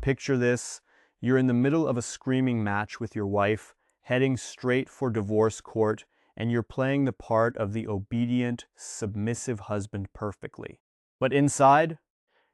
Picture this. You're in the middle of a screaming match with your wife, heading straight for divorce court, and you're playing the part of the obedient, submissive husband perfectly. But inside,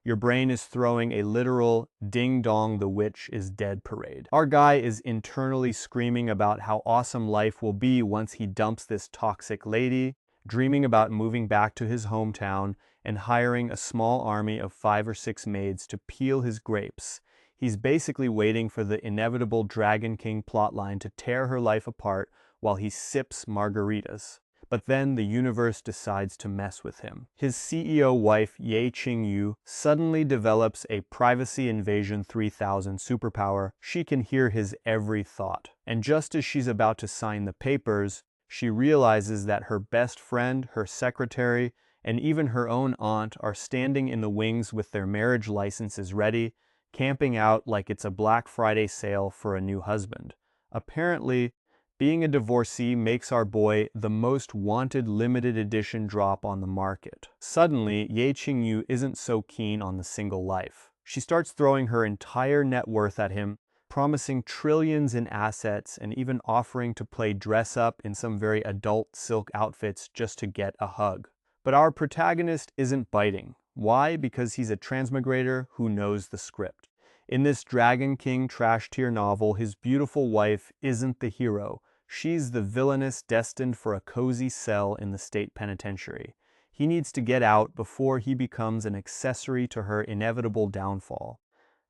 your brain is throwing a literal ding-dong the witch is dead parade. Our guy is internally screaming about how awesome life will be once he dumps this toxic lady, dreaming about moving back to his hometown and hiring a small army of 5 or 6 maids to peel his grapes. He's basically waiting for the inevitable Dragon King plotline to tear her life apart while he sips margaritas. But then the universe decides to mess with him. His CEO wife, Ye Qing Yu, suddenly develops a Privacy Invasion 3000 superpower. She can hear his every thought. And just as she's about to sign the papers, she realizes that her best friend, her secretary, and even her own aunt are standing in the wings with their marriage licenses ready, camping out like it's a Black Friday sale for a new husband. Apparently, being a divorcee makes our boy the most wanted limited edition drop on the market. Suddenly, Ye Qing Yu isn't so keen on the single life. She starts throwing her entire net worth at him, promising trillions in assets and even offering to play dress up in some very adult silk outfits just to get a hug. But our protagonist isn't biting. Why? Because he's a transmigrator who knows the script. In this Dragon King trash tier novel, his beautiful wife isn't the hero. She's the villainess destined for a cozy cell in the state penitentiary. He needs to get out before he becomes an accessory to her inevitable downfall.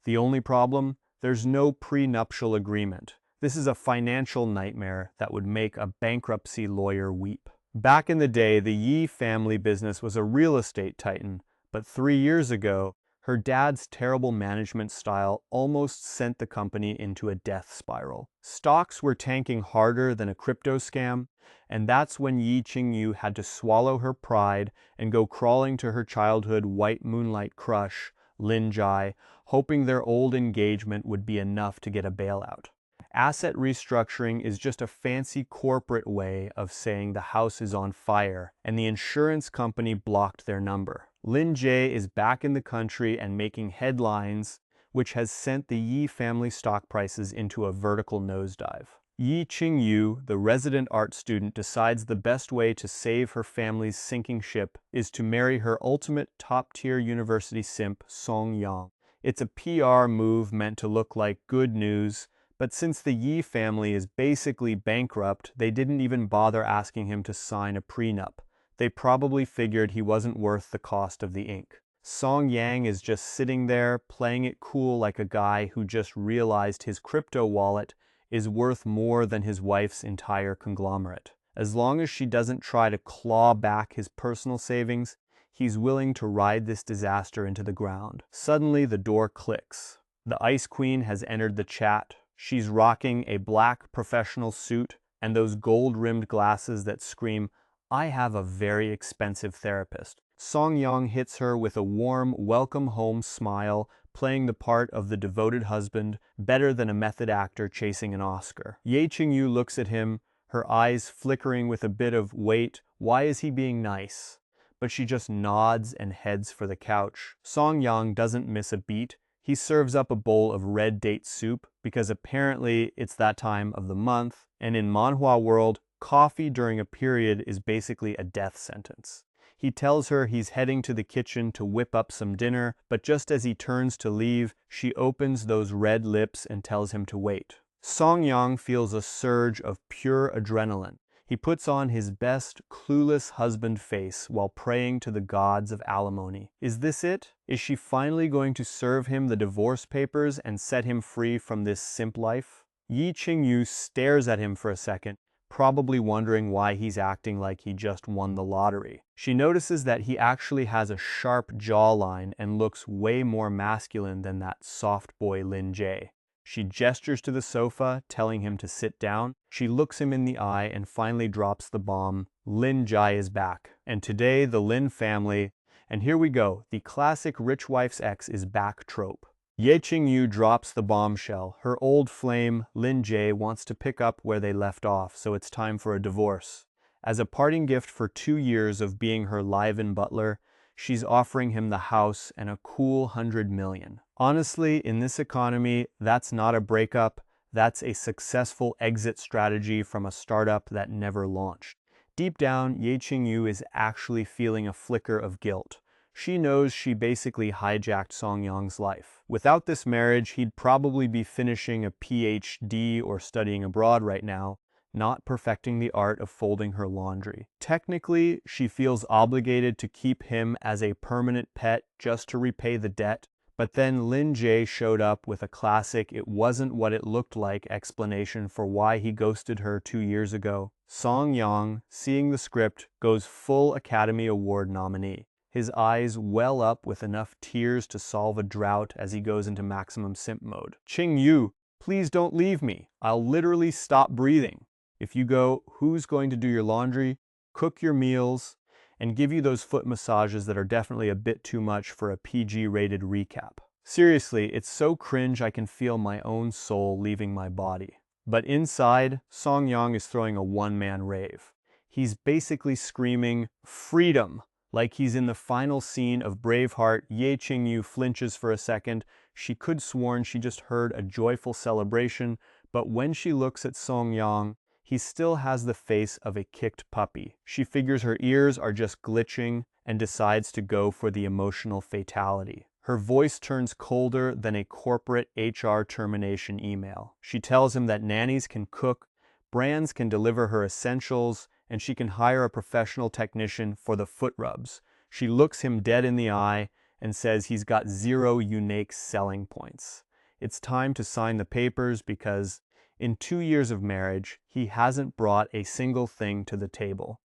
The only problem? There's no prenuptial agreement. This is a financial nightmare that would make a bankruptcy lawyer weep. Back in the day, the Ye family business was a real estate titan, but 3 years ago, her dad's terrible management style almost sent the company into a death spiral. Stocks were tanking harder than a crypto scam, and that's when Ye Qing Yu had to swallow her pride and go crawling to her childhood white moonlight crush, Lin Jai, hoping their old engagement would be enough to get a bailout. Asset restructuring is just a fancy corporate way of saying the house is on fire, and the insurance company blocked their number. Lin Jai is back in the country and making headlines, which has sent the Ye family stock prices into a vertical nosedive. Ye Qing Yu, the resident art student, decides the best way to save her family's sinking ship is to marry her ultimate top-tier university simp, Song Yang. It's a PR move meant to look like good news, but since the Ye family is basically bankrupt, they didn't even bother asking him to sign a prenup. They probably figured he wasn't worth the cost of the ink. Song Yang is just sitting there, playing it cool like a guy who just realized his crypto wallet is worth more than his wife's entire conglomerate. As long as she doesn't try to claw back his personal savings, he's willing to ride this disaster into the ground. Suddenly, the door clicks. The Ice Queen has entered the chat. She's rocking a black professional suit and those gold-rimmed glasses that scream, "I have a very expensive therapist." Song Yang hits her with a warm, welcome home smile, playing the part of the devoted husband better than a method actor chasing an Oscar. Ye Qing Yu looks at him, her eyes flickering with a bit of, wait, why is he being nice? But she just nods and heads for the couch. Song Yang doesn't miss a beat. He serves up a bowl of red date soup because apparently it's that time of the month, and in manhwa world, coffee during a period is basically a death sentence. He tells her he's heading to the kitchen to whip up some dinner, but just as he turns to leave, she opens those red lips and tells him to wait. Song Yang feels a surge of pure adrenaline. He puts on his best, clueless husband face while praying to the gods of alimony. Is this it? Is she finally going to serve him the divorce papers and set him free from this simp life? Ye Qing Yu stares at him for a second, probably wondering why he's acting like he just won the lottery. She notices that he actually has a sharp jawline and looks way more masculine than that soft boy Lin Jai. She gestures to the sofa, telling him to sit down. She looks him in the eye and finally drops the bomb. Lin Jai is back. And today, the Lin family, and here we go, the classic rich wife's ex is back trope. Ye Qing Yu drops the bombshell. Her old flame, Lin Jai, wants to pick up where they left off, so it's time for a divorce. As a parting gift for 2 years of being her live-in butler, she's offering him the house and a cool $100 million. Honestly, in this economy, that's not a breakup, that's a successful exit strategy from a startup that never launched. Deep down, Ye Qing Yu is actually feeling a flicker of guilt. She knows she basically hijacked Song Yang's life. Without this marriage, he'd probably be finishing a PhD or studying abroad right now, not perfecting the art of folding her laundry. Technically, she feels obligated to keep him as a permanent pet just to repay the debt. But then Lin Jae showed up with a classic "it wasn't what it looked like" explanation for why he ghosted her 2 years ago. Song Yang, seeing the script, goes full Academy Award nominee. His eyes well up with enough tears to solve a drought as he goes into maximum simp mode. "Qing Yu, please don't leave me. I'll literally stop breathing. If you go, who's going to do your laundry, cook your meals, and give you those foot massages that are definitely a bit too much for a PG-rated recap?" Seriously, it's so cringe I can feel my own soul leaving my body. But inside, Song Yang is throwing a one-man rave. He's basically screaming, "Freedom!" Like he's in the final scene of Braveheart. Ye Qing Yu flinches for a second. She could sworn she just heard a joyful celebration, but when she looks at Song Yang, he still has the face of a kicked puppy. She figures her ears are just glitching and decides to go for the emotional fatality. Her voice turns colder than a corporate HR termination email. She tells him that nannies can cook, brands can deliver her essentials, and she can hire a professional technician for the foot rubs. She looks him dead in the eye and says he's got 0 unique selling points. It's time to sign the papers because in 2 years of marriage, he hasn't brought a single thing to the table.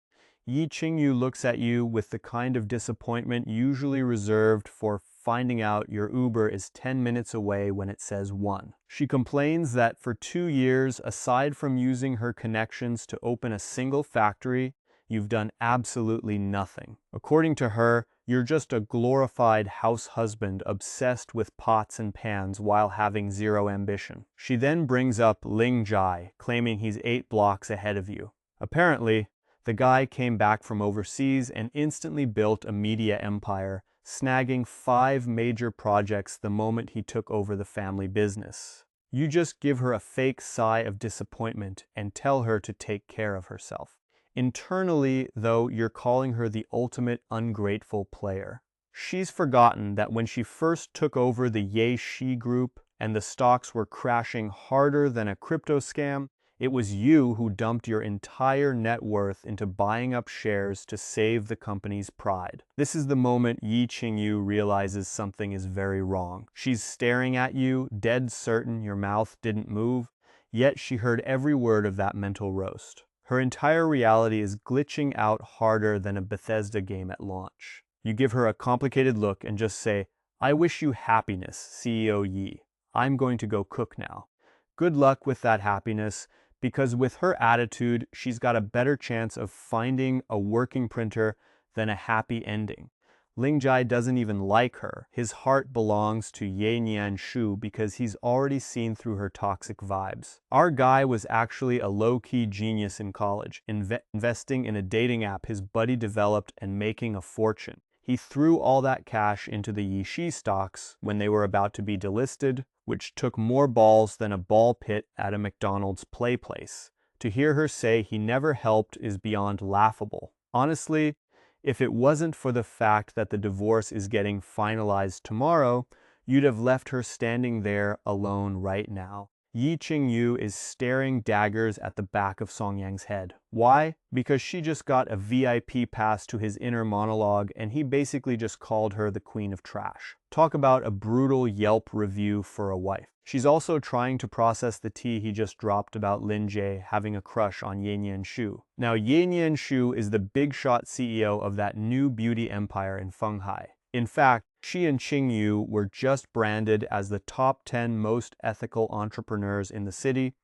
Ye Qing Yu looks at you with the kind of disappointment usually reserved for finding out your Uber is 10 minutes away when it says 1. She complains that for 2 years, aside from using her connections to open a single factory, you've done absolutely nothing. According to her, you're just a glorified house husband obsessed with pots and pans while having 0 ambition. She then brings up Ling Jai, claiming he's 8 blocks ahead of you. Apparently, the guy came back from overseas and instantly built a media empire, snagging 5 major projects the moment he took over the family business. You just give her a fake sigh of disappointment and tell her to take care of herself. Internally, though, you're calling her the ultimate ungrateful player. She's forgotten that when she first took over the Ye Shi group and the stocks were crashing harder than a crypto scam, it was you who dumped your entire net worth into buying up shares to save the company's pride. This is the moment Ye Qing Yu realizes something is very wrong. She's staring at you, dead certain your mouth didn't move, yet she heard every word of that mental roast. Her entire reality is glitching out harder than a Bethesda game at launch. You give her a complicated look and just say, "I wish you happiness, CEO Yi. I'm going to go cook now." Good luck with that happiness, because with her attitude, she's got a better chance of finding a working printer than a happy ending. Ling Jai doesn't even like her. His heart belongs to Ye Nian Shu because he's already seen through her toxic vibes. Our guy was actually a low-key genius in college, investing in a dating app his buddy developed and making a fortune. He threw all that cash into the Ye Shi stocks when they were about to be delisted, which took more balls than a ball pit at a McDonald's play place. To hear her say he never helped is beyond laughable. Honestly, if it wasn't for the fact that the divorce is getting finalized tomorrow, you'd have left her standing there alone right now. Ye Qing Yu is staring daggers at the back of Song Yang's head. Why? Because she just got a VIP pass to his inner monologue and he basically just called her the queen of trash. Talk about a brutal Yelp review for a wife. She's also trying to process the tea he just dropped about Lin Jae having a crush on Ye Nian Shu. Now, Ye Nian Shu is the big shot CEO of that new beauty empire in Fenghai. In fact, she and Qing Yu were just branded as the top 10 most ethical entrepreneurs in the city,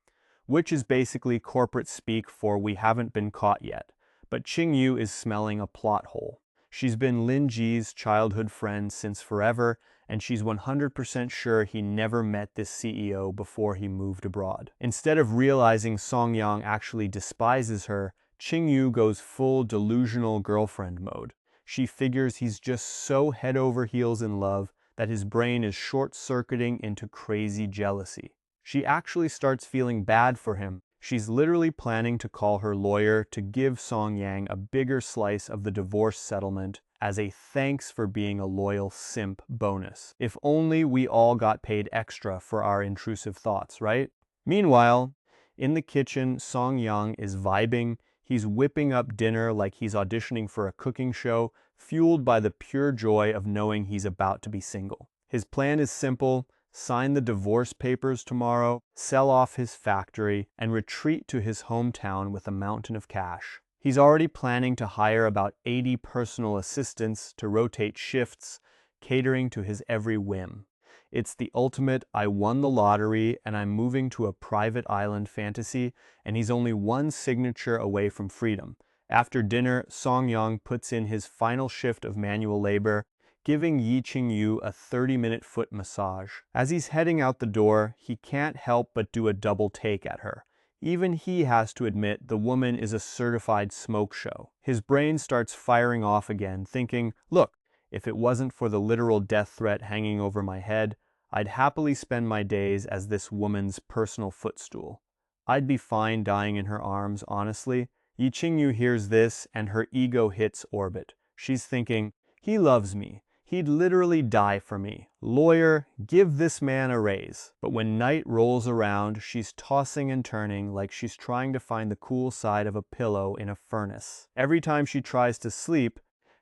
which is basically corporate speak for "we haven't been caught yet." But Qing Yu is smelling a plot hole. She's been Lin Ji's childhood friend since forever, and she's 100% sure he never met this CEO before he moved abroad. Instead of realizing Song Yang actually despises her, Qing Yu goes full delusional girlfriend mode. She figures he's just so head over heels in love that his brain is short-circuiting into crazy jealousy. She actually starts feeling bad for him. She's literally planning to call her lawyer to give Song Yang a bigger slice of the divorce settlement as a thanks for being a loyal simp bonus. If only we all got paid extra for our intrusive thoughts, right? Meanwhile, in the kitchen, Song Yang is vibing. He's whipping up dinner like he's auditioning for a cooking show, fueled by the pure joy of knowing he's about to be single. His plan is simple: sign the divorce papers tomorrow, sell off his factory, and retreat to his hometown with a mountain of cash. He's already planning to hire about 80 personal assistants to rotate shifts, catering to his every whim. It's the ultimate "I won the lottery and I'm moving to a private island" fantasy, and he's only one signature away from freedom. After dinner, Song Yang puts in his final shift of manual labor, giving Ye Qing Yu a 30-minute foot massage. As he's heading out the door, he can't help but do a double take at her. Even he has to admit the woman is a certified smoke show. His brain starts firing off again, thinking, look, if it wasn't for the literal death threat hanging over my head, I'd happily spend my days as this woman's personal footstool. I'd be fine dying in her arms, honestly. Ye Qing Yu hears this, and her ego hits orbit. She's thinking, he loves me. He'd literally die for me. Lawyer, give this man a raise. But when night rolls around, she's tossing and turning like she's trying to find the cool side of a pillow in a furnace. Every time she tries to sleep,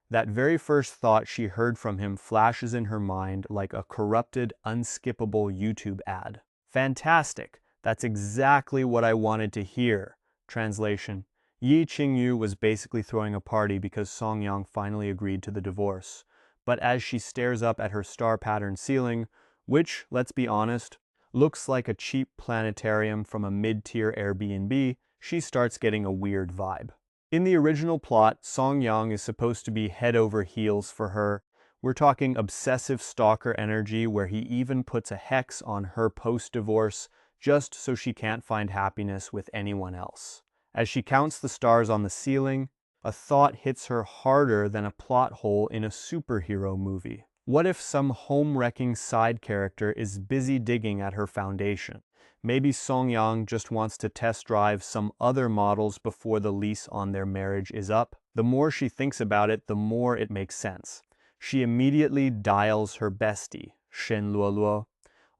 that very first thought she heard from him flashes in her mind like a corrupted, unskippable YouTube ad. Fantastic! That's exactly what I wanted to hear. Translation: Ye Qing Yu was basically throwing a party because Song Yang finally agreed to the divorce. But as she stares up at her star-patterned ceiling, which, let's be honest, looks like a cheap planetarium from a mid-tier Airbnb, she starts getting a weird vibe. In the original plot, Song Yang is supposed to be head over heels for her. We're talking obsessive stalker energy where he even puts a hex on her post-divorce just so she can't find happiness with anyone else. As she counts the stars on the ceiling, a thought hits her harder than a plot hole in a superhero movie. What if some home-wrecking side character is busy digging at her foundation? Maybe Song Yang just wants to test drive some other models before the lease on their marriage is up. The more she thinks about it, the more it makes sense. She immediately dials her bestie, Shen Luoluo.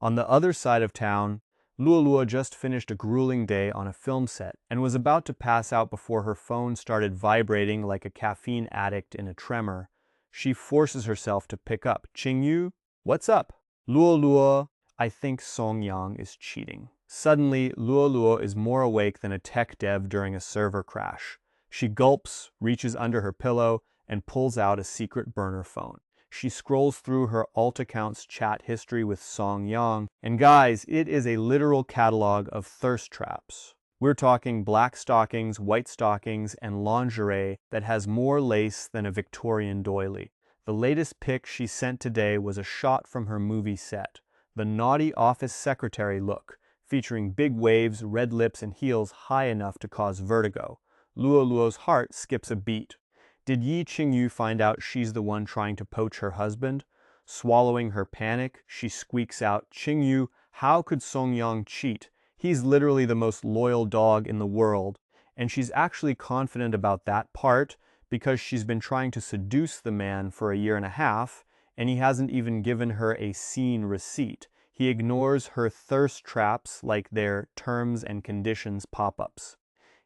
On the other side of town, Luoluo just finished a grueling day on a film set and was about to pass out before her phone started vibrating like a caffeine addict in a tremor. She forces herself to pick up. Qing Yu, what's up? Luoluo, I think Song Yang is cheating. Suddenly, Luoluo is more awake than a tech dev during a server crash. She gulps, reaches under her pillow, and pulls out a secret burner phone. She scrolls through her alt account's chat history with Song Yang, and guys, it is a literal catalog of thirst traps. We're talking black stockings, white stockings, and lingerie that has more lace than a Victorian doily. The latest pic she sent today was a shot from her movie set, the naughty office secretary look, featuring big waves, red lips, and heels high enough to cause vertigo. Luoluo's heart skips a beat. Did Ye Qing Yu find out she's the one trying to poach her husband? Swallowing her panic, she squeaks out, Qing Yu, how could Song Yang cheat? He's literally the most loyal dog in the world. And she's actually confident about that part because she's been trying to seduce the man for a year and a half, and he hasn't even given her a scene receipt. He ignores her thirst traps like they're terms and conditions pop-ups.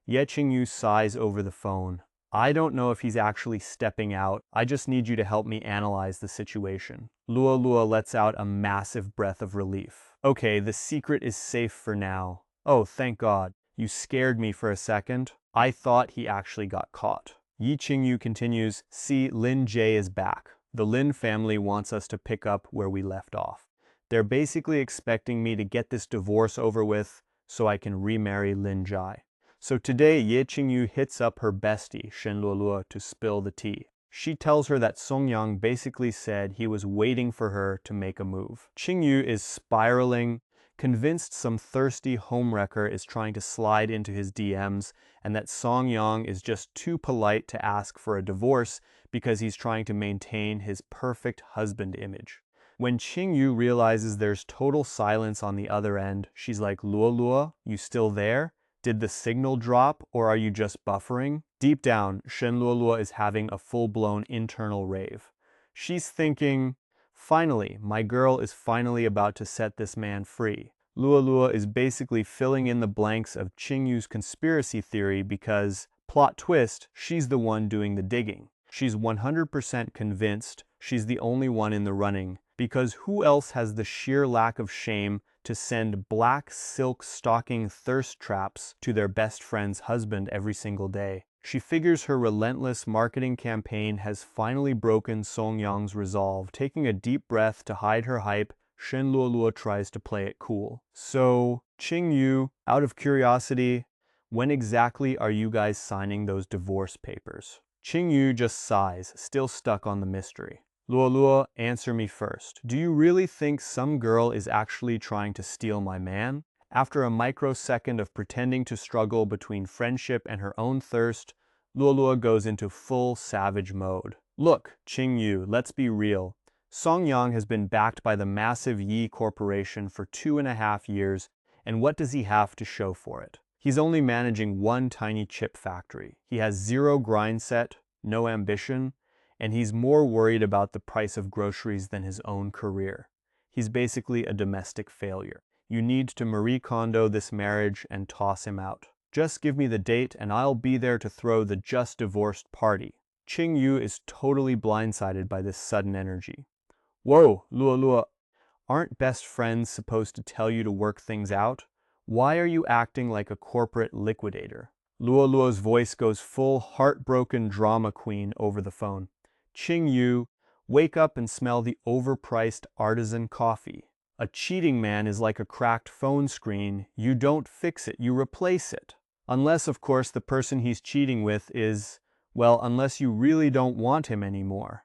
Ye Qing Yu sighs over the phone. I don't know if he's actually stepping out. I just need you to help me analyze the situation. Luoluo lets out a massive breath of relief. Okay, the secret is safe for now. Oh, thank God. You scared me for a second. I thought he actually got caught. Ye Qing Yu continues, see, Lin Jie is back. The Lin family wants us to pick up where we left off. They're basically expecting me to get this divorce over with so I can remarry Lin Jai. So today, Ye Qing Yu hits up her bestie, Shen Luoluo, to spill the tea. She tells her that Song Yang basically said he was waiting for her to make a move. Qing Yu is spiraling, convinced some thirsty homewrecker is trying to slide into his DMs and that Song Yang is just too polite to ask for a divorce because he's trying to maintain his perfect husband image. When Qing Yu realizes there's total silence on the other end, she's like, Luo Luo, you still there? Did the signal drop, or are you just buffering? Deep down, Shen Luo Luo is having a full-blown internal rave. She's thinking, finally, my girl is finally about to set this man free. Luo Luo is basically filling in the blanks of Qing Yu's conspiracy theory because, plot twist, she's the one doing the digging. She's 100% convinced she's the only one in the running, because who else has the sheer lack of shame to send black silk stocking thirst traps to their best friend's husband every single day? She figures her relentless marketing campaign has finally broken Song Yang's resolve. Taking a deep breath to hide her hype, Shen Luoluo tries to play it cool. So, Qing Yu, out of curiosity, when exactly are you guys signing those divorce papers? Qing Yu just sighs, still stuck on the mystery. Luo Luo, answer me first. Do you really think some girl is actually trying to steal my man? After a microsecond of pretending to struggle between friendship and her own thirst, Luo Luo goes into full savage mode. Look, Qing Yu, let's be real. Song Yang has been backed by the massive Ye Corporation for 2.5 years, and what does he have to show for it? He's only managing one tiny chip factory. He has zero grind set, no ambition, and he's more worried about the price of groceries than his own career. He's basically a domestic failure. You need to Marie Kondo this marriage and toss him out. Just give me the date and I'll be there to throw the just divorced party. Qing Yu is totally blindsided by this sudden energy. Whoa, Luo Luo, aren't best friends supposed to tell you to work things out? Why are you acting like a corporate liquidator? Luo Luo's voice goes full heartbroken drama queen over the phone. Qing Yu, wake up and smell the overpriced artisan coffee. A cheating man is like a cracked phone screen. You don't fix it, you replace it. Unless, of course, the person he's cheating with is, well, unless you really don't want him anymore.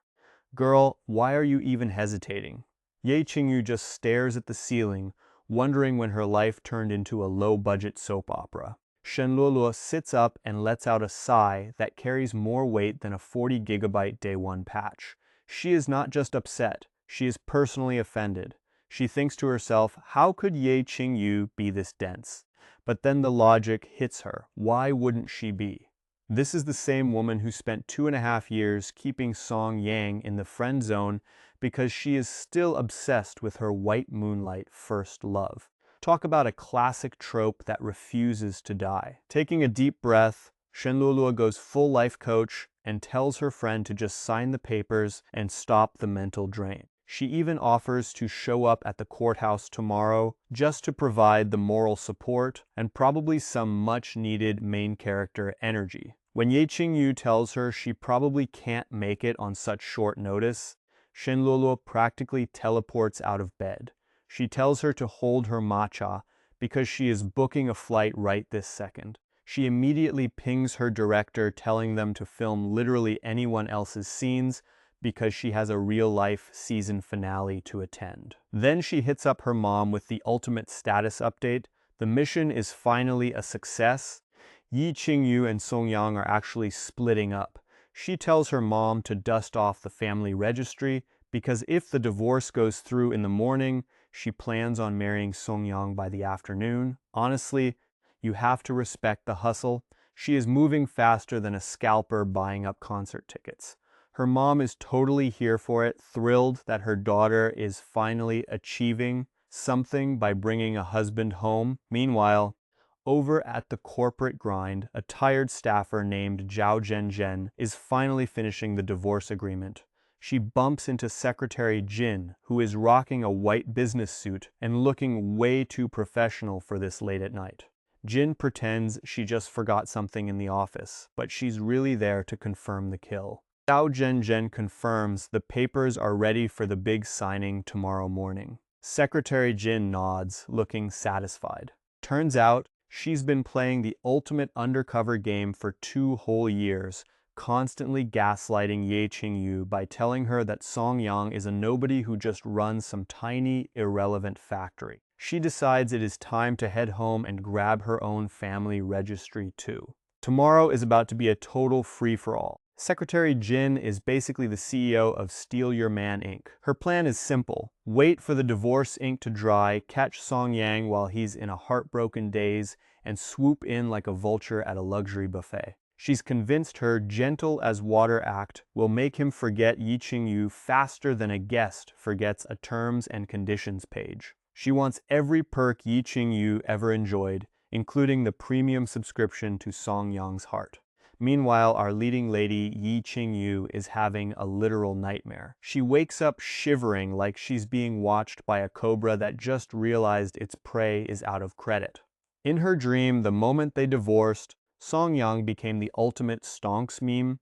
Girl, why are you even hesitating? Ye Qing Yu just stares at the ceiling, wondering when her life turned into a low-budget soap opera. Shen Luoluo sits up and lets out a sigh that carries more weight than a 40-gigabyte day one patch. She is not just upset, she is personally offended. She thinks to herself, how could Ye Qing Yu be this dense? But then the logic hits her. Why wouldn't she be? This is the same woman who spent 2.5 years keeping Song Yang in the friend zone because she is still obsessed with her white moonlight first love. Talk about a classic trope that refuses to die. Taking a deep breath, Shen Luoluo goes full life coach and tells her friend to just sign the papers and stop the mental drain. She even offers to show up at the courthouse tomorrow just to provide the moral support and probably some much-needed main character energy. When Ye Qing Yu tells her she probably can't make it on such short notice, Shen Luoluo practically teleports out of bed. She tells her to hold her matcha because she is booking a flight right this second. She immediately pings her director telling them to film literally anyone else's scenes because she has a real-life season finale to attend. Then she hits up her mom with the ultimate status update. The mission is finally a success. Ye Qing Yu and Song Yang are actually splitting up. She tells her mom to dust off the family registry because if the divorce goes through in the morning, she plans on marrying Song Yang by the afternoon. Honestly, you have to respect the hustle. She is moving faster than a scalper buying up concert tickets. Her mom is totally here for it, thrilled that her daughter is finally achieving something by bringing a husband home. Meanwhile, over at the corporate grind, a tired staffer named Zhao Zhenzhen is finally finishing the divorce agreement. She bumps into Secretary Jin, who is rocking a white business suit and looking way too professional for this late at night. Jin pretends she just forgot something in the office, but she's really there to confirm the kill. Zhao Zhenzhen confirms the papers are ready for the big signing tomorrow morning. Secretary Jin nods, looking satisfied. Turns out, she's been playing the ultimate undercover game for 2 whole years, constantly gaslighting Ye Qing Yu by telling her that Song Yang is a nobody who just runs some tiny, irrelevant factory. She decides it is time to head home and grab her own family registry too. Tomorrow is about to be a total free-for-all. Secretary Jin is basically the CEO of Steal Your Man Inc. Her plan is simple. Wait for the divorce ink to dry, catch Song Yang while he's in a heartbroken daze, and swoop in like a vulture at a luxury buffet. She's convinced her gentle as water act will make him forget Ye Qing Yu faster than a guest forgets a terms and conditions page. She wants every perk Ye Qing Yu ever enjoyed, including the premium subscription to Song Yang's heart. Meanwhile, our leading lady, Ye Qing Yu, is having a literal nightmare. She wakes up shivering like she's being watched by a cobra that just realized its prey is out of credit. In her dream, the moment they divorced, Song Yang became the ultimate stonks meme.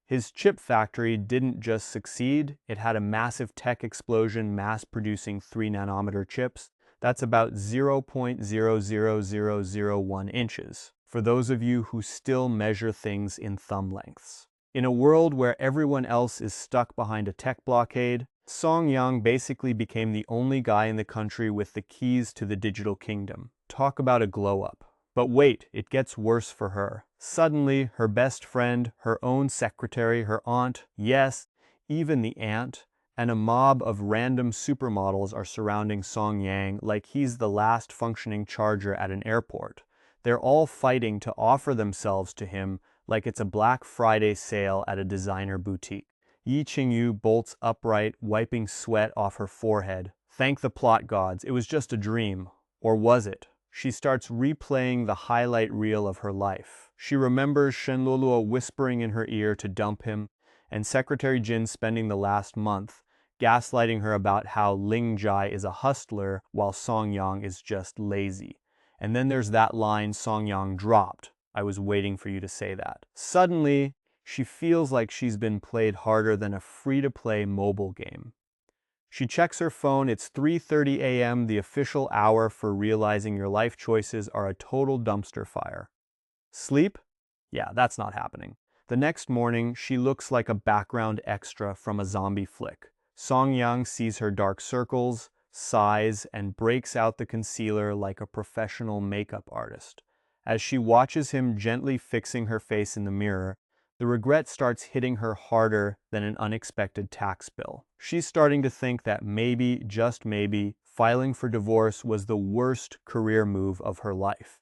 His chip factory didn't just succeed, it had a massive tech explosion mass-producing 3-nanometer chips. That's about 0.00001 inches, for those of you who still measure things in thumb lengths. In a world where everyone else is stuck behind a tech blockade, Song Yang basically became the only guy in the country with the keys to the digital kingdom. Talk about a glow-up. But wait, it gets worse for her. Suddenly, her best friend, her own secretary, her aunt, yes, even the aunt, and a mob of random supermodels are surrounding Song Yang like he's the last functioning charger at an airport. They're all fighting to offer themselves to him like it's a Black Friday sale at a designer boutique. Ye Qing Yu bolts upright, wiping sweat off her forehead. Thank the plot gods, it was just a dream. Or was it? She starts replaying the highlight reel of her life. She remembers Shenluo whispering in her ear to dump him, and Secretary Jin spending the last month gaslighting her about how Ling Jai is a hustler while Song Yang is just lazy. And then there's that line Song Yang dropped. I was waiting for you to say that. Suddenly, she feels like she's been played harder than a free-to-play mobile game. She checks her phone, it's 3:30 a.m., the official hour for realizing your life choices are a total dumpster fire. Sleep? Yeah, that's not happening. The next morning, she looks like a background extra from a zombie flick. Song Yang sees her dark circles, sighs, and breaks out the concealer like a professional makeup artist. As she watches him gently fixing her face in the mirror, the regret starts hitting her harder than an unexpected tax bill. She's starting to think that maybe, just maybe, filing for divorce was the worst career move of her life.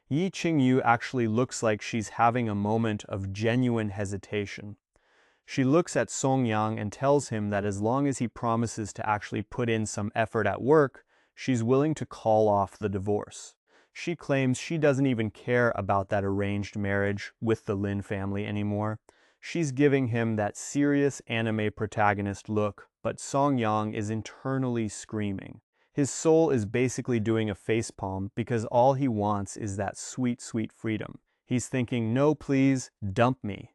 Ye Qing Yu actually looks like she's having a moment of genuine hesitation. She looks at Song Yang and tells him that as long as he promises to actually put in some effort at work, she's willing to call off the divorce. She claims she doesn't even care about that arranged marriage with the Lin family anymore. She's giving him that serious anime protagonist look, but Song Yang is internally screaming. His soul is basically doing a facepalm because all he wants is that sweet, sweet freedom. He's thinking, no please, dump me.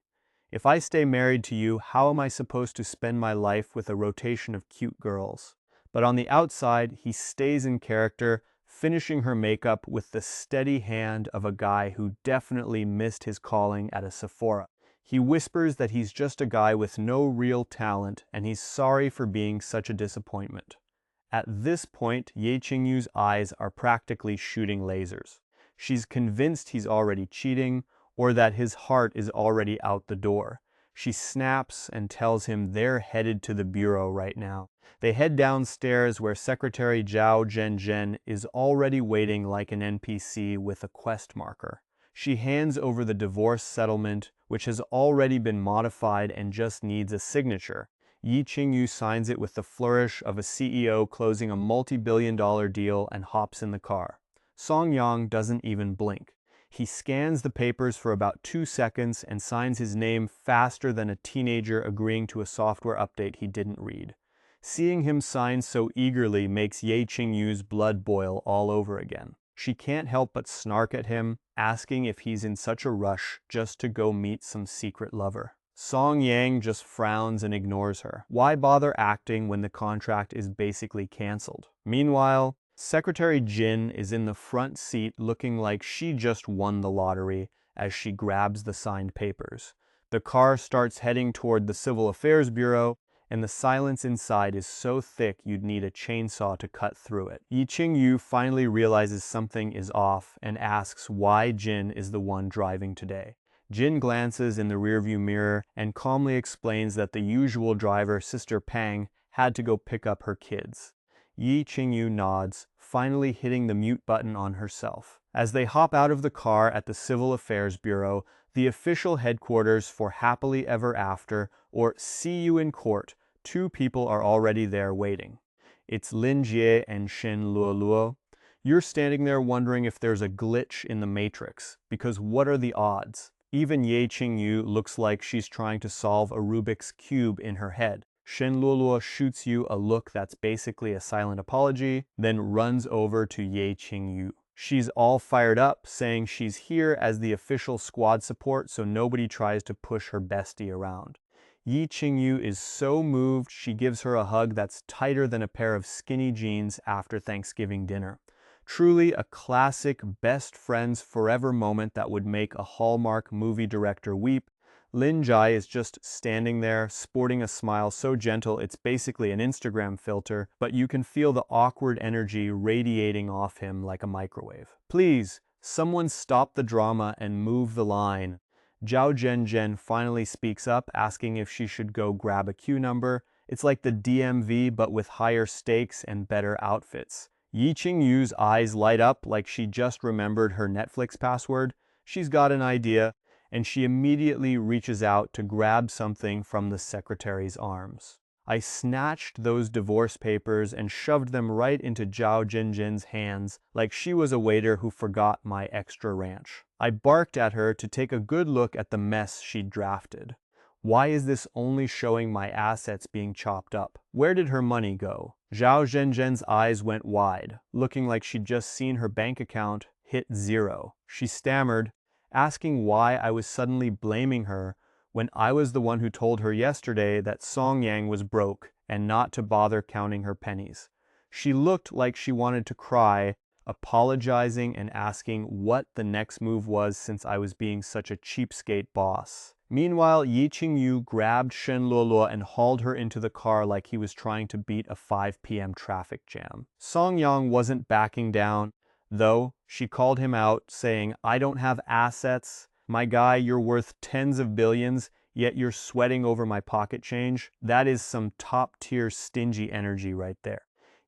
If I stay married to you, how am I supposed to spend my life with a rotation of cute girls? But on the outside, he stays in character, finishing her makeup with the steady hand of a guy who definitely missed his calling at a Sephora. He whispers that he's just a guy with no real talent and he's sorry for being such a disappointment. At this point, Ye Qing Yu's eyes are practically shooting lasers. She's convinced he's already cheating, or that his heart is already out the door. She snaps and tells him they're headed to the bureau right now. They head downstairs where Secretary Zhao Zhenzhen is already waiting like an NPC with a quest marker. She hands over the divorce settlement, which has already been modified and just needs a signature. Ye Qing Yu signs it with the flourish of a CEO closing a multi-billion-dollar deal and hops in the car. Song Yang doesn't even blink. He scans the papers for about 2 seconds and signs his name faster than a teenager agreeing to a software update he didn't read. Seeing him sign so eagerly makes Ye Qing Yu's blood boil all over again. She can't help but snark at him, asking if he's in such a rush just to go meet some secret lover. Song Yang just frowns and ignores her. Why bother acting when the contract is basically cancelled? Meanwhile, Secretary Jin is in the front seat looking like she just won the lottery as she grabs the signed papers. The car starts heading toward the Civil Affairs Bureau, and the silence inside is so thick you'd need a chainsaw to cut through it. Ye Qing Yu finally realizes something is off and asks why Jin is the one driving today. Jin glances in the rearview mirror and calmly explains that the usual driver, Sister Pang, had to go pick up her kids. Ye Qing Yu nods, finally hitting the mute button on herself. As they hop out of the car at the Civil Affairs Bureau, the official headquarters for Happily Ever After, or See You in Court, two people are already there waiting. It's Lin Jie and Shen Luoluo. You're standing there wondering if there's a glitch in the Matrix, because what are the odds? Even Ye Qing Yu looks like she's trying to solve a Rubik's Cube in her head. Shen Luoluo shoots you a look that's basically a silent apology, then runs over to Ye Qing Yu. She's all fired up, saying she's here as the official squad support so nobody tries to push her bestie around. Ye Qing Yu is so moved she gives her a hug that's tighter than a pair of skinny jeans after Thanksgiving dinner. Truly a classic best friends forever moment that would make a Hallmark movie director weep. Lin Jai is just standing there, sporting a smile so gentle it's basically an Instagram filter, but you can feel the awkward energy radiating off him like a microwave. Please, someone stop the drama and move the line. Zhao Zhenzhen finally speaks up, asking if she should go grab a queue number. It's like the DMV, but with higher stakes and better outfits. Ye Qing Yu's eyes light up like she just remembered her Netflix password. She's got an idea, and she immediately reaches out to grab something from the secretary's arms. I snatched those divorce papers and shoved them right into Zhao Zhenzhen's hands like she was a waiter who forgot my extra ranch. I barked at her to take a good look at the mess she'd drafted. Why is this only showing my assets being chopped up? Where did her money go? Zhao Zhenzhen's eyes went wide, looking like she'd just seen her bank account hit zero. She stammered, asking why I was suddenly blaming her when I was the one who told her yesterday that Song Yang was broke and not to bother counting her pennies. She looked like she wanted to cry, apologizing and asking what the next move was since I was being such a cheapskate boss. Meanwhile, Ye Qing Yu grabbed Shen Luoluo and hauled her into the car like he was trying to beat a 5 p.m. traffic jam. Song Yang wasn't backing down, though. She called him out, saying, "I don't have assets. My guy, you're worth tens of billions, yet you're sweating over my pocket change. That is some top-tier stingy energy right there."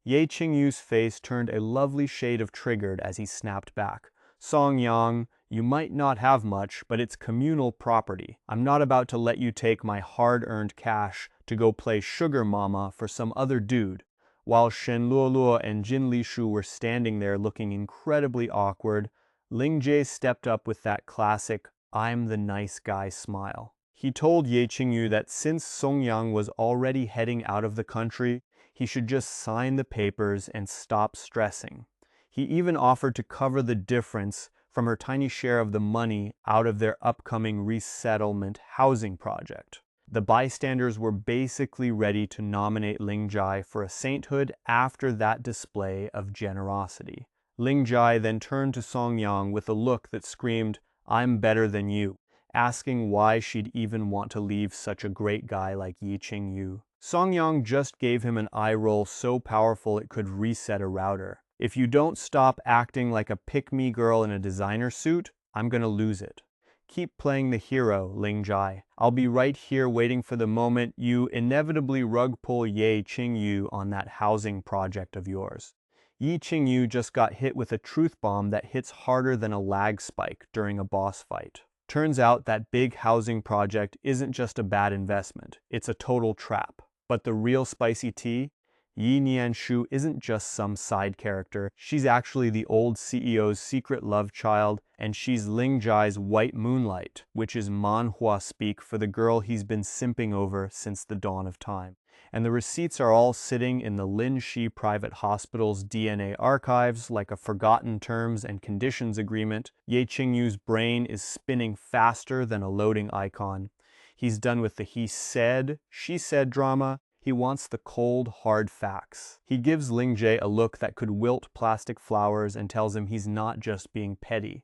Ye Qing Yu's face turned a lovely shade of triggered as he snapped back. "Song Yang, you might not have much, but it's communal property. I'm not about to let you take my hard-earned cash to go play sugar mama for some other dude." While Shen Luoluo and Jin Lishu were standing there looking incredibly awkward, Ling Jie stepped up with that classic, "I'm the nice guy" smile. He told Ye Qing Yu that since Song Yang was already heading out of the country, he should just sign the papers and stop stressing. He even offered to cover the difference from her tiny share of the money out of their upcoming resettlement housing project. The bystanders were basically ready to nominate Ling Jai for a sainthood after that display of generosity. Ling Jai then turned to Song Yang with a look that screamed, "I'm better than you," asking why she'd even want to leave such a great guy like Ye Qing Yu. Song Yang just gave him an eye roll so powerful it could reset a router. "If you don't stop acting like a pick-me girl in a designer suit, I'm gonna lose it. Keep playing the hero, Ling Jai. I'll be right here waiting for the moment you inevitably rug pull Ye Qing Yu on that housing project of yours." Ye Qing Yu just got hit with a truth bomb that hits harder than a lag spike during a boss fight. Turns out that big housing project isn't just a bad investment, it's a total trap. But the real spicy tea? Yi Nianshu isn't just some side character, she's actually the old CEO's secret love child, and she's Ling Jai's white moonlight, which is manhua speak for the girl he's been simping over since the dawn of time. And the receipts are all sitting in the Lin Shi Private Hospital's DNA archives like a forgotten terms and conditions agreement. Ye Qing Yu's brain is spinning faster than a loading icon. He's done with the he said, she said drama. He wants the cold, hard facts. He gives Ling Jie a look that could wilt plastic flowers and tells him he's not just being petty.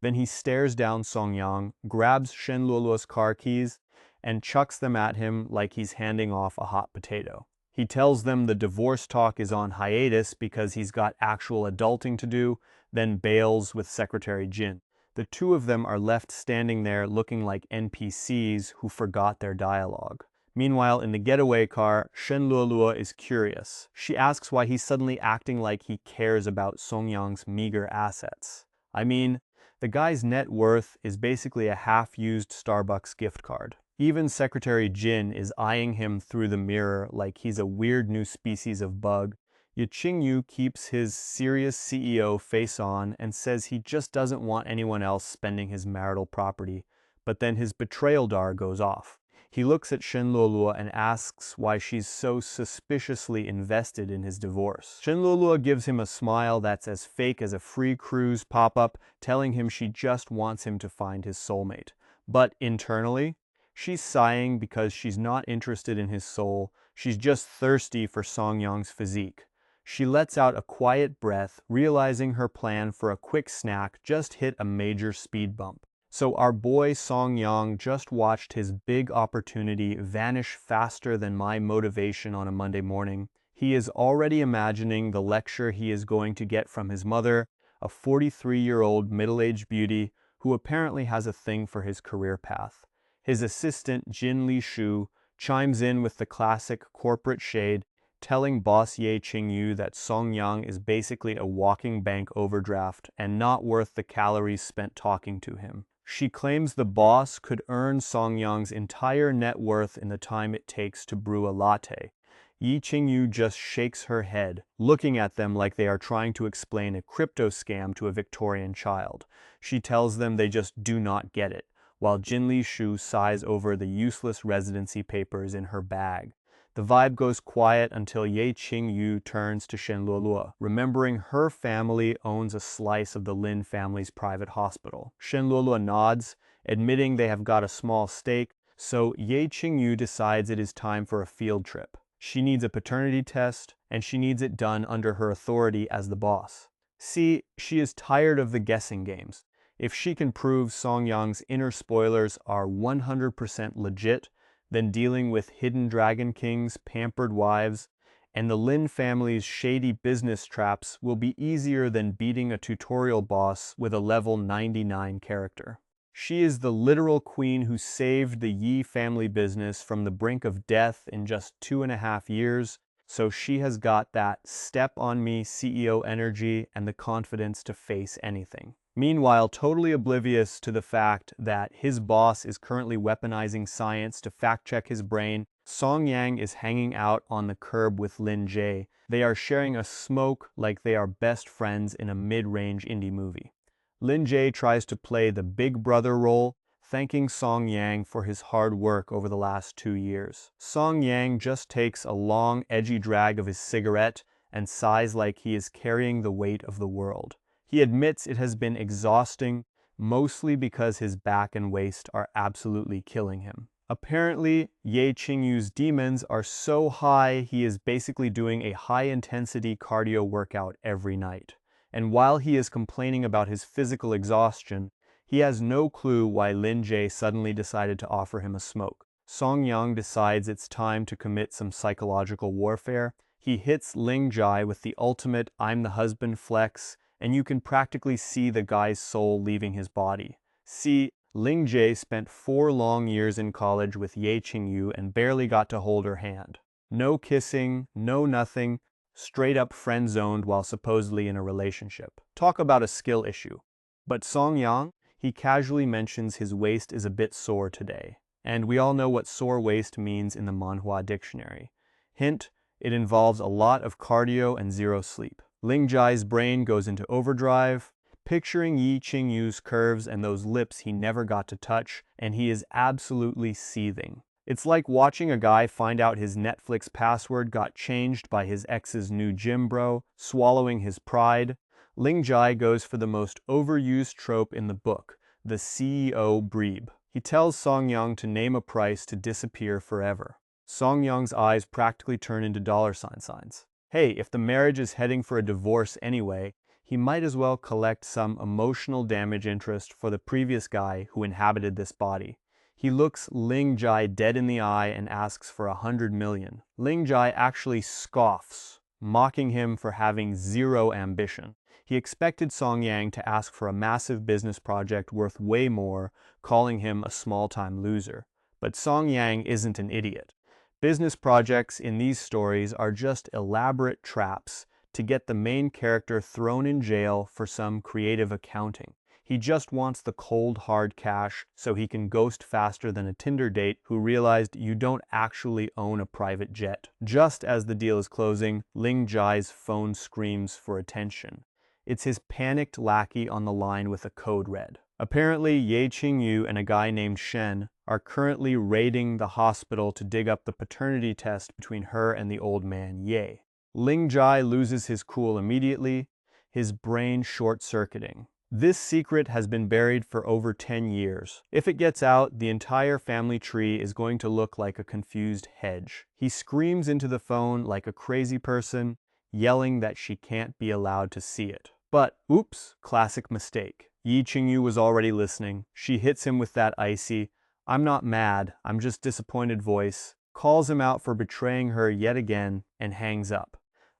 Then he stares down Song Yang, grabs Shen Luoluo's car keys, and chucks them at him like he's handing off a hot potato. He tells them the divorce talk is on hiatus because he's got actual adulting to do, then bails with Secretary Jin. The two of them are left standing there looking like NPCs who forgot their dialogue. Meanwhile, in the getaway car, Shen Luoluo is curious. She asks why he's suddenly acting like he cares about Song Yang's meager assets. I mean, the guy's net worth is basically a half-used Starbucks gift card. Even Secretary Jin is eyeing him through the mirror like he's a weird new species of bug. Ye Qing Yu keeps his serious CEO face on and says he just doesn't want anyone else spending his marital property, but then his betrayal dar goes off. He looks at Shen Luoluo and asks why she's so suspiciously invested in his divorce. Shen Luoluo gives him a smile that's as fake as a free cruise pop-up, telling him she just wants him to find his soulmate. But internally, she's sighing because she's not interested in his soul, she's just thirsty for Song Yang's physique. She lets out a quiet breath, realizing her plan for a quick snack just hit a major speed bump. So our boy Song Yang just watched his big opportunity vanish faster than my motivation on a Monday morning. He is already imagining the lecture he is going to get from his mother, a 43-year-old middle-aged beauty who apparently has a thing for his career path. His assistant, Jin Li Shu, chimes in with the classic corporate shade, telling boss Ye Qing Yu that Song Yang is basically a walking bank overdraft and not worth the calories spent talking to him. She claims the boss could earn Song Yang's entire net worth in the time it takes to brew a latte. Ye Qing Yu just shakes her head, looking at them like they are trying to explain a crypto scam to a Victorian child. She tells them they just do not get it, while Jin Li Shu sighs over the useless residency papers in her bag. The vibe goes quiet until Ye Qing Yu turns to Shen Luoluo, remembering her family owns a slice of the Lin family's private hospital. Shen Luoluo nods, admitting they have got a small stake, so Ye Qing Yu decides it is time for a field trip. She needs a paternity test, and she needs it done under her authority as the boss. See, she is tired of the guessing games. If she can prove Song Yang's inner spoilers are 100% legit, then dealing with hidden dragon kings, pampered wives, and the Lin family's shady business traps will be easier than beating a tutorial boss with a level 99 character. She is the literal queen who saved the Yi family business from the brink of death in just 2.5 years, so she has got that step-on-me CEO energy and the confidence to face anything. Meanwhile, totally oblivious to the fact that his boss is currently weaponizing science to fact-check his brain, Song Yang is hanging out on the curb with Lin Jie. They are sharing a smoke like they are best friends in a mid-range indie movie. Lin Jie tries to play the big brother role, thanking Song Yang for his hard work over the last 2 years. Song Yang just takes a long, edgy drag of his cigarette and sighs like he is carrying the weight of the world. He admits it has been exhausting, mostly because his back and waist are absolutely killing him. Apparently, Ye Qing Yu's demons are so high he is basically doing a high-intensity cardio workout every night. And while he is complaining about his physical exhaustion, he has no clue why Lin Jie suddenly decided to offer him a smoke. Song Yang decides it's time to commit some psychological warfare. He hits Ling Jai with the ultimate "I'm the husband" flex, and you can practically see the guy's soul leaving his body. See, Ling Jie spent 4 long years in college with Ye Qing Yu and barely got to hold her hand. No kissing, no nothing, straight up friend-zoned while supposedly in a relationship. Talk about a skill issue. But Song Yang, he casually mentions his waist is a bit sore today. And we all know what sore waist means in the manhua dictionary. Hint, it involves a lot of cardio and 0 sleep. Ling Jai's brain goes into overdrive, picturing Ye Qing Yu's curves and those lips he never got to touch, and he is absolutely seething. It's like watching a guy find out his Netflix password got changed by his ex's new gym bro, swallowing his pride. Ling Jai goes for the most overused trope in the book, the CEO breeb. He tells Song Yang to name a price to disappear forever. Song Yang's eyes practically turn into dollar signs. Hey, if the marriage is heading for a divorce anyway, he might as well collect some emotional damage interest for the previous guy who inhabited this body. He looks Ling Jai dead in the eye and asks for 100 million. Ling Jai actually scoffs, mocking him for having 0 ambition. He expected Song Yang to ask for a massive business project worth way more, calling him a small-time loser. But Song Yang isn't an idiot. Business projects in these stories are just elaborate traps to get the main character thrown in jail for some creative accounting. He just wants the cold, hard cash so he can ghost faster than a Tinder date who realized you don't actually own a private jet. Just as the deal is closing, Ling Jai's phone screams for attention. It's his panicked lackey on the line with a code red. Apparently, Ye Qing Yu and a guy named Shen are currently raiding the hospital to dig up the paternity test between her and the old man Ye. Ling Jai loses his cool immediately, his brain short-circuiting. This secret has been buried for over 10 years. If it gets out, the entire family tree is going to look like a confused hedge. He screams into the phone like a crazy person, yelling that she can't be allowed to see it. But, oops, classic mistake. Ye Qing Yu was already listening. She hits him with that icy, "I'm not mad, I'm just disappointed" voice, calls him out for betraying her yet again, and hangs up.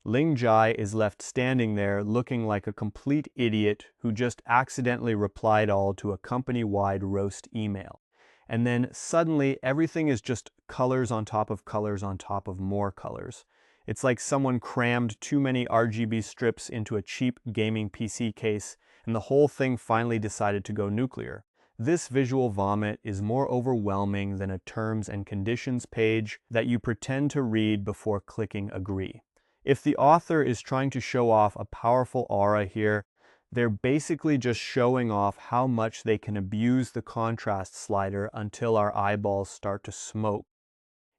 Ling Jai is left standing there looking like a complete idiot who just accidentally replied all to a company-wide roast email. And then suddenly everything is just colors on top of colors on top of more colors. It's like someone crammed too many RGB strips into a cheap gaming PC case and the whole thing finally decided to go nuclear. This visual vomit is more overwhelming than a terms and conditions page that you pretend to read before clicking agree. If the author is trying to show off a powerful aura here, they're basically just showing off how much they can abuse the contrast slider until our eyeballs start to smoke.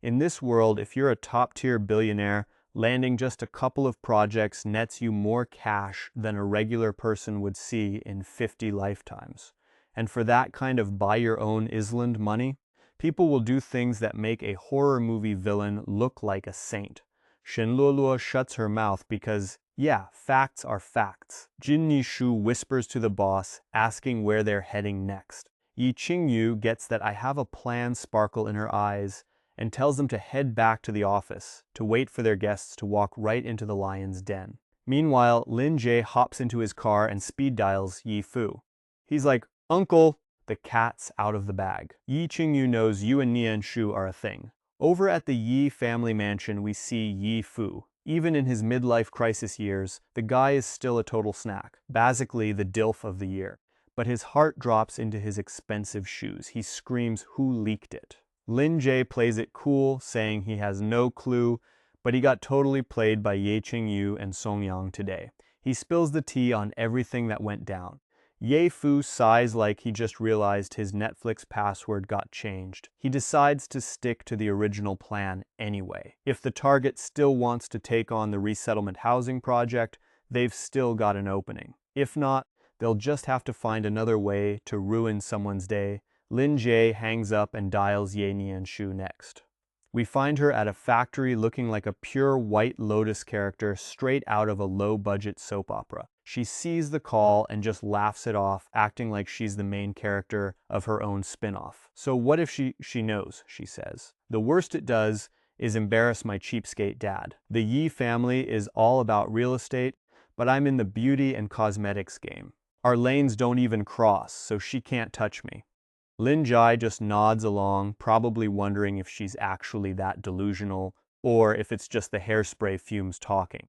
In this world, if you're a top-tier billionaire, landing just a couple of projects nets you more cash than a regular person would see in 50 lifetimes. And for that kind of buy-your-own island money, people will do things that make a horror movie villain look like a saint. Shen Luoluo shuts her mouth because, yeah, facts are facts. Jin Nishu whispers to the boss, asking where they're heading next. Ye Qing Yu gets that I have a plan sparkle in her eyes and tells them to head back to the office, to wait for their guests to walk right into the lion's den. Meanwhile, Lin Jie hops into his car and speed dials Yi Fu. He's like, "Uncle!" The cat's out of the bag. Ye Qing Yu knows Yu and Nian Shu are a thing. Over at the Yi family mansion, we see Yi Fu. Even in his midlife crisis years, the guy is still a total snack, basically the DILF of the year. But his heart drops into his expensive shoes. He screams, "Who leaked it?" Lin Jie plays it cool, saying he has no clue, but he got totally played by Ye Qing Yu and Song Yang today. He spills the tea on everything that went down. Ye Fu sighs like he just realized his Netflix password got changed. He decides to stick to the original plan anyway. If the target still wants to take on the resettlement housing project, they've still got an opening. If not, they'll just have to find another way to ruin someone's day. Lin Jie hangs up and dials Ye Nianshu next. We find her at a factory looking like a pure White Lotus character straight out of a low-budget soap opera. She sees the call and just laughs it off, acting like she's the main character of her own spin-off. "So what if she knows," she says. "The worst it does is embarrass my cheapskate dad. The Yi family is all about real estate, but I'm in the beauty and cosmetics game. Our lanes don't even cross, so she can't touch me." Lin Jai just nods along, probably wondering if she's actually that delusional, or if it's just the hairspray fumes talking.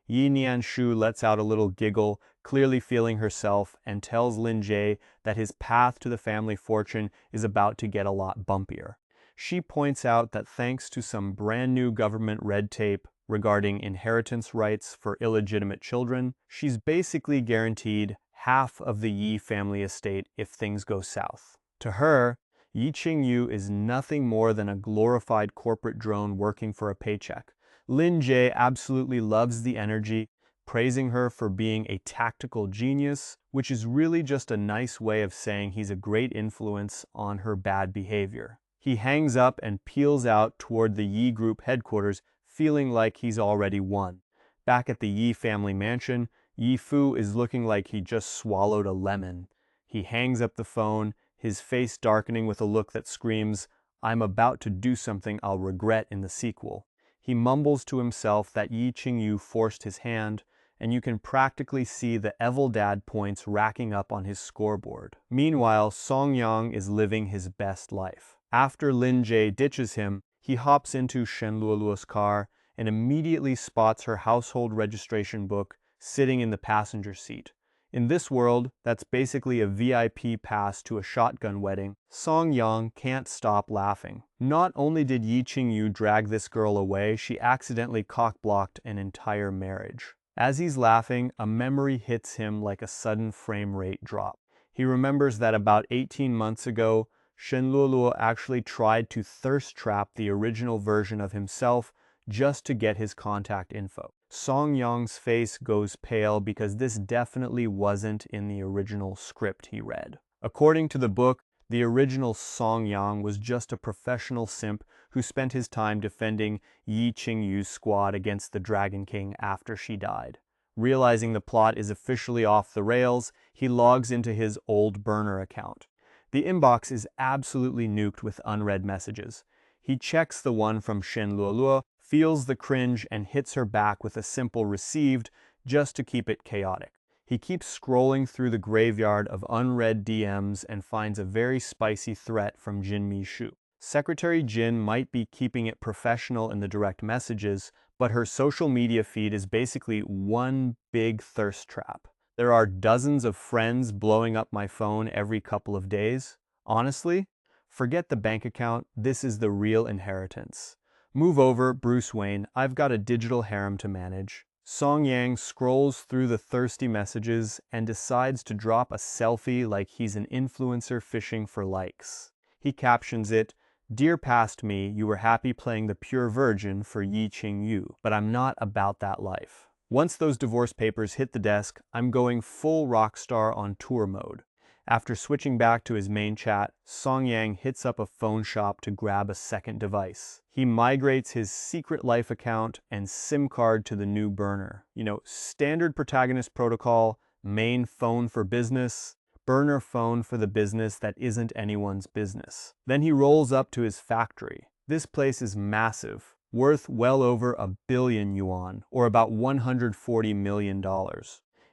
Yi Nianshu lets out a little giggle, clearly feeling herself, and tells Lin Jie that his path to the family fortune is about to get a lot bumpier. She points out that thanks to some brand new government red tape regarding inheritance rights for illegitimate children, she's basically guaranteed half of the Yi family estate if things go south. To her, Ye Qing Yu is nothing more than a glorified corporate drone working for a paycheck. Lin Jie absolutely loves the energy, praising her for being a tactical genius, which is really just a nice way of saying he's a great influence on her bad behavior. He hangs up and peels out toward the Yi Group headquarters, feeling like he's already won. Back at the Yi family mansion, Yi Fu is looking like he just swallowed a lemon. He hangs up the phone, his face darkening with a look that screams, "I'm about to do something I'll regret in the sequel." He mumbles to himself that Ye Qing Yu forced his hand, and you can practically see the evil dad points racking up on his scoreboard. Meanwhile, Song Yang is living his best life. After Lin Jie ditches him, he hops into Shen Luoluo's car and immediately spots her household registration book sitting in the passenger seat. In this world, that's basically a VIP pass to a shotgun wedding. Song Yang can't stop laughing. Not only did Ye Qing Yu drag this girl away, she accidentally cock-blocked an entire marriage. As he's laughing, a memory hits him like a sudden frame rate drop. He remembers that about 18 months ago, Shen Luoluo actually tried to thirst trap the original version of himself just to get his contact info. Song Yang's face goes pale because this definitely wasn't in the original script he read. According to the book, the original Song Yang was just a professional simp who spent his time defending Ye Qing Yu's squad against the Dragon King after she died. Realizing the plot is officially off the rails, he logs into his old burner account. The inbox is absolutely nuked with unread messages. He checks the one from Shen Luoluo, feels the cringe, and hits her back with a simple received just to keep it chaotic. He keeps scrolling through the graveyard of unread DMs and finds a very spicy threat from Jin Mi Shu. Secretary Jin might be keeping it professional in the direct messages, but her social media feed is basically one big thirst trap. There are dozens of friends blowing up my phone every couple of days. Honestly, forget the bank account, this is the real inheritance. Move over, Bruce Wayne, I've got a digital harem to manage. Song Yang scrolls through the thirsty messages and decides to drop a selfie like he's an influencer fishing for likes. He captions it, "Dear past me, you were happy playing the pure virgin for Ye Qing Yu, but I'm not about that life." Once those divorce papers hit the desk, I'm going full rock star on tour mode. After switching back to his main chat, Song Yang hits up a phone shop to grab a second device. He migrates his secret life account and SIM card to the new burner. Standard protagonist protocol, main phone for business, burner phone for the business that isn't anyone's business. Then he rolls up to his factory. This place is massive, worth well over 1 billion yuan, or about $140 million.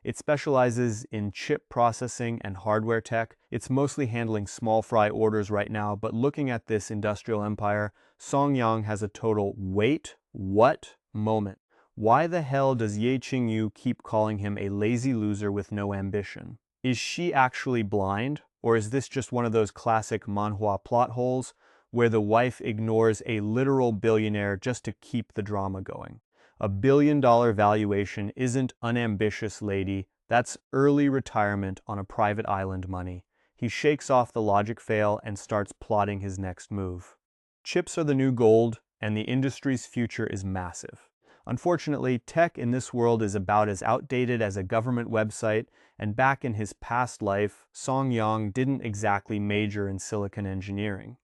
It specializes in chip processing and hardware tech. It's mostly handling small fry orders right now, but looking at this industrial empire, Song Yang has a total wait, what moment. Why the hell does Ye Qing Yu keep calling him a lazy loser with no ambition? Is she actually blind? Or is this just one of those classic manhua plot holes where the wife ignores a literal billionaire just to keep the drama going? $1 billion valuation isn't unambitious, lady. That's early retirement on a private island money. He shakes off the logic fail and starts plotting his next move. Chips are the new gold, and the industry's future is massive. Unfortunately, tech in this world is about as outdated as a government website, and back in his past life, Song Yang didn't exactly major in silicon engineering.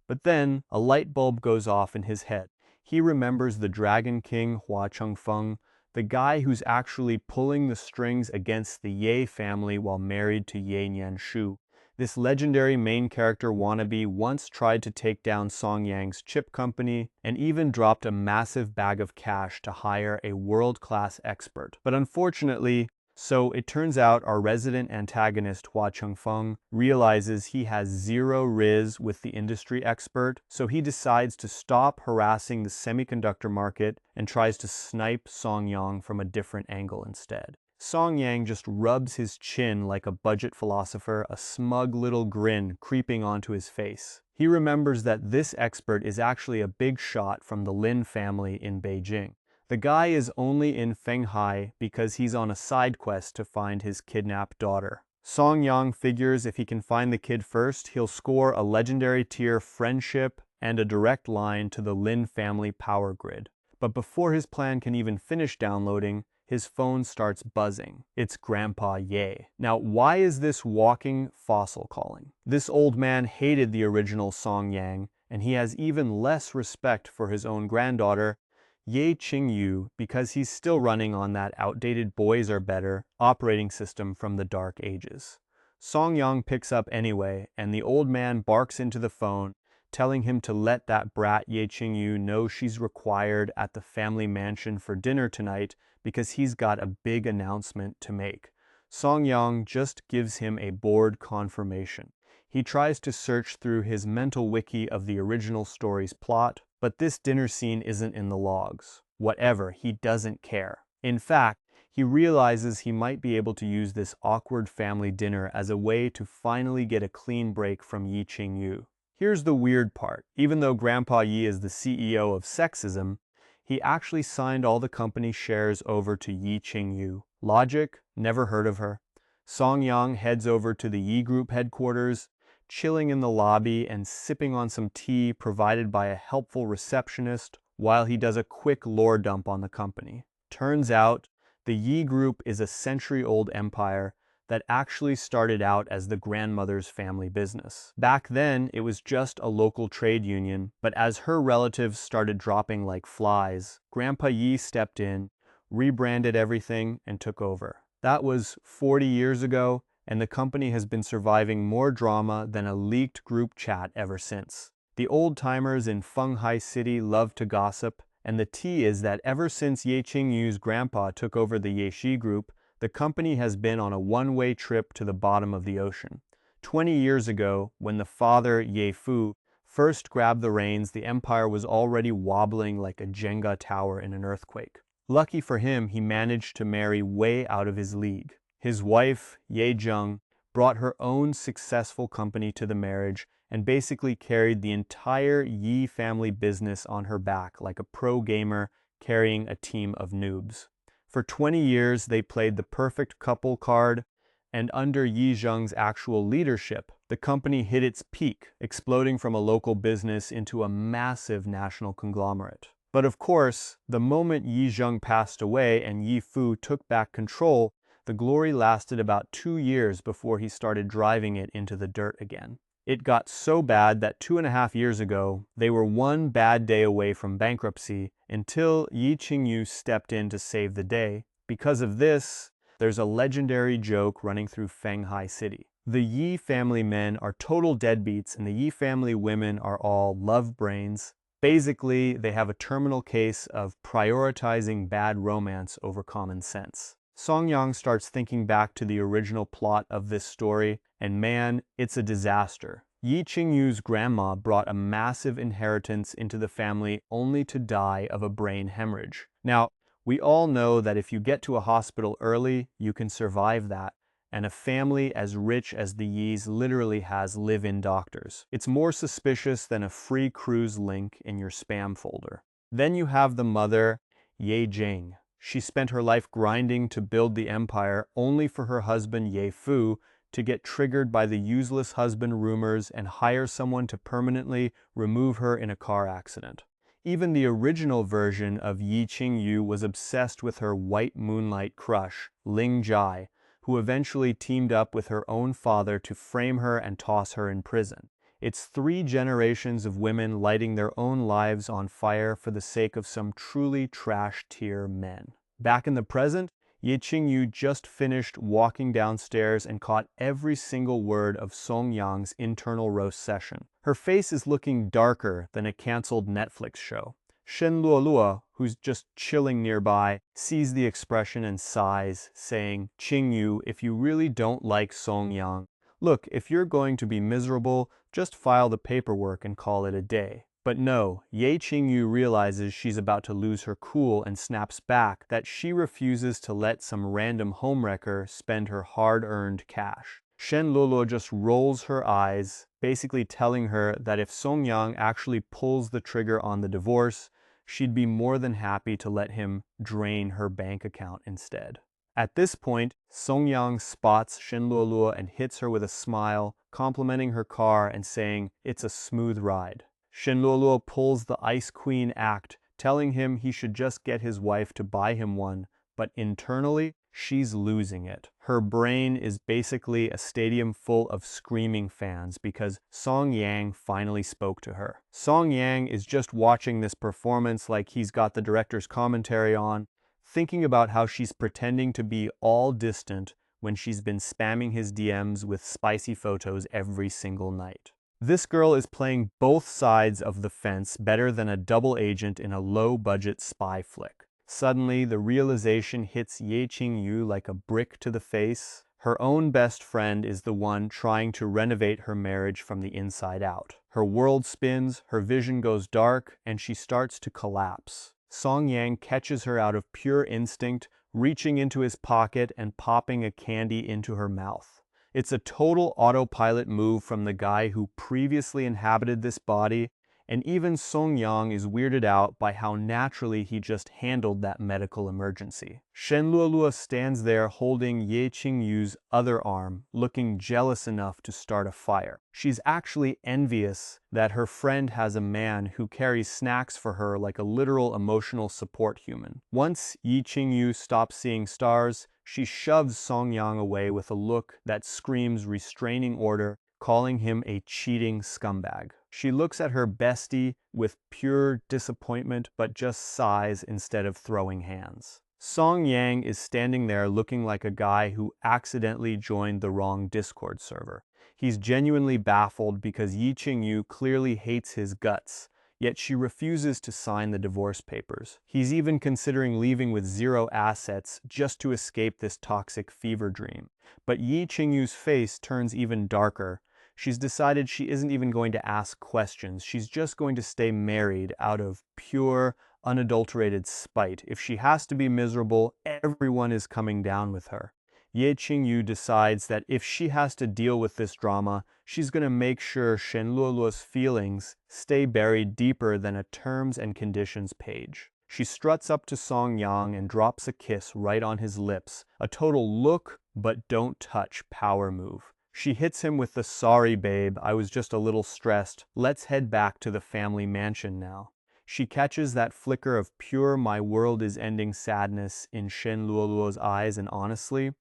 But then, a light bulb goes off in his head. He remembers the Dragon King Hua Chengfeng, the guy who's actually pulling the strings against the Ye family while married to Ye Nianshu. This legendary main character wannabe once tried to take down Song Yang's chip company and even dropped a massive bag of cash to hire a world-class expert. But unfortunately, so it turns out our resident antagonist Hua Chengfeng realizes he has zero riz with the industry expert, so he decides to stop harassing the semiconductor market and tries to snipe Song Yang from a different angle instead. Song Yang just rubs his chin like a budget philosopher, a smug little grin creeping onto his face. He remembers that this expert is actually a big shot from the Lin family in Beijing. The guy is only in Fenghai because he's on a side quest to find his kidnapped daughter. Song Yang figures if he can find the kid first, he'll score a legendary tier friendship and a direct line to the Lin family power grid. But before his plan can even finish downloading, his phone starts buzzing. It's Grandpa Ye. Now, why is this walking fossil calling? This old man hated the original Song Yang, and he has even less respect for his own granddaughter, Ye Qing Yu, because he's still running on that outdated boys are better operating system from the Dark Ages. Song Yang picks up anyway, and the old man barks into the phone, telling him to let that brat Ye Qing Yu know she's required at the family mansion for dinner tonight because he's got a big announcement to make. Song Yang just gives him a bored confirmation. He tries to search through his mental wiki of the original story's plot, but this dinner scene isn't in the logs. Whatever, he doesn't care. In fact, he realizes he might be able to use this awkward family dinner as a way to finally get a clean break from Ye Qing Yu. Here's the weird part. Even though Grandpa Yi is the CEO of sexism, he actually signed all the company shares over to Ye Qing Yu. Logic? Never heard of her. Song Yang heads over to the Yi Group headquarters, chilling in the lobby and sipping on some tea provided by a helpful receptionist while he does a quick lore dump on the company. Turns out, the Yi Group is a century-old empire that actually started out as the grandmother's family business. Back then, it was just a local trade union, but as her relatives started dropping like flies, Grandpa Yi stepped in, rebranded everything, and took over. That was 40 years ago, and the company has been surviving more drama than a leaked group chat ever since. The old-timers in Fenghai City love to gossip, and the tea is that ever since Ye Qing Yu's grandpa took over the Ye Shi Group, the company has been on a one-way trip to the bottom of the ocean. 20 years ago, when the father, Ye Fu, first grabbed the reins, the empire was already wobbling like a Jenga tower in an earthquake. Lucky for him, he managed to marry way out of his league. His wife, Ye Zheng, brought her own successful company to the marriage and basically carried the entire Yi family business on her back like a pro gamer carrying a team of noobs. For 20 years, they played the perfect couple card, and under Ye Zheng's actual leadership, the company hit its peak, exploding from a local business into a massive national conglomerate. But of course, the moment Ye Zheng passed away and Ye Fu took back control, the glory lasted about 2 years before he started driving it into the dirt again. It got so bad that 2.5 years ago, they were one bad day away from bankruptcy until Ye Qing Yu stepped in to save the day. Because of this, there's a legendary joke running through Fenghai City. The Yi family men are total deadbeats and the Yi family women are all love brains. Basically, they have a terminal case of prioritizing bad romance over common sense. Song Yang starts thinking back to the original plot of this story, and man, it's a disaster. Ye Qing Yu's grandma brought a massive inheritance into the family only to die of a brain hemorrhage. Now, we all know that if you get to a hospital early, you can survive that, and a family as rich as the Yis literally has live-in doctors. It's more suspicious than a free cruise link in your spam folder. Then you have the mother, Ye Jing. She spent her life grinding to build the empire only for her husband Ye Fu to get triggered by the useless husband rumors and hire someone to permanently remove her in a car accident. Even the original version of Ye Qing Yu was obsessed with her white moonlight crush, Ling Jai, who eventually teamed up with her own father to frame her and toss her in prison. It's 3 generations of women lighting their own lives on fire for the sake of some truly trash-tier men. Back in the present, Ye Qing Yu just finished walking downstairs and caught every single word of Song Yang's internal roast session. Her face is looking darker than a canceled Netflix show. Shen Luoluo, who's just chilling nearby, sees the expression and sighs, saying, "Qing Yu, if you really don't like Song Yang, look, if you're going to be miserable, just file the paperwork and call it a day." But no, Ye Qing Yu realizes she's about to lose her cool and snaps back that she refuses to let some random homewrecker spend her hard-earned cash. Shen Luoluo just rolls her eyes, basically telling her that if Song Yang actually pulls the trigger on the divorce, she'd be more than happy to let him drain her bank account instead. At this point, Song Yang spots Shen Luoluo and hits her with a smile, complimenting her car and saying it's a smooth ride. Shen Luoluo pulls the Ice Queen act, telling him he should just get his wife to buy him one, but internally, she's losing it. Her brain is basically a stadium full of screaming fans because Song Yang finally spoke to her. Song Yang is just watching this performance like he's got the director's commentary on, thinking about how she's pretending to be all distant when she's been spamming his DMs with spicy photos every single night. This girl is playing both sides of the fence better than a double agent in a low-budget spy flick. Suddenly, the realization hits Ye Qing Yu like a brick to the face. Her own best friend is the one trying to renovate her marriage from the inside out. Her world spins, her vision goes dark, and she starts to collapse. Song Yang catches her out of pure instinct, reaching into his pocket and popping a candy into her mouth. It's a total autopilot move from the guy who previously inhabited this body, and even Song Yang is weirded out by how naturally he just handled that medical emergency. Shen Luolua stands there holding Ye Qing Yu's other arm, looking jealous enough to start a fire. She's actually envious that her friend has a man who carries snacks for her like a literal emotional support human. Once Ye Qing Yu stops seeing stars, she shoves Song Yang away with a look that screams restraining order, calling him a cheating scumbag. She looks at her bestie with pure disappointment but just sighs instead of throwing hands. Song Yang is standing there looking like a guy who accidentally joined the wrong Discord server. He's genuinely baffled because Ye Qing Yu clearly hates his guts, yet she refuses to sign the divorce papers. He's even considering leaving with 0 assets just to escape this toxic fever dream. But Ye Qing Yu's face turns even darker. She's decided she isn't even going to ask questions. She's just going to stay married out of pure, unadulterated spite. If she has to be miserable, everyone is coming down with her. Ye Qing Yu decides that if she has to deal with this drama, she's going to make sure Shen Luoluo's feelings stay buried deeper than a terms and conditions page. She struts up to Song Yang and drops a kiss right on his lips, a total look but don't touch power move. She hits him with the "sorry babe, I was just a little stressed, let's head back to the family mansion now." She catches that flicker of pure my world is ending sadness in Shen Luoluo's eyes, and honestly,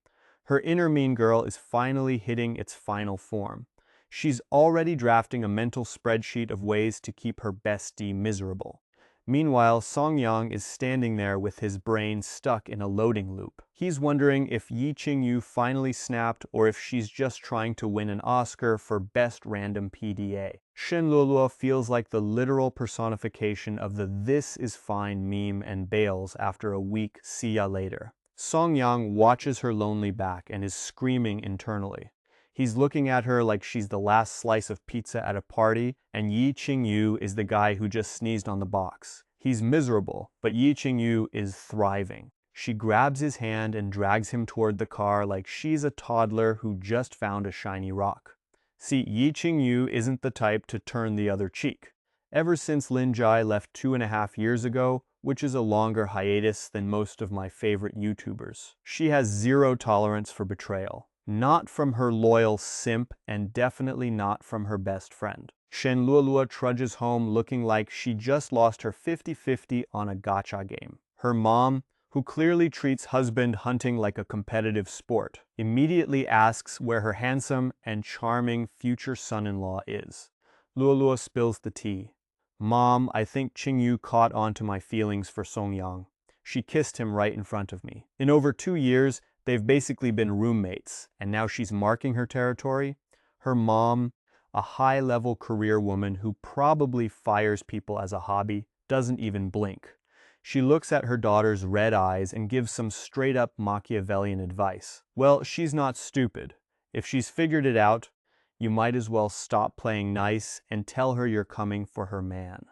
her inner mean girl is finally hitting its final form. She's already drafting a mental spreadsheet of ways to keep her bestie miserable. Meanwhile, Song Yang is standing there with his brain stuck in a loading loop. He's wondering if Ye Qing Yu finally snapped or if she's just trying to win an Oscar for Best Random PDA. Shen Luoluo feels like the literal personification of the "this is fine" meme and bails after a weak "see ya later." Song Yang watches her lonely back and is screaming internally. He's looking at her like she's the last slice of pizza at a party, and Ye Qing Yu is the guy who just sneezed on the box. He's miserable, but Ye Qing Yu is thriving. She grabs his hand and drags him toward the car like she's a toddler who just found a shiny rock. See, Ye Qing Yu isn't the type to turn the other cheek. Ever since Lin Jai left 2.5 years ago, which is a longer hiatus than most of my favorite YouTubers, she has 0 tolerance for betrayal. Not from her loyal simp, and definitely not from her best friend. Shen Luolua trudges home looking like she just lost her 50-50 on a gacha game. Her mom, who clearly treats husband hunting like a competitive sport, immediately asks where her handsome and charming future son-in-law is. Luolua spills the tea. "Mom, I think Qing Yu caught on to my feelings for Song Yang. She kissed him right in front of me. In over 2 years, they've basically been roommates, and now she's marking her territory." Her mom, a high-level career woman who probably fires people as a hobby, doesn't even blink. She looks at her daughter's red eyes and gives some straight-up Machiavellian advice. Well, she's not stupid. If she's figured it out, you might as well stop playing nice and tell her you're coming for her man.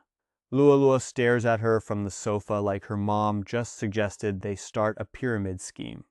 Luolua stares at her from the sofa like her mom just suggested they start a pyramid scheme.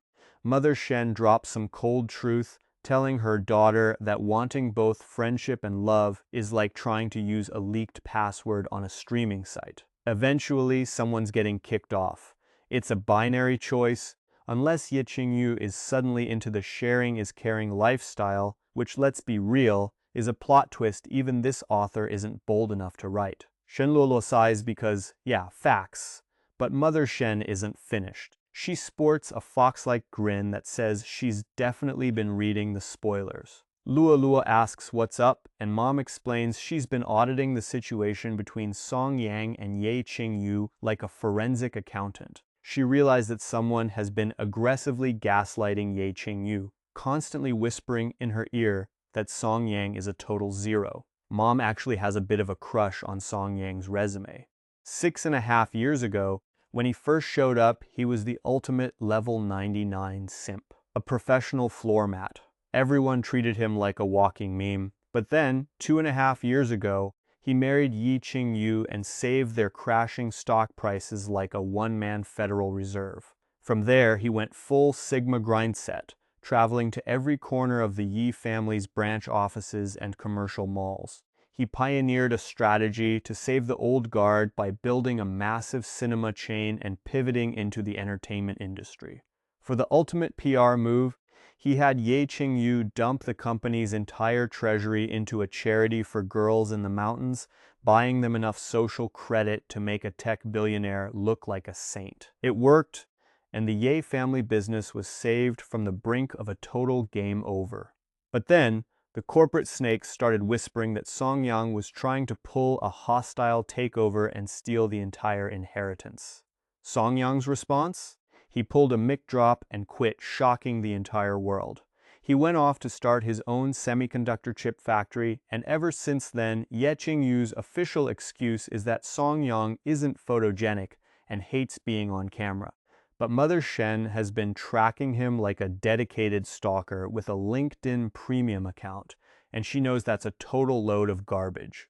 Mother Shen drops some cold truth, telling her daughter that wanting both friendship and love is like trying to use a leaked password on a streaming site. Eventually, someone's getting kicked off. It's a binary choice, unless Ye Qing Yu is suddenly into the sharing is caring lifestyle, which, let's be real, is a plot twist even this author isn't bold enough to write. Shen Luoluo sighs because, yeah, facts. But Mother Shen isn't finished. She sports a fox-like grin that says she's definitely been reading the spoilers. Luolua asks what's up, and Mom explains she's been auditing the situation between Song Yang and Ye Qing Yu like a forensic accountant. She realized that someone has been aggressively gaslighting Ye Qing Yu, constantly whispering in her ear that Song Yang is a total zero. Mom actually has a bit of a crush on Song Yang's resume. 6.5 years ago, When he first showed up, he was the ultimate level 99 simp, a professional floor mat. Everyone treated him like a walking meme. But then, 2.5 years ago, he married Ye Qing Yu and saved their crashing stock prices like a one-man Federal Reserve. From there, he went full Sigma grindset, traveling to every corner of the Yi family's branch offices and commercial malls. He pioneered a strategy to save the old guard by building a massive cinema chain and pivoting into the entertainment industry. For the ultimate PR move, he had Ye Qing Yu dump the company's entire treasury into a charity for girls in the mountains, buying them enough social credit to make a tech billionaire look like a saint. It worked, and the Ye family business was saved from the brink of a total game over. But then, the corporate snakes started whispering that Song Yang was trying to pull a hostile takeover and steal the entire inheritance. Song Yang's response? He pulled a mic drop and quit, shocking the entire world. He went off to start his own semiconductor chip factory, and ever since then, Ye Qing Yu's official excuse is that Song Yang isn't photogenic and hates being on camera. But Mother Shen has been tracking him like a dedicated stalker with a LinkedIn premium account, and she knows that's a total load of garbage.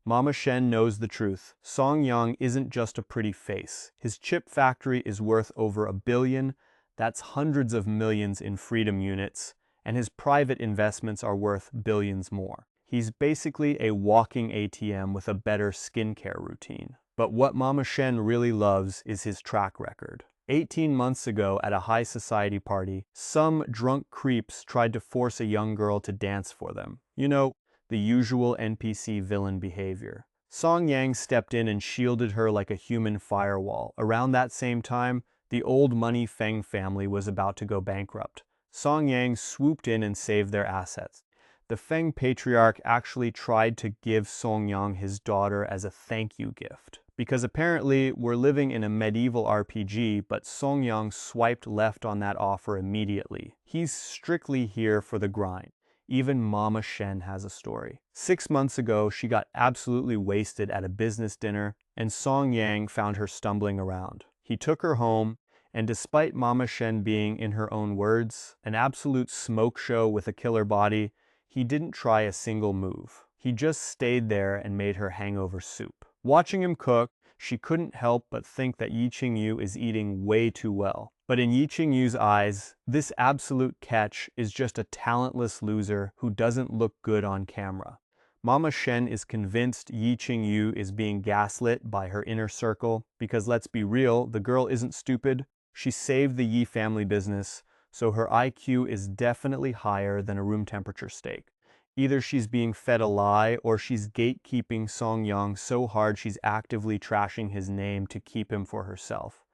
Mama Shen knows the truth. Song Yang isn't just a pretty face. His chip factory is worth over $1 billion, that's hundreds of millions in freedom units, and his private investments are worth billions more. He's basically a walking ATM with a better skincare routine. But what Mama Shen really loves is his track record. 18 months ago at a high society party, some drunk creeps tried to force a young girl to dance for them. You know, the usual NPC villain behavior. Song Yang stepped in and shielded her like a human firewall. Around that same time, the old money Feng family was about to go bankrupt. Song Yang swooped in and saved their assets. The Feng patriarch actually tried to give Song Yang his daughter as a thank you gift. Because apparently we're living in a medieval RPG, but Song Yang swiped left on that offer immediately. He's strictly here for the grind. Even Mama Shen has a story. 6 months ago, she got absolutely wasted at a business dinner, and Song Yang found her stumbling around. He took her home, and despite Mama Shen being, in her own words, an absolute smoke show with a killer body, he didn't try a single move. He just stayed there and made her hangover soup. Watching him cook, she couldn't help but think that Ye Qing Yu is eating way too well. But in Ye Qing Yu's eyes, this absolute catch is just a talentless loser who doesn't look good on camera. Mama Shen is convinced Ye Qing Yu is being gaslit by her inner circle because, let's be real, the girl isn't stupid. She saved the Yi family business, so her IQ is definitely higher than a room temperature steak. Either she's being fed a lie or she's gatekeeping Song Yang so hard she's actively trashing his name to keep him for herself.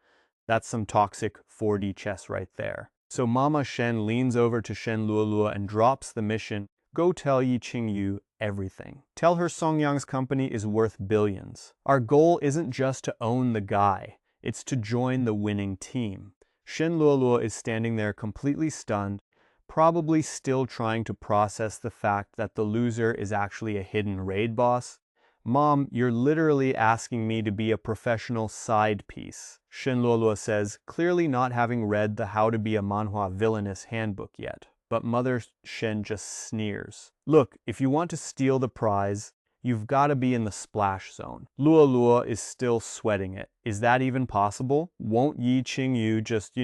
That's some toxic 4D chess right there. So Mama Shen leans over to Shen Luolua and drops the mission. Go tell Ye Qing Yu everything. Tell her Song Yang's company is worth billions. Our goal isn't just to own the guy, it's to join the winning team. Shen Luolua is standing there completely stunned, probably still trying to process the fact that the loser is actually a hidden raid boss. Mom, you're literally asking me to be a professional side piece, Shen Luolua says, clearly not having read the How to Be a Manhua Villainous handbook yet. But Mother Shen just sneers. Look, if you want to steal the prize, you've got to be in the splash zone. Luolua is still sweating it. Is that even possible? Won't Ye Qing Yu just,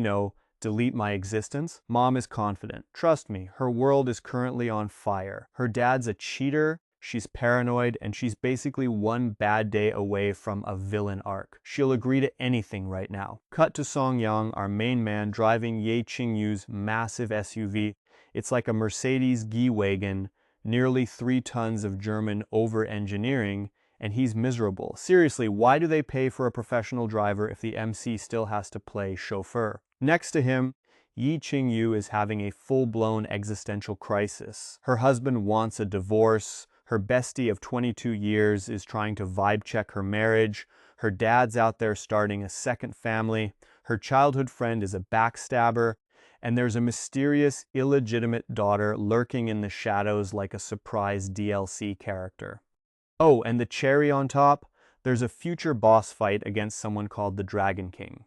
delete my existence? Mom is confident. Trust me, her world is currently on fire. Her dad's a cheater, she's paranoid, and she's basically one bad day away from a villain arc. She'll agree to anything right now. Cut to Song Yang, our main man, driving Ye Qing Yu's massive SUV. It's like a Mercedes G-Wagon, nearly 3 tons of German over-engineering, and he's miserable. Seriously, why do they pay for a professional driver if the MC still has to play chauffeur? Next to him, Ye Qing Yu is having a full-blown existential crisis. Her husband wants a divorce, her bestie of 22 years is trying to vibe check her marriage, her dad's out there starting a second family, her childhood friend is a backstabber, and there's a mysterious, illegitimate daughter lurking in the shadows like a surprise DLC character. Oh, and the cherry on top? There's a future boss fight against someone called the Dragon King.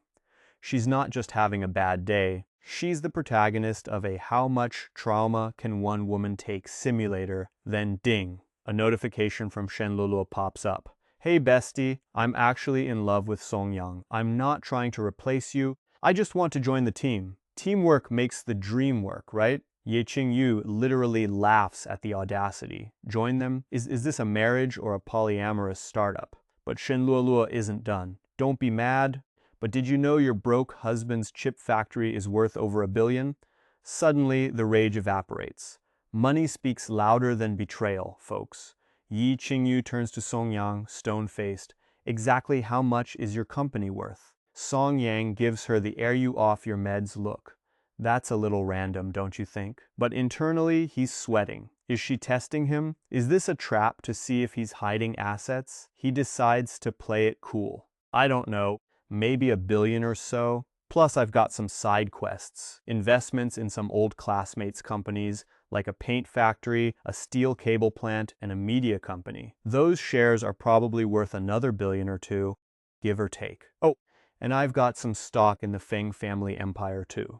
She's not just having a bad day, she's the protagonist of a how much trauma can one woman take simulator, then ding, a notification from Shenluo pops up. Hey bestie, I'm actually in love with Song Yang. I'm not trying to replace you, I just want to join the team. Teamwork makes the dream work, right? Ye Qing Yu literally laughs at the audacity. Join them? Is this a marriage or a polyamorous startup? But Shenluo isn't done. Don't be mad, but did you know your broke husband's chip factory is worth over $1 billion? Suddenly, the rage evaporates. Money speaks louder than betrayal, folks. Ye Qing Yu turns to Song Yang, stone-faced. Exactly how much is your company worth? Song Yang gives her the "are you off your meds" look. That's a little random, don't you think? But internally, he's sweating. Is she testing him? Is this a trap to see if he's hiding assets? He decides to play it cool. I don't know, maybe $1 billion or so. Plus I've got some side quests, investments in some old classmates' companies, like a paint factory, a steel cable plant, and a media company. Those shares are probably worth another $1 billion or two, give or take. Oh, and I've got some stock in the Feng family empire too.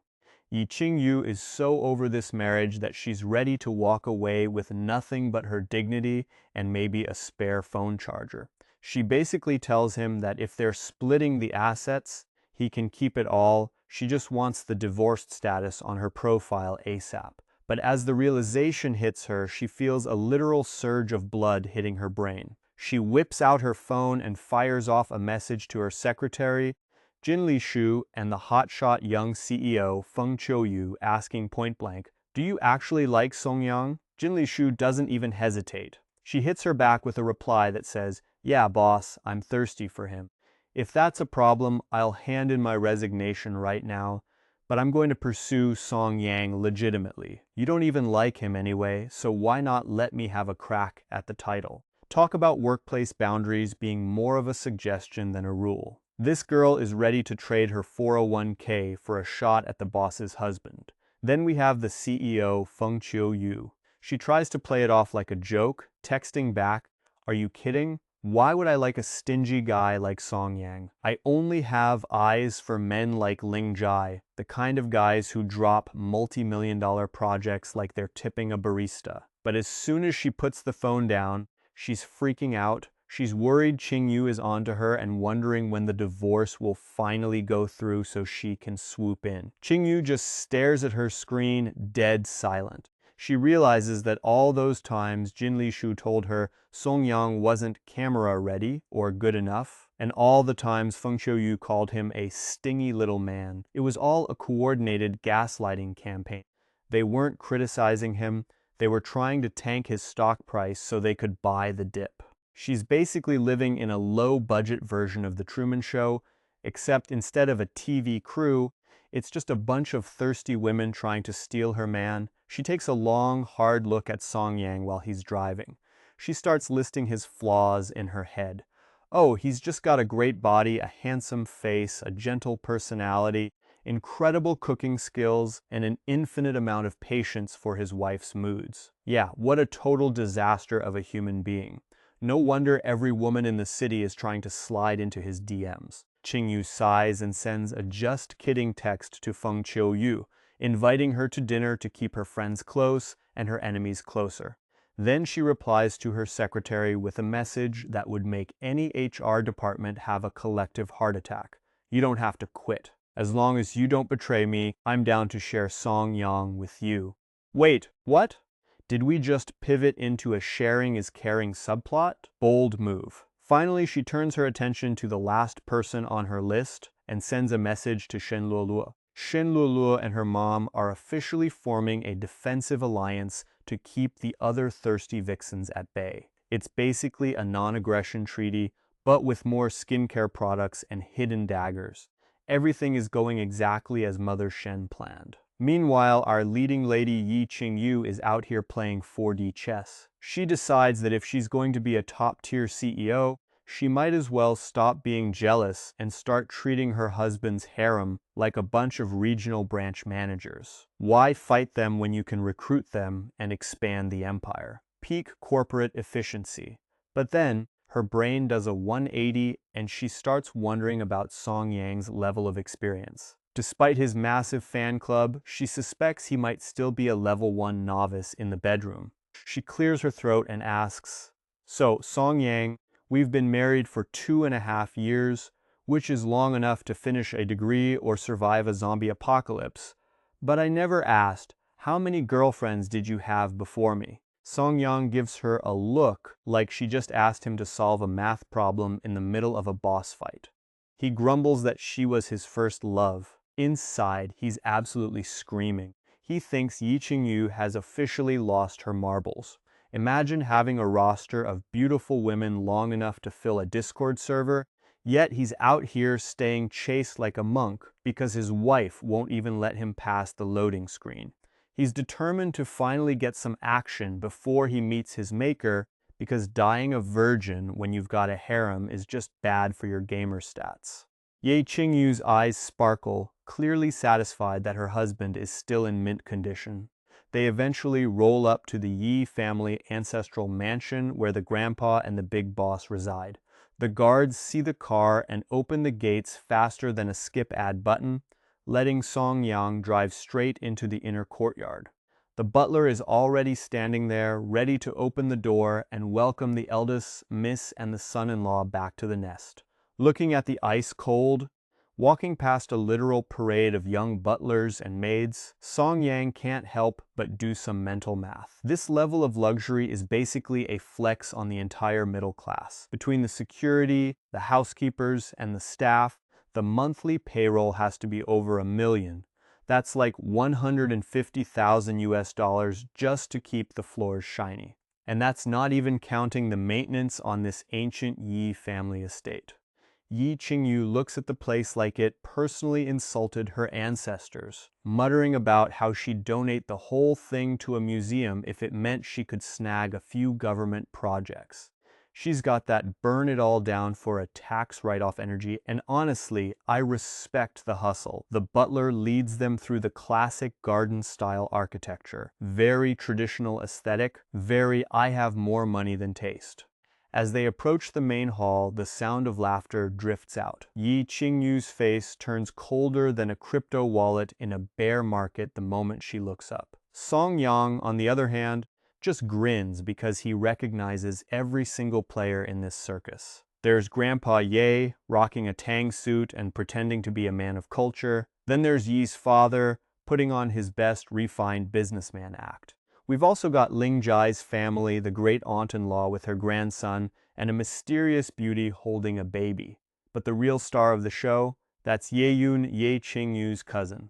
Ye Qing Yu is so over this marriage that she's ready to walk away with nothing but her dignity and maybe a spare phone charger. She basically tells him that if they're splitting the assets, he can keep it all. She just wants the divorced status on her profile ASAP. But as the realization hits her, she feels a literal surge of blood hitting her brain. She whips out her phone and fires off a message to her secretary, Jin Lishu, and the hotshot young CEO Feng Qiuyu, asking point-blank, "Do you actually like Song Yang?" Jin Lishu doesn't even hesitate. She hits her back with a reply that says, "Yeah, boss, I'm thirsty for him. If that's a problem, I'll hand in my resignation right now, but I'm going to pursue Song Yang legitimately. You don't even like him anyway, so why not let me have a crack at the title?" Talk about workplace boundaries being more of a suggestion than a rule. This girl is ready to trade her 401k for a shot at the boss's husband. Then we have the CEO, Feng Qiuyu. She tries to play it off like a joke, texting back, "Are you kidding? Why would I like a stingy guy like Song Yang? I only have eyes for men like Ling Jai, the kind of guys who drop multi-million-dollar projects like they're tipping a barista." But as soon as she puts the phone down, she's freaking out. She's worried Qing Yu is onto her and wondering when the divorce will finally go through so she can swoop in. Qing Yu just stares at her screen, dead silent. She realizes that all those times Jin Lishu told her Song Yang wasn't camera ready or good enough, and all the times Feng Qiuyu called him a stingy little man, it was all a coordinated gaslighting campaign. They weren't criticizing him, they were trying to tank his stock price so they could buy the dip. She's basically living in a low-budget version of The Truman Show, except instead of a TV crew, it's just a bunch of thirsty women trying to steal her man. She takes a long, hard look at Song Yang while he's driving. She starts listing his flaws in her head. Oh, he's just got a great body, a handsome face, a gentle personality, incredible cooking skills, and an infinite amount of patience for his wife's moods. Yeah, what a total disaster of a human being. No wonder every woman in the city is trying to slide into his DMs. Qing Yu sighs and sends a just kidding text to Feng Qiuyu, inviting her to dinner to keep her friends close and her enemies closer. Then she replies to her secretary with a message that would make any HR department have a collective heart attack. "You don't have to quit. As long as you don't betray me, I'm down to share Song Yang with you." Wait, what? Did we just pivot into a sharing is caring subplot? Bold move. Finally, she turns her attention to the last person on her list and sends a message to Shenluo. Shenluo and her mom are officially forming a defensive alliance to keep the other thirsty vixens at bay. It's basically a non-aggression treaty, but with more skincare products and hidden daggers. Everything is going exactly as Mother Shen planned. Meanwhile, our leading lady Ye Qing Yu is out here playing 4D chess. She decides that if she's going to be a top-tier CEO, she might as well stop being jealous and start treating her husband's harem like a bunch of regional branch managers. Why fight them when you can recruit them and expand the empire? Peak corporate efficiency. But then, her brain does a 180 and she starts wondering about Song Yang's level of experience. Despite his massive fan club, she suspects he might still be a level 1 novice in the bedroom. She clears her throat and asks, "So, Song Yang, we've been married for 2.5 years, which is long enough to finish a degree or survive a zombie apocalypse. But I never asked, how many girlfriends did you have before me?" Song Yang gives her a look like she just asked him to solve a math problem in the middle of a boss fight. He grumbles that she was his first love. Inside, he's absolutely screaming. He thinks Ye Qing Yu has officially lost her marbles. Imagine having a roster of beautiful women long enough to fill a Discord server, yet he's out here staying chaste like a monk because his wife won't even let him pass the loading screen. He's determined to finally get some action before he meets his maker, because dying a virgin when you've got a harem is just bad for your gamer stats. Ye Qing Yu's eyes sparkle, clearly satisfied that her husband is still in mint condition. They eventually roll up to the Yi family ancestral mansion where the grandpa and the big boss reside. The guards see the car and open the gates faster than a skip ad button, letting Song Yang drive straight into the inner courtyard. The butler is already standing there, ready to open the door and welcome the eldest miss and the son-in-law back to the nest. Looking at the ice cold, walking past a literal parade of young butlers and maids, Song Yang can't help but do some mental math. This level of luxury is basically a flex on the entire middle class. Between the security, the housekeepers, and the staff, the monthly payroll has to be over $1 million. That's like 150,000 US dollars just to keep the floors shiny. And that's not even counting the maintenance on this ancient Yi family estate. Ye Qing Yu looks at the place like it personally insulted her ancestors, muttering about how she'd donate the whole thing to a museum if it meant she could snag a few government projects. She's got that burn it all down for a tax write-off energy, and honestly, I respect the hustle. The butler leads them through the classic garden-style architecture. Very traditional aesthetic, very I have more money than taste. As they approach the main hall, the sound of laughter drifts out. Ye Qing Yu's face turns colder than a crypto wallet in a bear market the moment she looks up. Song Yang, on the other hand, just grins because he recognizes every single player in this circus. There's Grandpa Ye, rocking a tang suit and pretending to be a man of culture. Then there's Yi's father, putting on his best refined businessman act. We've also got Ling Jai's family, the great aunt-in-law with her grandson, and a mysterious beauty holding a baby. But the real star of the show, that's Ye Qing Yu's cousin.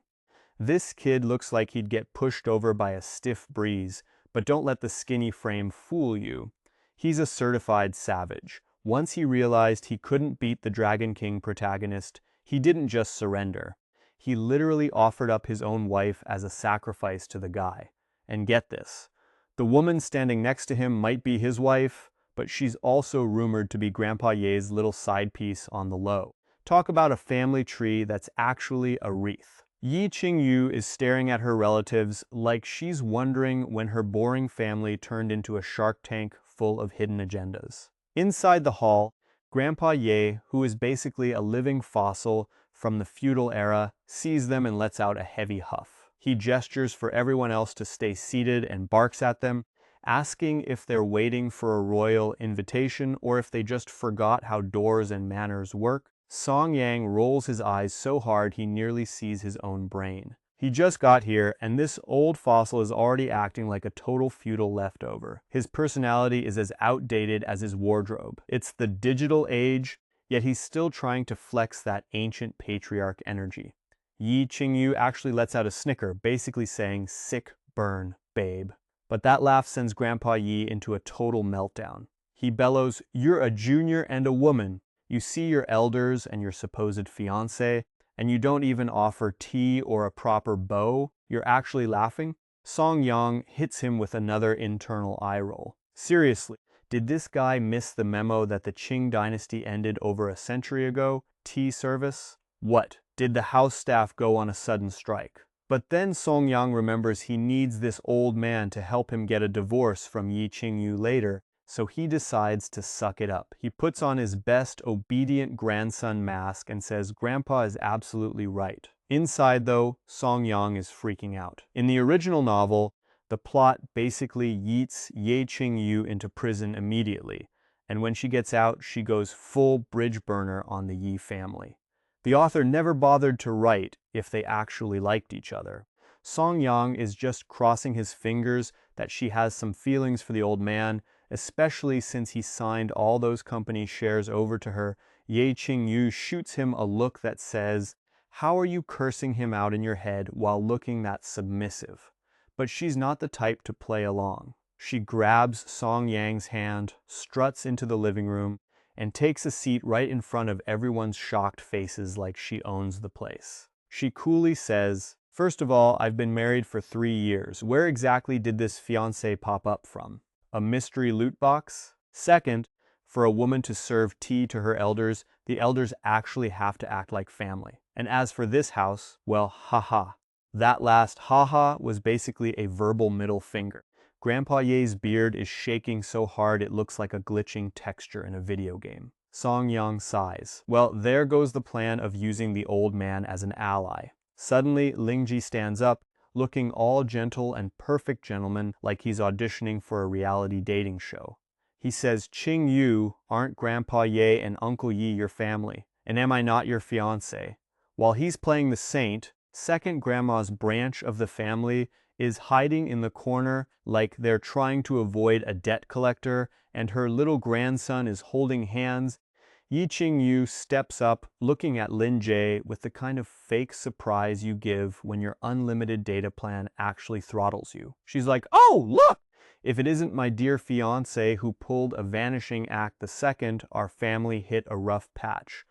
This kid looks like he'd get pushed over by a stiff breeze, but don't let the skinny frame fool you. He's a certified savage. Once he realized he couldn't beat the Dragon King protagonist, he didn't just surrender. He literally offered up his own wife as a sacrifice to the guy. And get this, the woman standing next to him might be his wife, but she's also rumored to be Grandpa Ye's little side piece on the low. Talk about a family tree that's actually a wreath. Ye Qing Yu is staring at her relatives like she's wondering when her boring family turned into a Shark Tank full of hidden agendas. Inside the hall, Grandpa Ye, who is basically a living fossil from the feudal era, sees them and lets out a heavy huff. He gestures for everyone else to stay seated and barks at them, asking if they're waiting for a royal invitation or if they just forgot how doors and manners work. Song Yang rolls his eyes so hard he nearly sees his own brain. He just got here, and this old fossil is already acting like a total feudal leftover. His personality is as outdated as his wardrobe. It's the digital age, yet he's still trying to flex that ancient patriarch energy. Ye Qing Yu actually lets out a snicker, basically saying, "Sick burn, babe." But that laugh sends Grandpa Yi into a total meltdown. He bellows, "You're a junior and a woman. You see your elders and your supposed fiancé, and you don't even offer tea or a proper bow. You're actually laughing?" Song Yang hits him with another internal eye roll. Seriously, did this guy miss the memo that the Qing dynasty ended over a century ago? Tea service? What, did the house staff go on a sudden strike? But then Song Yang remembers he needs this old man to help him get a divorce from Ye Qing Yu later, So he decides to suck it up. He puts on his best obedient grandson mask and says Grandpa is absolutely right. Inside, though, Song Yang is freaking out. In the original novel, the plot basically yeets Ye Qing Yu into prison immediately, and when she gets out, she goes full bridge burner on the Yi family. The author never bothered to write if they actually liked each other. Song Yang is just crossing his fingers that she has some feelings for the old man, especially since he signed all those company shares over to her. Ye Qing Yu shoots him a look that says, "How are you cursing him out in your head while looking that submissive?" But she's not the type to play along. She grabs Song Yang's hand, struts into the living room, and takes a seat right in front of everyone's shocked faces like she owns the place. She coolly says, "First of all, I've been married for 3 years. Where exactly did this fiancé pop up from? A mystery loot box? Second, for a woman to serve tea to her elders, the elders actually have to act like family. And as for this house, well, haha." That last haha was basically a verbal middle finger. Grandpa Ye's beard is shaking so hard it looks like a glitching texture in a video game. Song Yang sighs. Well, there goes the plan of using the old man as an ally. Suddenly, Lingji stands up, looking all gentle and perfect gentleman like he's auditioning for a reality dating show. He says, "Qing Yu, aren't Grandpa Ye and Uncle Yi your family? And am I not your fiancé?" While he's playing the saint, second grandma's branch of the family is hiding in the corner like they're trying to avoid a debt collector, and her little grandson is holding hands. Ye Qing Yu steps up, looking at Lin Jie with the kind of fake surprise you give when your unlimited data plan actually throttles you. She's like, "Oh, look! If it isn't my dear fiancé who pulled a vanishing act the second our family hit a rough patch.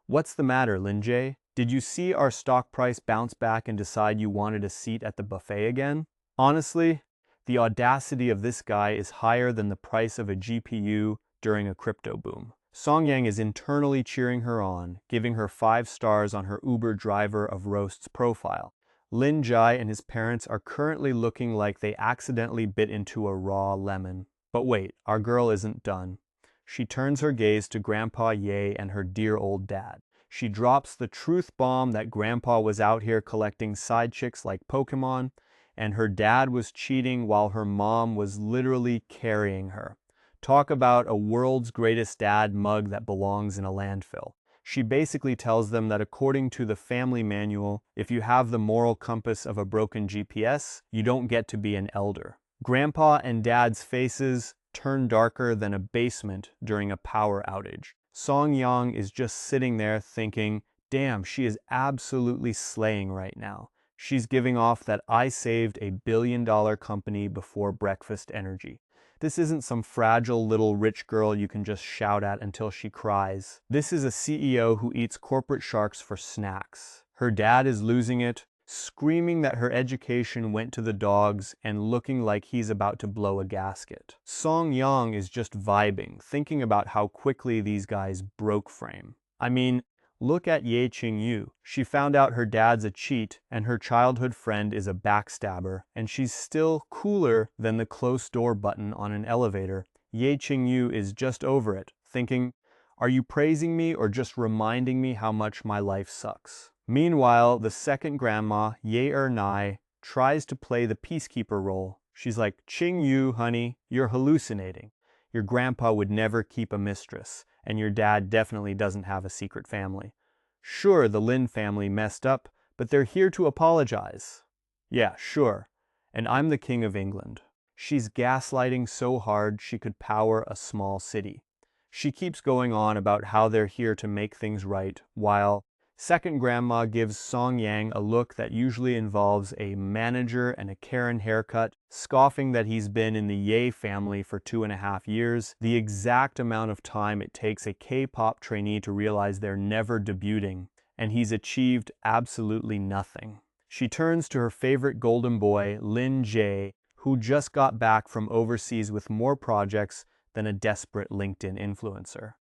What's the matter, Lin Jie? Did you see our stock price bounce back and decide you wanted a seat at the buffet again?" Honestly, the audacity of this guy is higher than the price of a GPU during a crypto boom. Song Yang is internally cheering her on, giving her 5 stars on her Uber driver of roasts profile. Lin Jai and his parents are currently looking like they accidentally bit into a raw lemon. But wait, our girl isn't done. She turns her gaze to Grandpa Ye and her dear old dad. She drops the truth bomb that Grandpa was out here collecting side chicks like Pokemon, and her dad was cheating while her mom was literally carrying her. Talk about a world's greatest dad mug that belongs in a landfill. She basically tells them that according to the family manual, if you have the moral compass of a broken GPS, you don't get to be an elder. Grandpa and Dad's faces turn darker than a basement during a power outage. Song Yang is just sitting there thinking, damn, she is absolutely slaying right now. She's giving off that I saved a billion-dollar company before breakfast energy. This isn't some fragile little rich girl you can just shout at until she cries. This is a CEO who eats corporate sharks for snacks. Her dad is losing it, screaming that her education went to the dogs and looking like he's about to blow a gasket. Song Yang is just vibing, thinking about how quickly these guys broke frame. I mean, look at Ye Qing Yu. She found out her dad's a cheat and her childhood friend is a backstabber, and she's still cooler than the close door button on an elevator. Ye Qing Yu is just over it, thinking, are you praising me or just reminding me how much my life sucks? Meanwhile, the second grandma, Ye Nai, tries to play the peacekeeper role. She's like, Qing Yu, honey, you're hallucinating. Your grandpa would never keep a mistress, and your dad definitely doesn't have a secret family. Sure, the Lin family messed up, but they're here to apologize. Yeah, sure. And I'm the King of England. She's gaslighting so hard she could power a small city. She keeps going on about how they're here to make things right, while second grandma gives Song Yang a look that usually involves a manager and a Karen haircut, scoffing that he's been in the Ye family for 2.5 years, the exact amount of time it takes a K-pop trainee to realize they're never debuting, and he's achieved absolutely nothing. She turns to her favorite golden boy, Lin Jie, who just got back from overseas with more projects than a desperate LinkedIn influencer.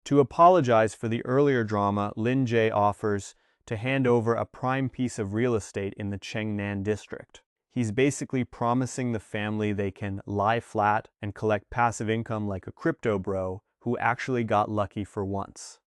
To apologize for the earlier drama, Lin Jie offers to hand over a prime piece of real estate in the Chengnan district. He's basically promising the family they can lie flat and collect passive income like a crypto bro who actually got lucky for once.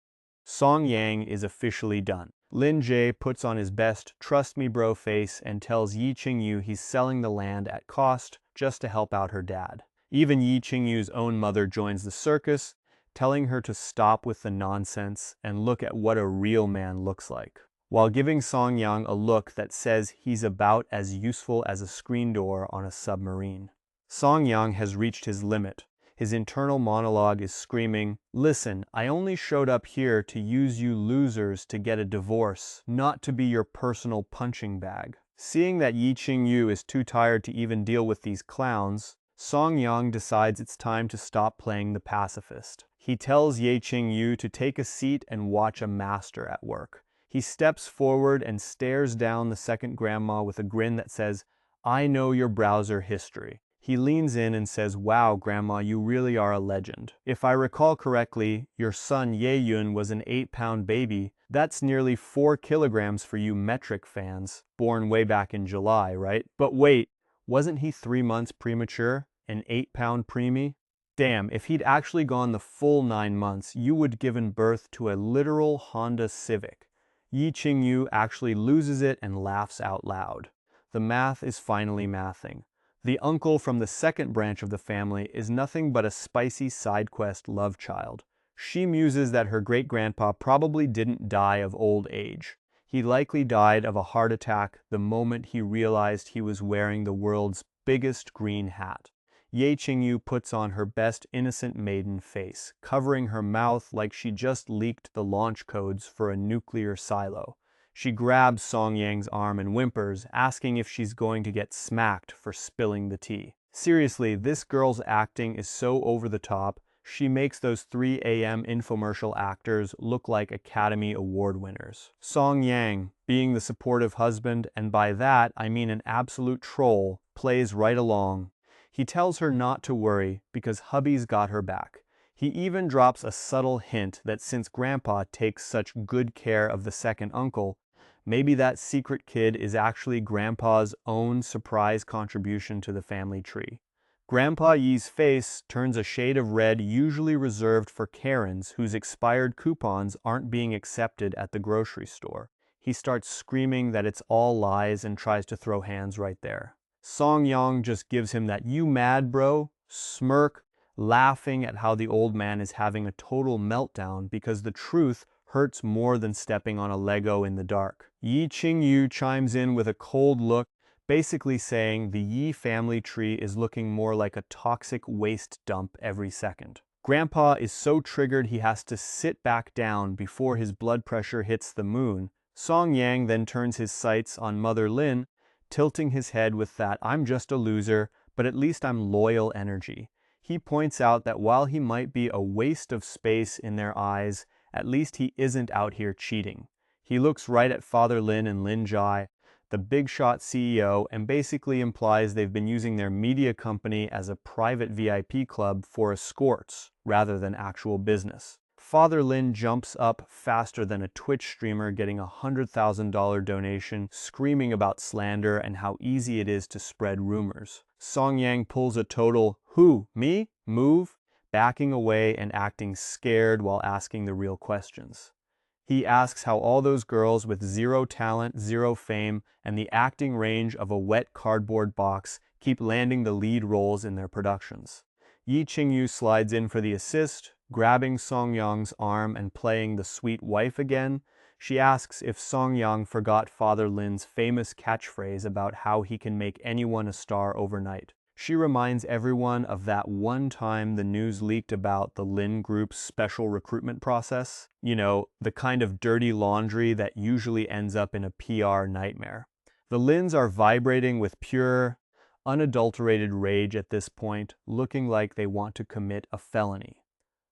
Song Yang is officially done. Lin Jae puts on his best trust me bro face and tells Ye Qing Yu he's selling the land at cost just to help out her dad. Even Ye Qing Yu's own mother joins the circus, telling her to stop with the nonsense and look at what a real man looks like, while giving Song Yang a look that says he's about as useful as a screen door on a submarine. Song Yang has reached his limit. His internal monologue is screaming, "Listen, I only showed up here to use you losers to get a divorce, not to be your personal punching bag." Seeing that Ye Qing Yu is too tired to even deal with these clowns, Song Yang decides it's time to stop playing the pacifist. He tells Ye Qing Yu to take a seat and watch a master at work. He steps forward and stares down the second grandma with a grin that says, "I know your browser history." He leans in and says, "Wow, Grandma, you really are a legend. If I recall correctly, your son Ye Yun was an 8-pound baby. That's nearly 4 kilograms for you metric fans, born way back in July, right? But wait, wasn't he 3 months premature? An 8-pound preemie? Damn, if he'd actually gone the full 9 months, you would given birth to a literal Honda Civic." Ye Qing Yu actually loses it and laughs out loud. The math is finally mathing. The uncle from the second branch of the family is nothing but a spicy side quest love child. She muses that her great-grandpa probably didn't die of old age. He likely died of a heart attack the moment he realized he was wearing the world's biggest green hat. Ye Qing Yu puts on her best innocent maiden face, covering her mouth like she just leaked the launch codes for a nuclear silo. She grabs Song Yang's arm and whimpers, asking if she's going to get smacked for spilling the tea. Seriously, this girl's acting is so over the top, she makes those 3 a.m. infomercial actors look like Academy Award winners. Song Yang, being the supportive husband, and by that I mean an absolute troll, plays right along. He tells her not to worry because hubby's got her back. He even drops a subtle hint that since Grandpa takes such good care of the second uncle, maybe that secret kid is actually Grandpa's own surprise contribution to the family tree. Grandpa Ye's face turns a shade of red usually reserved for Karens whose expired coupons aren't being accepted at the grocery store. He starts screaming that it's all lies and tries to throw hands right there. Song Yang just gives him that "you mad bro" smirk, laughing at how the old man is having a total meltdown because the truth hurts more than stepping on a Lego in the dark. Ye Qing Yu chimes in with a cold look, basically saying the Yi family tree is looking more like a toxic waste dump every second. Grandpa is so triggered he has to sit back down before his blood pressure hits the moon. Song Yang then turns his sights on Mother Lin, tilting his head with that "I'm just a loser, but at least I'm loyal" energy. He points out that while he might be a waste of space in their eyes, at least he isn't out here cheating. He looks right at Father Lin and Lin Jai, the big shot CEO, and basically implies they've been using their media company as a private VIP club for escorts rather than actual business. Father Lin jumps up faster than a Twitch streamer getting a $100,000 donation, screaming about slander and how easy it is to spread rumors. Song Yang pulls a total "Who? Me? Move?" backing away and acting scared while asking the real questions. He asks how all those girls with zero talent, zero fame, and the acting range of a wet cardboard box keep landing the lead roles in their productions. Ye Qing Yu slides in for the assist, grabbing Song Yang's arm and playing the sweet wife again. She asks if Song Yang forgot Father Lin's famous catchphrase about how he can make anyone a star overnight. She reminds everyone of that one time the news leaked about the Lin Group's special recruitment process. You know, the kind of dirty laundry that usually ends up in a PR nightmare. The Lins are vibrating with pure, unadulterated rage at this point, looking like they want to commit a felony.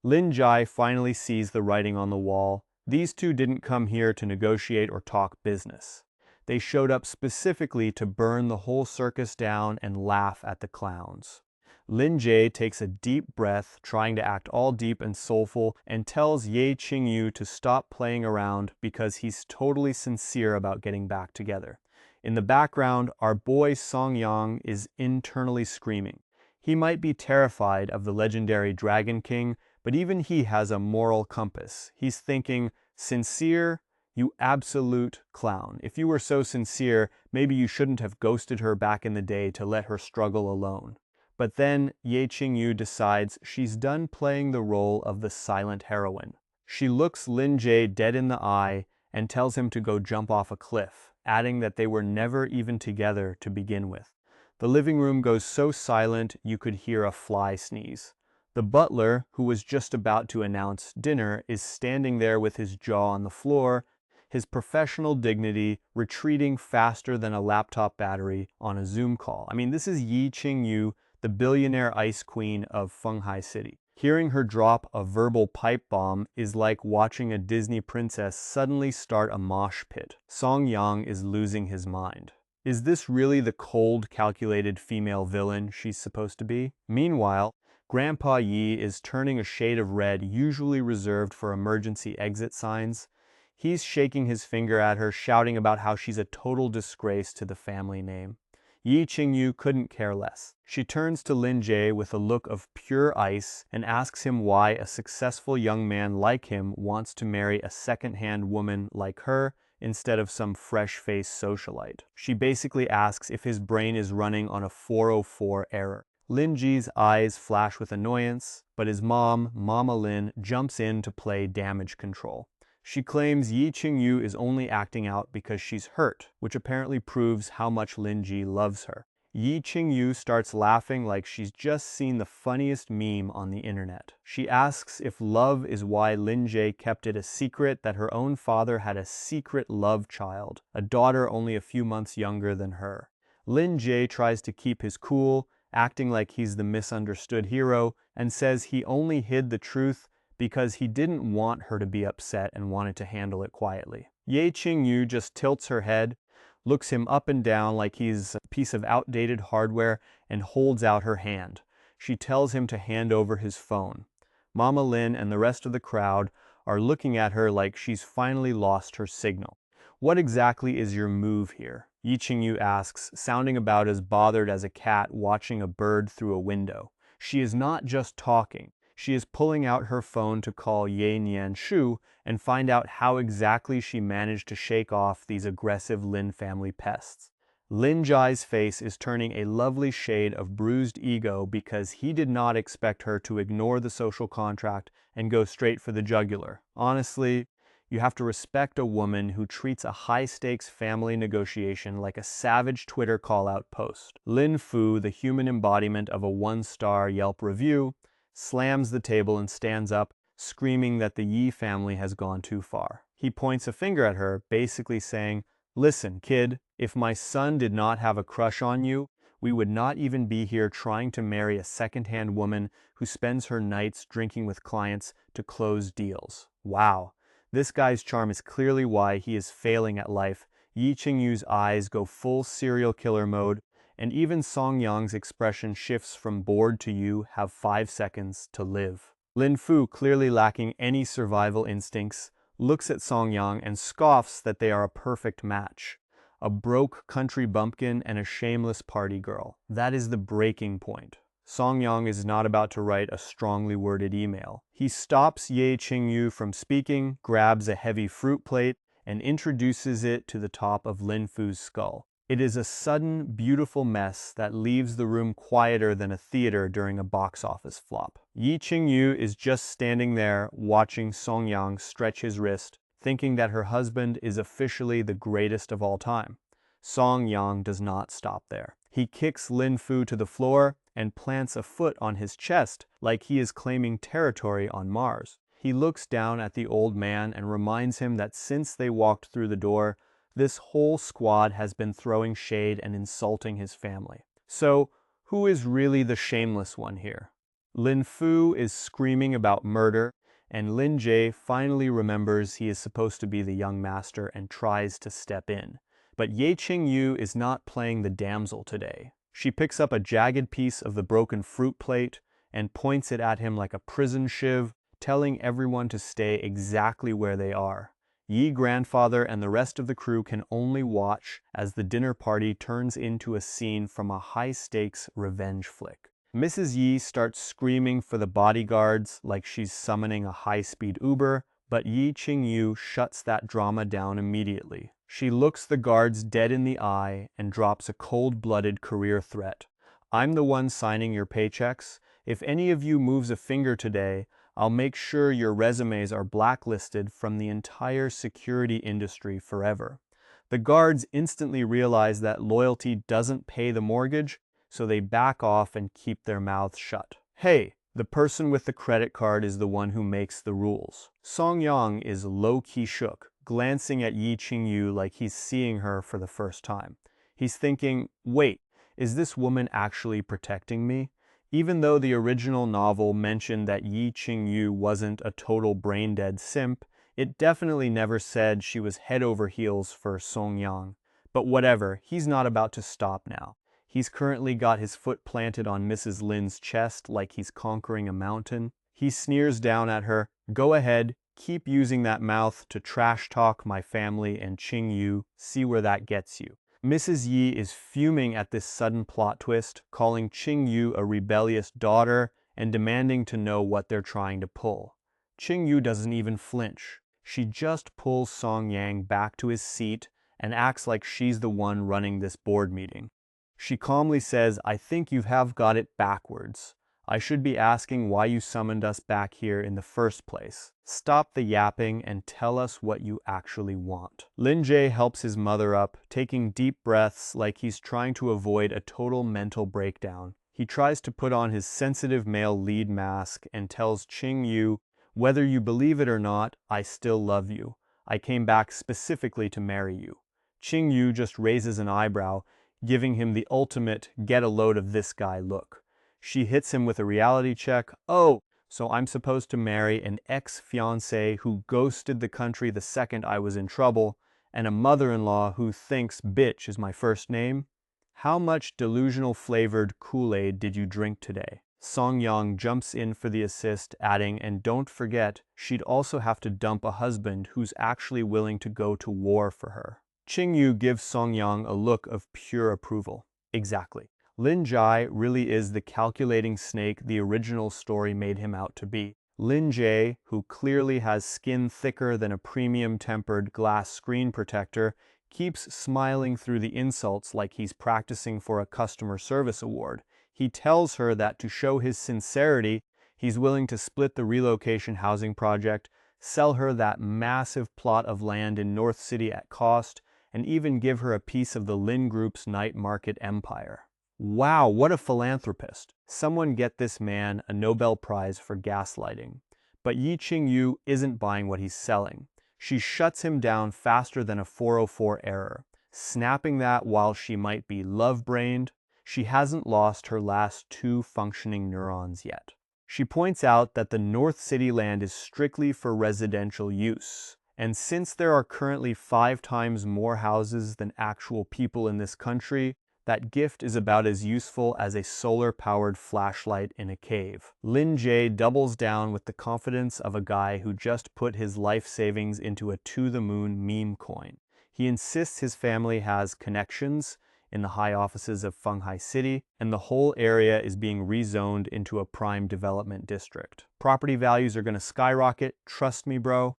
Lin Jai finally sees the writing on the wall. These two didn't come here to negotiate or talk business. They showed up specifically to burn the whole circus down and laugh at the clowns. Lin Jie takes a deep breath, trying to act all deep and soulful, and tells Ye Qing Yu to stop playing around because he's totally sincere about getting back together. In the background, our boy Song Yang is internally screaming. He might be terrified of the legendary Dragon King, but even he has a moral compass. He's thinking, sincere, you absolute clown. If you were so sincere, maybe you shouldn't have ghosted her back in the day to let her struggle alone. But then Ye Qing Yu decides she's done playing the role of the silent heroine. She looks Lin Jie dead in the eye and tells him to go jump off a cliff, adding that they were never even together to begin with. The living room goes so silent you could hear a fly sneeze. The butler, who was just about to announce dinner, is standing there with his jaw on the floor, his professional dignity retreating faster than a laptop battery on a Zoom call. I mean, this is Ye Qing Yu, the billionaire ice queen of Fenghai City. Hearing her drop a verbal pipe bomb is like watching a Disney princess suddenly start a mosh pit. Song Yang is losing his mind. Is this really the cold, calculated female villain she's supposed to be? Meanwhile, Grandpa Yi is turning a shade of red usually reserved for emergency exit signs. He's shaking his finger at her, shouting about how she's a total disgrace to the family name. Ye Qing Yu couldn't care less. She turns to Lin Jie with a look of pure ice and asks him why a successful young man like him wants to marry a second-hand woman like her instead of some fresh-faced socialite. She basically asks if his brain is running on a 404 error. Lin Jie's eyes flash with annoyance, but his mom, Mama Lin, jumps in to play damage control. She claims Ye Qing Yu is only acting out because she's hurt, which apparently proves how much Lin Jie loves her. Ye Qing Yu starts laughing like she's just seen the funniest meme on the internet. She asks if love is why Lin Jie kept it a secret that her own father had a secret love child, a daughter only a few months younger than her. Lin Jie tries to keep his cool, acting like he's the misunderstood hero, and says he only hid the truth because he didn't want her to be upset and wanted to handle it quietly. Ye Qing Yu just tilts her head, looks him up and down like he's a piece of outdated hardware, and holds out her hand. She tells him to hand over his phone. Mama Lin and the rest of the crowd are looking at her like she's finally lost her signal. What exactly is your move here? Ye Qing Yu asks, sounding about as bothered as a cat watching a bird through a window. She is not just talking. She is pulling out her phone to call Ye Nian Shu and find out how exactly she managed to shake off these aggressive Lin family pests. Lin Jai's face is turning a lovely shade of bruised ego because he did not expect her to ignore the social contract and go straight for the jugular. Honestly, you have to respect a woman who treats a high-stakes family negotiation like a savage Twitter call-out post. Lin Fu, the human embodiment of a one-star Yelp review, slams the table and stands up, screaming that the Yi family has gone too far. He points a finger at her, basically saying, "Listen, kid, if my son did not have a crush on you, we would not even be here trying to marry a second-hand woman who spends her nights drinking with clients to close deals." Wow. This guy's charm is clearly why he is failing at life. Ye Qing Yu's eyes go full serial killer mode, and even Song Yang's expression shifts from bored to "you have 5 seconds to live." Lin Fu, clearly lacking any survival instincts, looks at Song Yang and scoffs that they are a perfect match. A broke country bumpkin and a shameless party girl. That is the breaking point. Song Yang is not about to write a strongly worded email. He stops Ye Qing Yu from speaking, grabs a heavy fruit plate, and introduces it to the top of Lin Fu's skull. It is a sudden, beautiful mess that leaves the room quieter than a theater during a box office flop. Ye Qing Yu is just standing there watching Song Yang stretch his wrist, thinking that her husband is officially the greatest of all time. Song Yang does not stop there. He kicks Lin Fu to the floor and plants a foot on his chest like he is claiming territory on Mars. He looks down at the old man and reminds him that since they walked through the door, this whole squad has been throwing shade and insulting his family. So, who is really the shameless one here? Lin Fu is screaming about murder, and Lin Jie finally remembers he is supposed to be the young master and tries to step in. But Ye Qing Yu is not playing the damsel today. She picks up a jagged piece of the broken fruit plate and points it at him like a prison shiv, telling everyone to stay exactly where they are. Ye grandfather and the rest of the crew can only watch as the dinner party turns into a scene from a high-stakes revenge flick. Mrs. Yi starts screaming for the bodyguards like she's summoning a high-speed Uber, but Ye Qing Yu shuts that drama down immediately. She looks the guards dead in the eye and drops a cold-blooded career threat. "I'm the one signing your paychecks. If any of you moves a finger today, I'll make sure your resumes are blacklisted from the entire security industry forever." The guards instantly realize that loyalty doesn't pay the mortgage, so they back off and keep their mouths shut. Hey, the person with the credit card is the one who makes the rules. Song Yang is low-key shook, glancing at Ye Qing Yu like he's seeing her for the first time. He's thinking, wait, is this woman actually protecting me? Even though the original novel mentioned that Ye Qing Yu wasn't a total brain-dead simp, it definitely never said she was head over heels for Song Yang. But whatever, he's not about to stop now. He's currently got his foot planted on Mrs. Lin's chest like he's conquering a mountain. He sneers down at her, "Go ahead, keep using that mouth to trash talk my family and Qing Yu, see where that gets you." Mrs. Yi is fuming at this sudden plot twist, calling Qing Yu a rebellious daughter and demanding to know what they're trying to pull. Qing Yu doesn't even flinch. She just pulls Song Yang back to his seat and acts like she's the one running this board meeting. She calmly says, "I think you have got it backwards. I should be asking why you summoned us back here in the first place. Stop the yapping and tell us what you actually want." Lin Jae helps his mother up, taking deep breaths like he's trying to avoid a total mental breakdown. He tries to put on his sensitive male lead mask and tells Qing Yu, "Whether you believe it or not, I still love you. I came back specifically to marry you." Qing Yu just raises an eyebrow, giving him the ultimate "get a load of this guy" look. She hits him with a reality check. "Oh, so I'm supposed to marry an ex-fiancé who ghosted the country the second I was in trouble, and a mother-in-law who thinks bitch is my first name? How much delusional flavored Kool-Aid did you drink today?" Song Yang jumps in for the assist, adding, "And don't forget, she'd also have to dump a husband who's actually willing to go to war for her." Qing Yu gives Song Yang a look of pure approval. Exactly. Lin Jae really is the calculating snake the original story made him out to be. Lin Jae, who clearly has skin thicker than a premium-tempered glass screen protector, keeps smiling through the insults like he's practicing for a customer service award. He tells her that to show his sincerity, he's willing to split the relocation housing project, sell her that massive plot of land in North City at cost, and even give her a piece of the Lin Group's night market empire. Wow, what a philanthropist. Someone get this man a Nobel Prize for gaslighting. But Ye Qing Yu isn't buying what he's selling. She shuts him down faster than a 404 error, snapping that while she might be love-brained, she hasn't lost her last 2 functioning neurons yet. She points out that the North City land is strictly for residential use, and since there are currently 5 times more houses than actual people in this country, that gift is about as useful as a solar-powered flashlight in a cave. Lin Jae doubles down with the confidence of a guy who just put his life savings into a to-the-moon meme coin. He insists his family has connections in the high offices of Fenghai City, and the whole area is being rezoned into a prime development district. Property values are going to skyrocket, trust me, bro.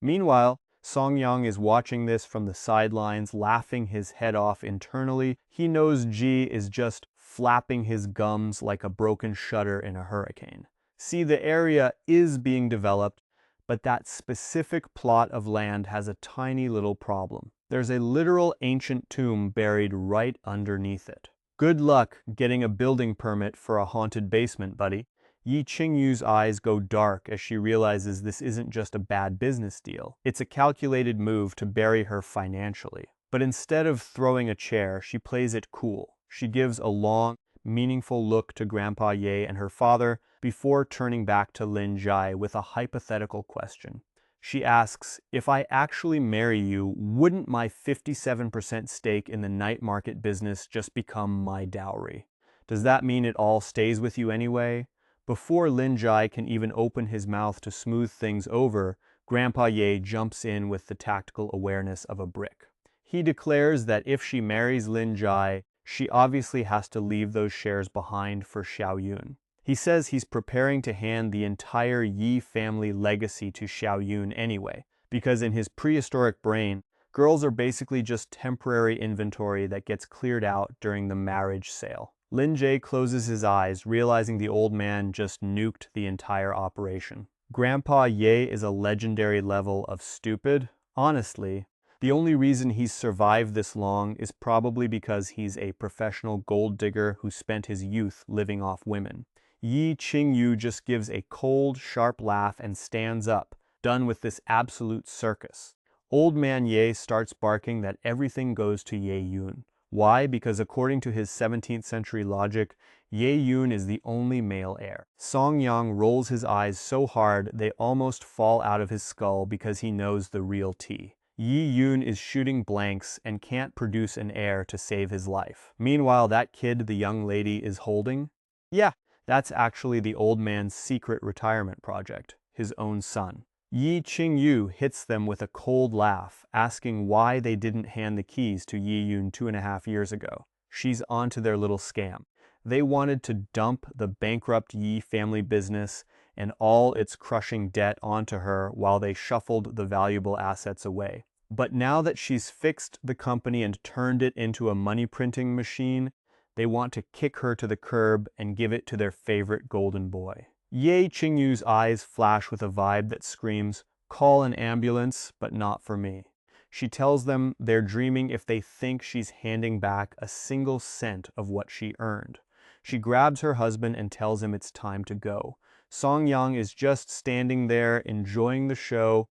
Meanwhile, Song Yang is watching this from the sidelines, laughing his head off internally. He knows Ji is just flapping his gums like a broken shutter in a hurricane. See, the area is being developed, but that specific plot of land has a tiny little problem. There's a literal ancient tomb buried right underneath it. Good luck getting a building permit for a haunted basement, buddy. Ye Qing Yu's eyes go dark as she realizes this isn't just a bad business deal. It's a calculated move to bury her financially. But instead of throwing a chair, she plays it cool. She gives a long, meaningful look to Grandpa Ye and her father before turning back to Lin Jae with a hypothetical question. She asks, "If I actually marry you, wouldn't my 57% stake in the night market business just become my dowry? Does that mean it all stays with you anyway?" Before Lin Jae can even open his mouth to smooth things over, Grandpa Ye jumps in with the tactical awareness of a brick. He declares that if she marries Lin Jai, she obviously has to leave those shares behind for Xiao Yun. He says he's preparing to hand the entire Yi family legacy to Xiao Yun anyway, because in his prehistoric brain, girls are basically just temporary inventory that gets cleared out during the marriage sale. Lin Jie closes his eyes, realizing the old man just nuked the entire operation. Grandpa Ye is a legendary level of stupid. Honestly, the only reason he's survived this long is probably because he's a professional gold digger who spent his youth living off women. Ye Qing Yu just gives a cold, sharp laugh and stands up, done with this absolute circus. Old man Ye starts barking that everything goes to Ye Yun. Why? Because according to his 17th century logic, Ye Yun is the only male heir. Song Yang rolls his eyes so hard they almost fall out of his skull because he knows the real tea. Ye Yun is shooting blanks and can't produce an heir to save his life. Meanwhile, that kid the young lady is holding? Yeah, that's actually the old man's secret retirement project, his own son. Ye Qing Yu hits them with a cold laugh, asking why they didn't hand the keys to Ye Yun 2.5 years ago. She's onto their little scam. They wanted to dump the bankrupt Yi family business and all its crushing debt onto her while they shuffled the valuable assets away. But now that she's fixed the company and turned it into a money-printing machine, they want to kick her to the curb and give it to their favorite golden boy. Ye Qing Yu's eyes flash with a vibe that screams, "Call an ambulance, but not for me." She tells them they're dreaming if they think she's handing back a single cent of what she earned. She grabs her husband and tells him it's time to go. Song Yang is just standing there enjoying the show,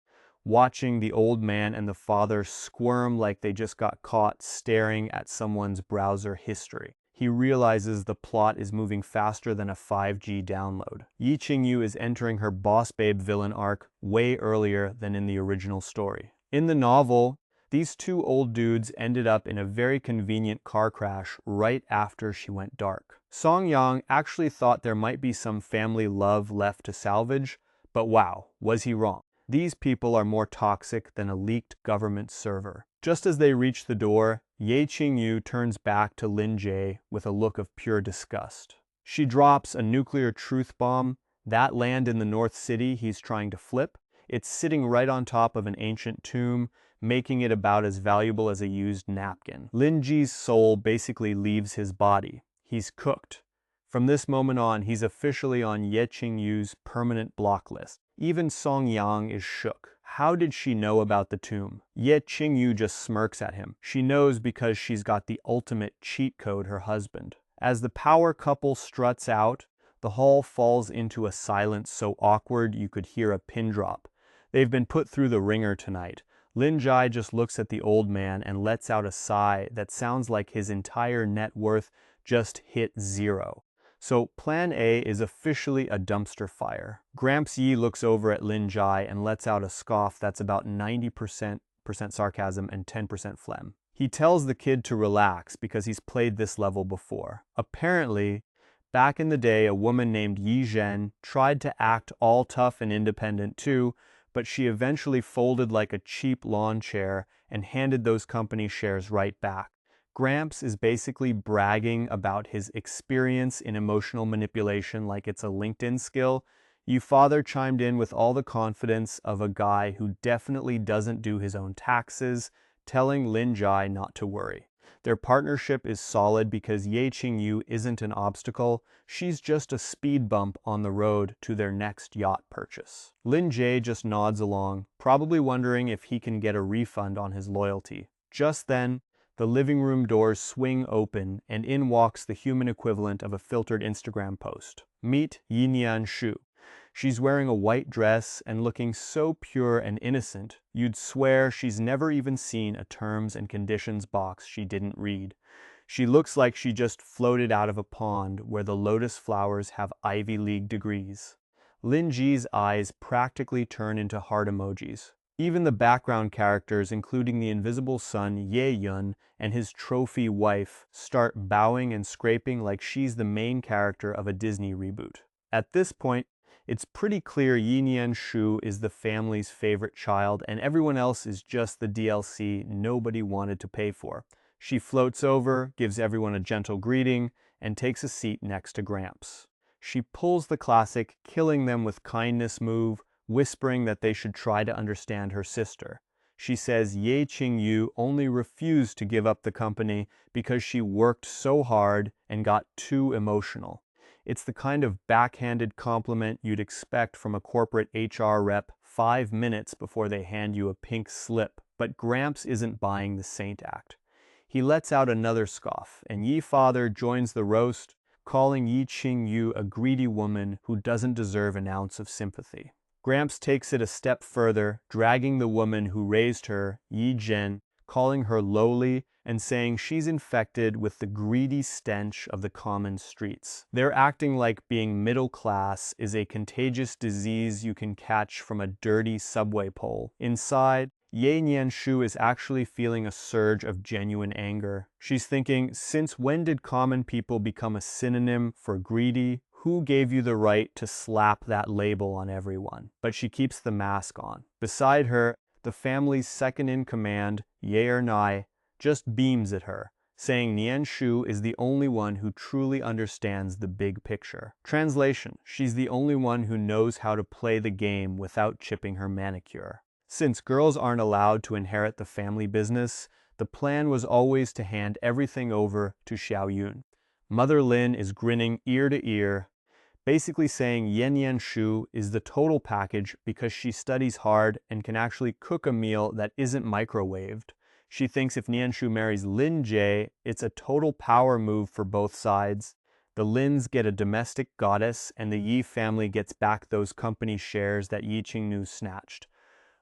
watching the old man and the father squirm like they just got caught staring at someone's browser history. He realizes the plot is moving faster than a 5G download. Ye Qing Yu is entering her boss babe villain arc way earlier than in the original story. In the novel, these two old dudes ended up in a very convenient car crash right after she went dark. Song Yang actually thought there might be some family love left to salvage, but wow, was he wrong. These people are more toxic than a leaked government server. Just as they reach the door, Ye Qing Yu turns back to Lin Jie with a look of pure disgust. She drops a nuclear truth bomb. That land in the North City he's trying to flip, it's sitting right on top of an ancient tomb, making it about as valuable as a used napkin. Lin Ji's soul basically leaves his body. He's cooked. From this moment on, he's officially on Ye Qing Yu's permanent block list. Even Song Yang is shook. How did she know about the tomb? Ye Qing Yu just smirks at him. She knows because she's got the ultimate cheat code, her husband. As the power couple struts out, the hall falls into a silence so awkward you could hear a pin drop. They've been put through the ringer tonight. Lin Jai just looks at the old man and lets out a sigh that sounds like his entire net worth just hit zero. So Plan A is officially a dumpster fire. Gramps Yi looks over at Lin Jai and lets out a scoff that's about 90% sarcasm and 10% phlegm. He tells the kid to relax because he's played this level before. Apparently, back in the day, a woman named Yi Zhen tried to act all tough and independent too, but she eventually folded like a cheap lawn chair and handed those company shares right back. Gramps is basically bragging about his experience in emotional manipulation like it's a LinkedIn skill. You father chimed in with all the confidence of a guy who definitely doesn't do his own taxes, telling Lin Jai not to worry. Their partnership is solid because Ye Qing Yu isn't an obstacle, she's just a speed bump on the road to their next yacht purchase. Lin Jie just nods along, probably wondering if he can get a refund on his loyalty. Just then, the living room doors swing open and in walks the human equivalent of a filtered Instagram post. Meet Yinyan Shu. She's wearing a white dress and looking so pure and innocent, you'd swear she's never even seen a terms and conditions box she didn't read. She looks like she just floated out of a pond where the lotus flowers have Ivy League degrees. Lin Ji's eyes practically turn into heart emojis. Even the background characters, including the invisible son Ye Yun and his trophy wife, start bowing and scraping like she's the main character of a Disney reboot. At this point, It's pretty clear Ye Shu is the family's favorite child, and everyone else is just the DLC nobody wanted to pay for. She floats over, gives everyone a gentle greeting, and takes a seat next to Gramps. She pulls the classic killing them with kindness move, whispering that they should try to understand her sister. She says Ye Qing Yu only refused to give up the company because she worked so hard and got too emotional. It's the kind of backhanded compliment you'd expect from a corporate HR rep 5 minutes before they hand you a pink slip, but Gramps isn't buying the saint act. He lets out another scoff, and Ye Father joins the roast, calling Ye Qing Yu a greedy woman who doesn't deserve an ounce of sympathy. Gramps takes it a step further, dragging the woman who raised her, Yi Zhen, calling her lowly and saying she's infected with the greedy stench of the common streets. They're acting like being middle class is a contagious disease you can catch from a dirty subway pole. Inside, Ye Shu is actually feeling a surge of genuine anger. She's thinking, since when did common people become a synonym for greedy? Who gave you the right to slap that label on everyone? But she keeps the mask on. Beside her, the family's second-in-command, Ye Nai, just beams at her, saying Nian Shu is the only one who truly understands the big picture. Translation: she's the only one who knows how to play the game without chipping her manicure. Since girls aren't allowed to inherit the family business, the plan was always to hand everything over to Xiao Yun. Mother Lin is grinning ear to ear, basically saying Ye Shu is the total package because she studies hard and can actually cook a meal that isn't microwaved. She thinks if Nian Shu marries Lin Jie, it's a total power move for both sides. The Lins get a domestic goddess, and the Yi family gets back those company shares that Ye Qing Yu snatched.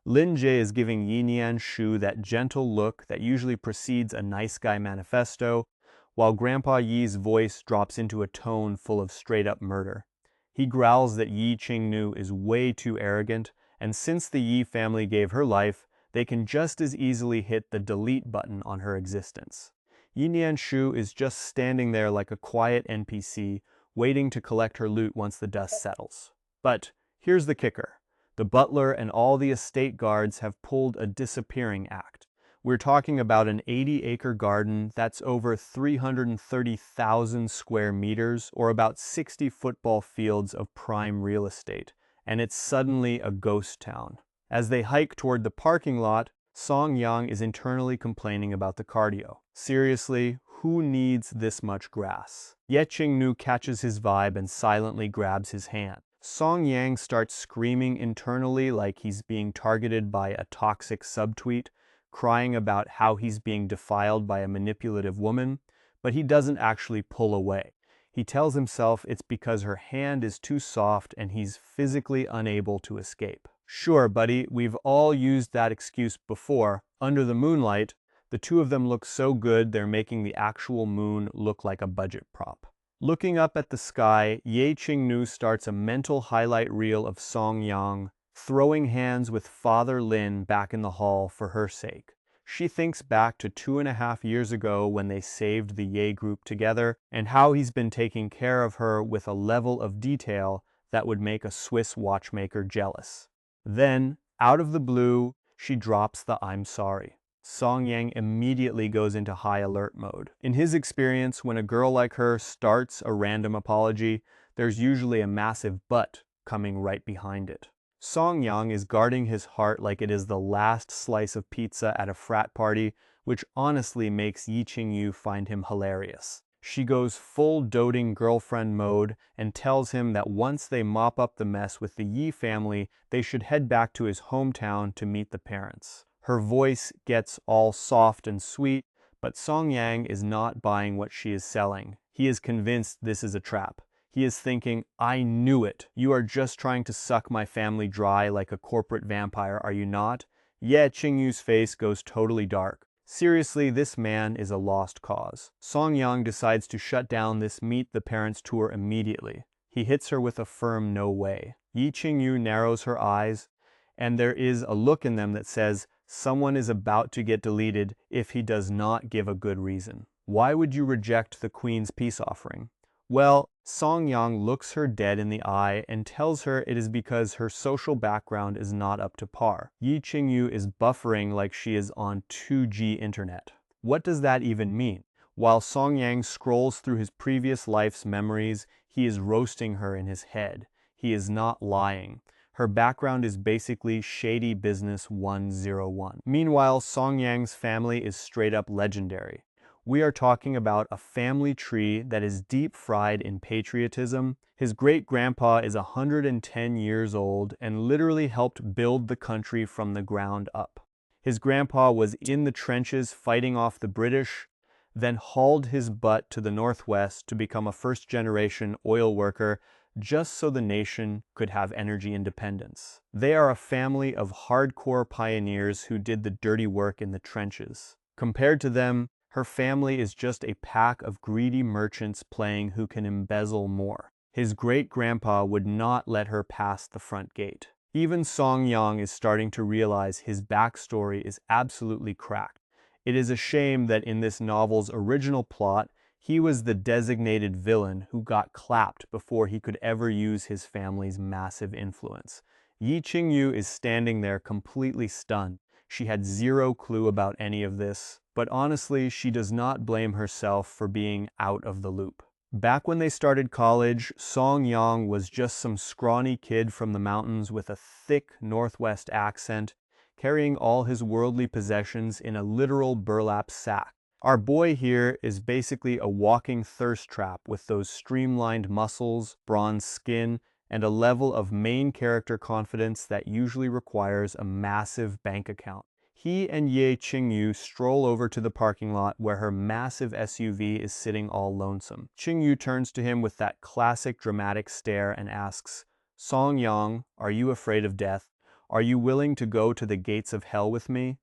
Lin Jie is giving Ye Shu that gentle look that usually precedes a nice guy manifesto, while Grandpa Yi's voice drops into a tone full of straight-up murder. He growls that Ye Qing Yu is way too arrogant, and since the Yi family gave her life, they can just as easily hit the delete button on her existence. Ye Shu is just standing there like a quiet NPC, waiting to collect her loot once the dust settles. But here's the kicker. The butler and all the estate guards have pulled a disappearing act. We're talking about an 80-acre garden that's over 330,000 square meters, or about 60 football fields of prime real estate, and it's suddenly a ghost town. As they hike toward the parking lot, Song Yang is internally complaining about the cardio. Seriously, who needs this much grass? Ye Qing Yu catches his vibe and silently grabs his hand. Song Yang starts screaming internally like he's being targeted by a toxic subtweet, crying about how he's being defiled by a manipulative woman, but he doesn't actually pull away. He tells himself it's because her hand is too soft and he's physically unable to escape. Sure, buddy, we've all used that excuse before. Under the moonlight, the two of them look so good they're making the actual moon look like a budget prop. Looking up at the sky, Ye Qing Yu starts a mental highlight reel of Song Yang, throwing hands with Father Lin back in the hall for her sake. She thinks back to 2.5 years ago when they saved the Ye group together, and how he's been taking care of her with a level of detail that would make a Swiss watchmaker jealous. Then, out of the blue, she drops the "I'm sorry." Song Yang immediately goes into high alert mode. In his experience, when a girl like her starts a random apology, there's usually a massive but coming right behind it. Song Yang is guarding his heart like it is the last slice of pizza at a frat party, which honestly makes Ye Qing Yu find him hilarious. She goes full doting girlfriend mode and tells him that once they mop up the mess with the Yi family, they should head back to his hometown to meet the parents. Her voice gets all soft and sweet, but Song Yang is not buying what she is selling. He is convinced this is a trap. He is thinking, I knew it. You are just trying to suck my family dry like a corporate vampire, are you not? Ye Qing Yu's face goes totally dark. Seriously, this man is a lost cause. Song Yang decides to shut down this Meet the Parents tour immediately. He hits her with a firm no way. Ye Qing Yu narrows her eyes, and there is a look in them that says, someone is about to get deleted if he does not give a good reason. Why would you reject the Queen's peace offering? Well, Song Yang looks her dead in the eye and tells her it is because her social background is not up to par. Ye Qing Yu is buffering like she is on 2G internet. What does that even mean? While Song Yang scrolls through his previous life's memories, he is roasting her in his head. He is not lying. Her background is basically shady business 101. Meanwhile, Song Yang's family is straight up legendary. We are talking about a family tree that is deep fried in patriotism. His great-grandpa is 110 years old and literally helped build the country from the ground up. His grandpa was in the trenches fighting off the British, then hauled his butt to the Northwest to become a first-generation oil worker just so the nation could have energy independence. They are a family of hardcore pioneers who did the dirty work in the trenches. Compared to them, her family is just a pack of greedy merchants playing who can embezzle more. His great-grandpa would not let her pass the front gate. Even Song Yang is starting to realize his backstory is absolutely cracked. It is a shame that in this novel's original plot, he was the designated villain who got clapped before he could ever use his family's massive influence. Ye Qing Yu is standing there completely stunned. She had zero clue about any of this, but honestly, she does not blame herself for being out of the loop. Back when they started college, Song Yang was just some scrawny kid from the mountains with a thick Northwest accent, carrying all his worldly possessions in a literal burlap sack. Our boy here is basically a walking thirst trap with those streamlined muscles, bronze skin, and a level of main character confidence that usually requires a massive bank account. He and Ye Qing Yu stroll over to the parking lot where her massive SUV is sitting all lonesome. Qing Yu turns to him with that classic dramatic stare and asks, "Song Yang, are you afraid of death? Are you willing to go to the gates of hell with me?"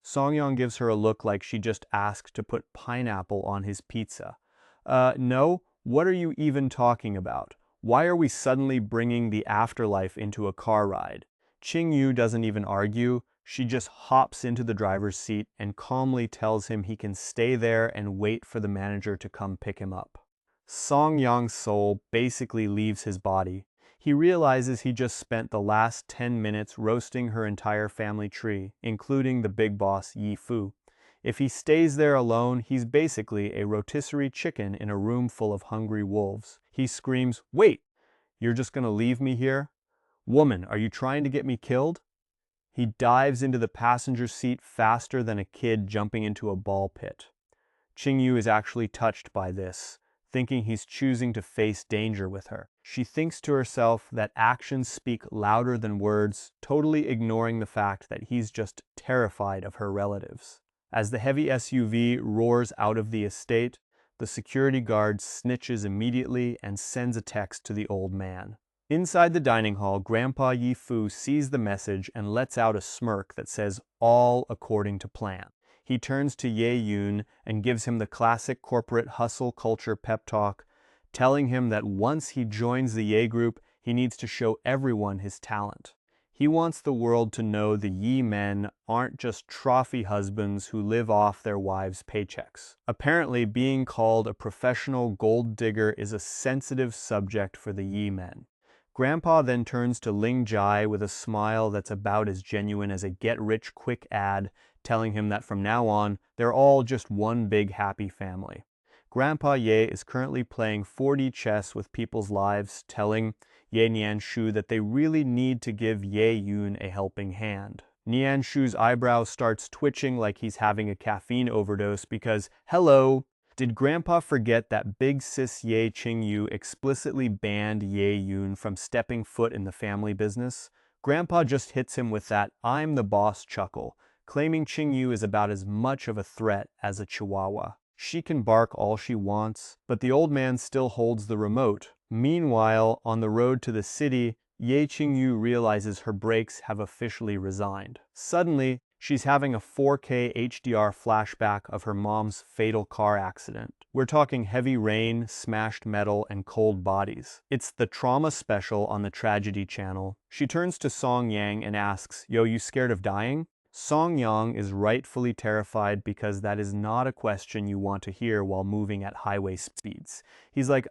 Song Yang gives her a look like she just asked to put pineapple on his pizza. No, what are you even talking about? Why are we suddenly bringing the afterlife into a car ride? Qing Yu doesn't even argue. She just hops into the driver's seat and calmly tells him he can stay there and wait for the manager to come pick him up. Song Yang's soul basically leaves his body. He realizes he just spent the last 10 minutes roasting her entire family tree, including the big boss Yi Fu. If he stays there alone, he's basically a rotisserie chicken in a room full of hungry wolves. He screams, "Wait! You're just gonna leave me here? Woman, are you trying to get me killed?" He dives into the passenger seat faster than a kid jumping into a ball pit. Qing Yu is actually touched by this, thinking he's choosing to face danger with her. She thinks to herself that actions speak louder than words, totally ignoring the fact that he's just terrified of her relatives. As the heavy SUV roars out of the estate, the security guard snitches immediately and sends a text to the old man. Inside the dining hall, Grandpa Yi Fu sees the message and lets out a smirk that says, "All according to plan." He turns to Ye Yun and gives him the classic corporate hustle culture pep talk, telling him that once he joins the Ye group, he needs to show everyone his talent. He wants the world to know the Yi men aren't just trophy husbands who live off their wives' paychecks. Apparently, being called a professional gold digger is a sensitive subject for the Yi men. Grandpa then turns to Ling Jai with a smile that's about as genuine as a get-rich-quick ad, telling him that from now on, they're all just one big happy family. Grandpa Ye is currently playing 4D chess with people's lives, telling Ye Nianshu that they really need to give Ye Yun a helping hand. Nianshu's eyebrow starts twitching like he's having a caffeine overdose because, hello, did Grandpa forget that big sis Ye Qing Yu explicitly banned Ye Yun from stepping foot in the family business? Grandpa just hits him with that "I'm the boss" chuckle, claiming Qing Yu is about as much of a threat as a chihuahua. She can bark all she wants, but the old man still holds the remote. Meanwhile, on the road to the city, Ye Qing Yu realizes her brakes have officially resigned. Suddenly, she's having a 4K HDR flashback of her mom's fatal car accident. We're talking heavy rain, smashed metal, and cold bodies. It's the trauma special on the Tragedy Channel. She turns to Song Yang and asks, "Yo, you scared of dying?" Song Yang is rightfully terrified because that is not a question you want to hear while moving at highway speeds. He's like,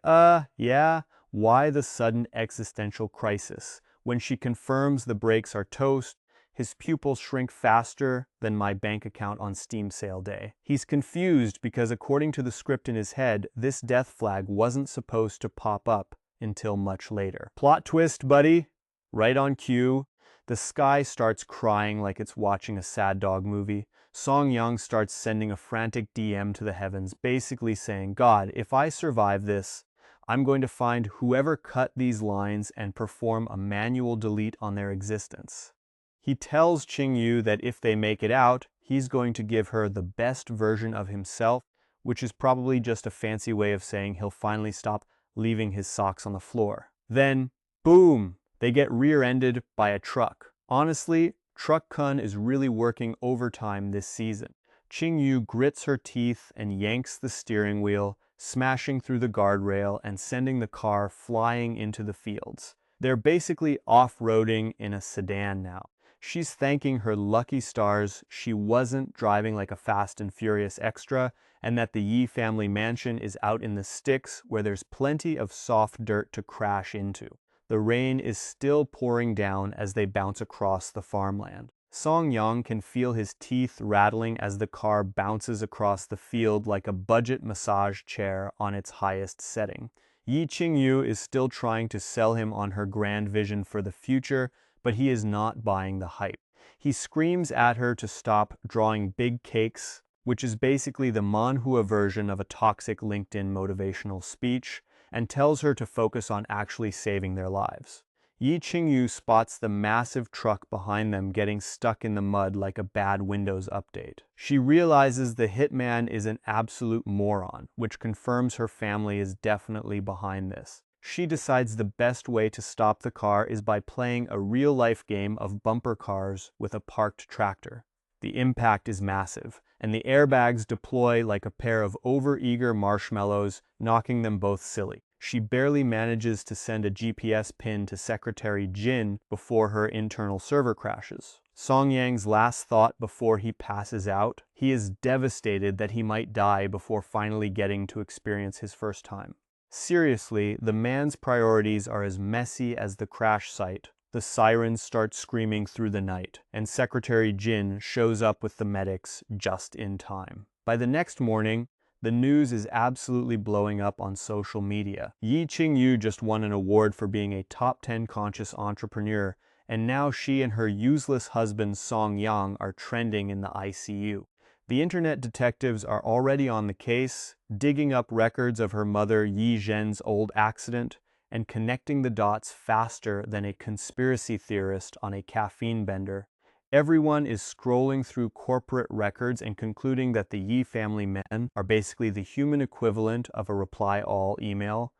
yeah, why the sudden existential crisis? When she confirms the brakes are toast, his pupils shrink faster than my bank account on Steam sale day. He's confused because according to the script in his head, this death flag wasn't supposed to pop up until much later. Plot twist, buddy. Right on cue. The sky starts crying like it's watching a sad dog movie. Song Yang starts sending a frantic DM to the heavens, basically saying, God, if I survive this, I'm going to find whoever cut these lines and perform a manual delete on their existence. He tells Qing Yu that if they make it out, he's going to give her the best version of himself, which is probably just a fancy way of saying he'll finally stop leaving his socks on the floor. Then, boom! They get rear-ended by a truck. Honestly, Truck Kun is really working overtime this season. Qing Yu grits her teeth and yanks the steering wheel, smashing through the guardrail and sending the car flying into the fields. They're basically off-roading in a sedan now. She's thanking her lucky stars she wasn't driving like a Fast and Furious extra, and that the Ye family mansion is out in the sticks where there's plenty of soft dirt to crash into. The rain is still pouring down as they bounce across the farmland. Song Yang can feel his teeth rattling as the car bounces across the field like a budget massage chair on its highest setting. Ye Qing Yu is still trying to sell him on her grand vision for the future, but he is not buying the hype. He screams at her to stop drawing big cakes, which is basically the manhua version of a toxic LinkedIn motivational speech, and tells her to focus on actually saving their lives. Ye Qing Yu spots the massive truck behind them getting stuck in the mud like a bad Windows update. She realizes the hitman is an absolute moron, which confirms her family is definitely behind this. She decides the best way to stop the car is by playing a real-life game of bumper cars with a parked tractor. The impact is massive, and the airbags deploy like a pair of over-eager marshmallows, knocking them both silly. She barely manages to send a GPS pin to Secretary Jin before her internal server crashes. Song Yang's last thought before he passes out, he is devastated that he might die before finally getting to experience his first time. Seriously, the man's priorities are as messy as the crash site. The sirens start screaming through the night, and Secretary Jin shows up with the medics just in time. By the next morning, the news is absolutely blowing up on social media. Ye Qing Yu just won an award for being a top 10 conscious entrepreneur, and now she and her useless husband Song Yang are trending in the ICU. The internet detectives are already on the case, digging up records of her mother Yi Zhen's old accident, and connecting the dots faster than a conspiracy theorist on a caffeine bender. Everyone is scrolling through corporate records and concluding that the Yi family men are basically the human equivalent of a reply-all email,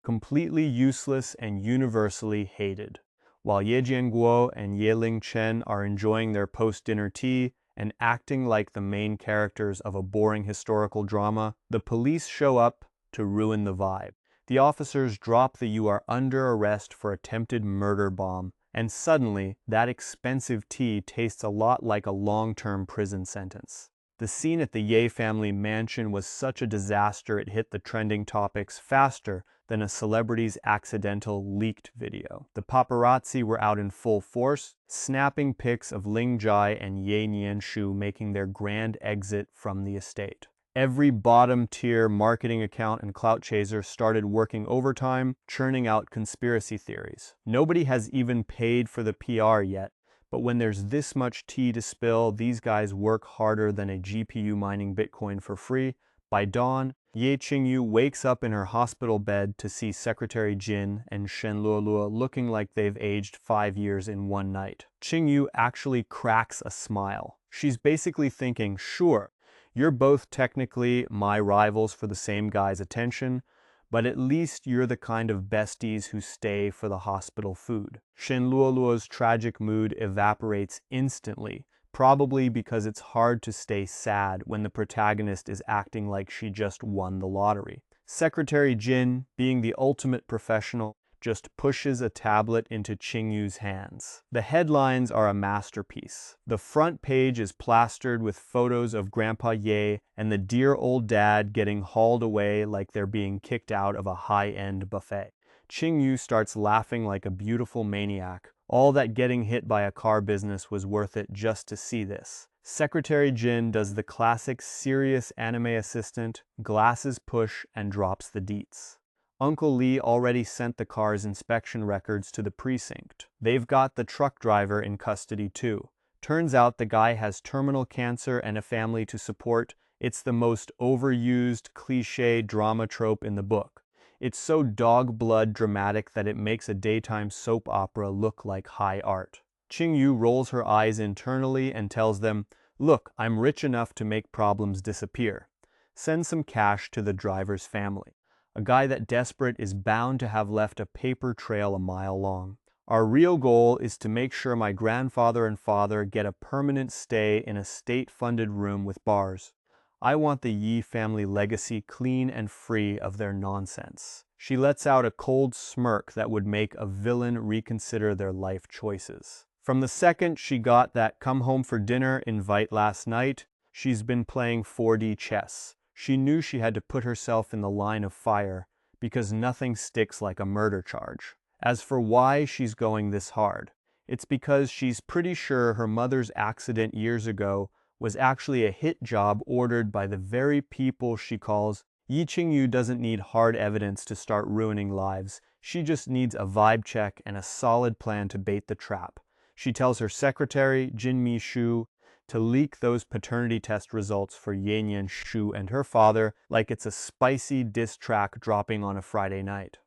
completely useless and universally hated. While Ye Jianguo and Ye Ling Chen are enjoying their post-dinner tea and acting like the main characters of a boring historical drama, the police show up to ruin the vibe. The officers drop the "you are under arrest for attempted murder" bomb, and suddenly, that expensive tea tastes a lot like a long-term prison sentence. The scene at the Ye family mansion was such a disaster it hit the trending topics faster than a celebrity's accidental leaked video. The paparazzi were out in full force, snapping pics of Ling Jai and Ye Nianshu making their grand exit from the estate. Every bottom-tier marketing account and clout chaser started working overtime, churning out conspiracy theories. Nobody has even paid for the PR yet, but when there's this much tea to spill, these guys work harder than a GPU mining Bitcoin for free. By dawn, Ye Qing Yu wakes up in her hospital bed to see Secretary Jin and Shen Luoluo looking like they've aged 5 years in one night. Qing Yu actually cracks a smile. She's basically thinking, sure, you're both technically my rivals for the same guy's attention, but at least you're the kind of besties who stay for the hospital food. Shen Luoluo's tragic mood evaporates instantly, probably because it's hard to stay sad when the protagonist is acting like she just won the lottery. Secretary Jin, being the ultimate professional, just pushes a tablet into Qing Yu's hands. The headlines are a masterpiece. The front page is plastered with photos of Grandpa Ye and the dear old dad getting hauled away like they're being kicked out of a high-end buffet. Qing Yu starts laughing like a beautiful maniac. All that getting hit by a car business was worth it just to see this. Secretary Jin does the classic serious anime assistant, glasses push, and drops the deets. Uncle Lee already sent the car's inspection records to the precinct. They've got the truck driver in custody too. Turns out the guy has terminal cancer and a family to support. It's the most overused cliché drama trope in the book. It's so dog-blood dramatic that it makes a daytime soap opera look like high art. Qing Yu rolls her eyes internally and tells them, "Look, I'm rich enough to make problems disappear. Send some cash to the driver's family. A guy that desperate is bound to have left a paper trail a mile long. Our real goal is to make sure my grandfather and father get a permanent stay in a state-funded room with bars. I want the Yi family legacy clean and free of their nonsense." She lets out a cold smirk that would make a villain reconsider their life choices. From the second she got that come home for dinner invite last night, she's been playing 4D chess. She knew she had to put herself in the line of fire because nothing sticks like a murder charge. As for why she's going this hard, it's because she's pretty sure her mother's accident years ago was actually a hit job ordered by the very people she calls. Ye Qing Yu doesn't need hard evidence to start ruining lives. She just needs a vibe check and a solid plan to bait the trap. She tells her secretary, Jin Mi-shu, to leak those paternity test results for Ye Nian-shu and her father like it's a spicy diss track dropping on a Friday night.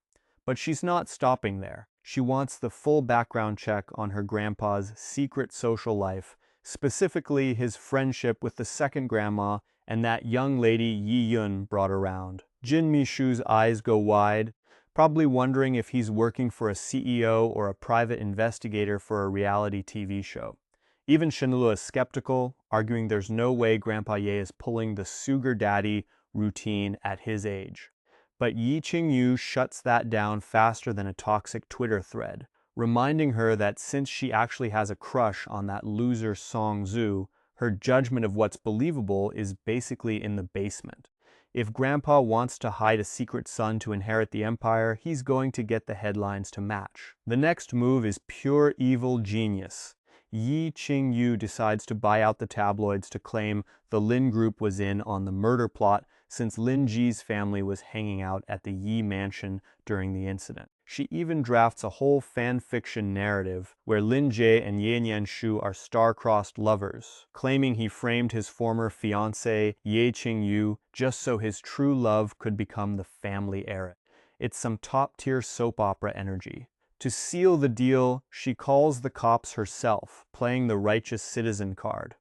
But she's not stopping there. She wants the full background check on her grandpa's secret social life, specifically his friendship with the second grandma and that young lady Yi Yun brought around. Jin Mi-shu's eyes go wide, probably wondering if he's working for a CEO or a private investigator for a reality TV show. Even Shenlue is skeptical, arguing there's no way Grandpa Ye is pulling the sugar daddy routine at his age. But Ye Qing Yu shuts that down faster than a toxic Twitter thread, reminding her that since she actually has a crush on that loser Song Zhu, her judgment of what's believable is basically in the basement. If Grandpa wants to hide a secret son to inherit the empire, he's going to get the headlines to match. The next move is pure evil genius. Ye Qing Yu decides to buy out the tabloids to claim the Lin Group was in on the murder plot since Lin Ji's family was hanging out at the Yi mansion during the incident. She even drafts a whole fan fiction narrative where Lin Jie and Ye Nian-shu are star-crossed lovers, claiming he framed his former fiancée Ye Qing Yu just so his true love could become the family heir. It's some top-tier soap opera energy. To seal the deal, she calls the cops herself, playing the righteous citizen card.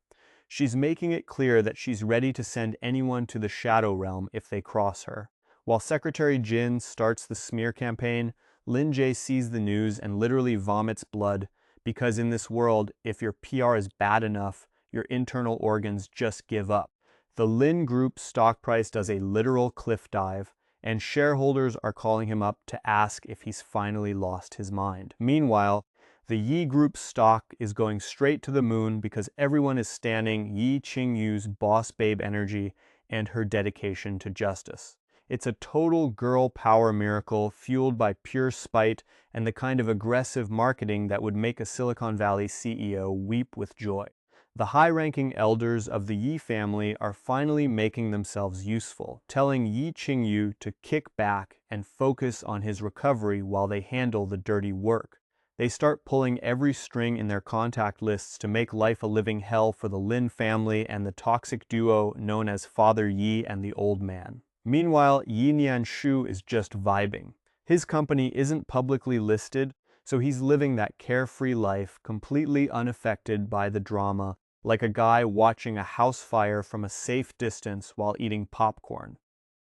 She's making it clear that she's ready to send anyone to the Shadow Realm if they cross her. While Secretary Jin starts the smear campaign, Lin Jie sees the news and literally vomits blood because in this world, if your PR is bad enough, your internal organs just give up. The Lin Group stock price does a literal cliff dive, and shareholders are calling him up to ask if he's finally lost his mind. Meanwhile, the Yi Group stock is going straight to the moon because everyone is standing Ye Qing Yu's boss babe energy and her dedication to justice. It's a total girl power miracle fueled by pure spite and the kind of aggressive marketing that would make a Silicon Valley CEO weep with joy. The high-ranking elders of the Yi family are finally making themselves useful, telling Ye Qing Yu to kick back and focus on his recovery while they handle the dirty work. They start pulling every string in their contact lists to make life a living hell for the Lin family and the toxic duo known as Father Yi and the Old Man. Meanwhile, Yi Nian-shu is just vibing. His company isn't publicly listed, so he's living that carefree life, completely unaffected by the drama, like a guy watching a house fire from a safe distance while eating popcorn.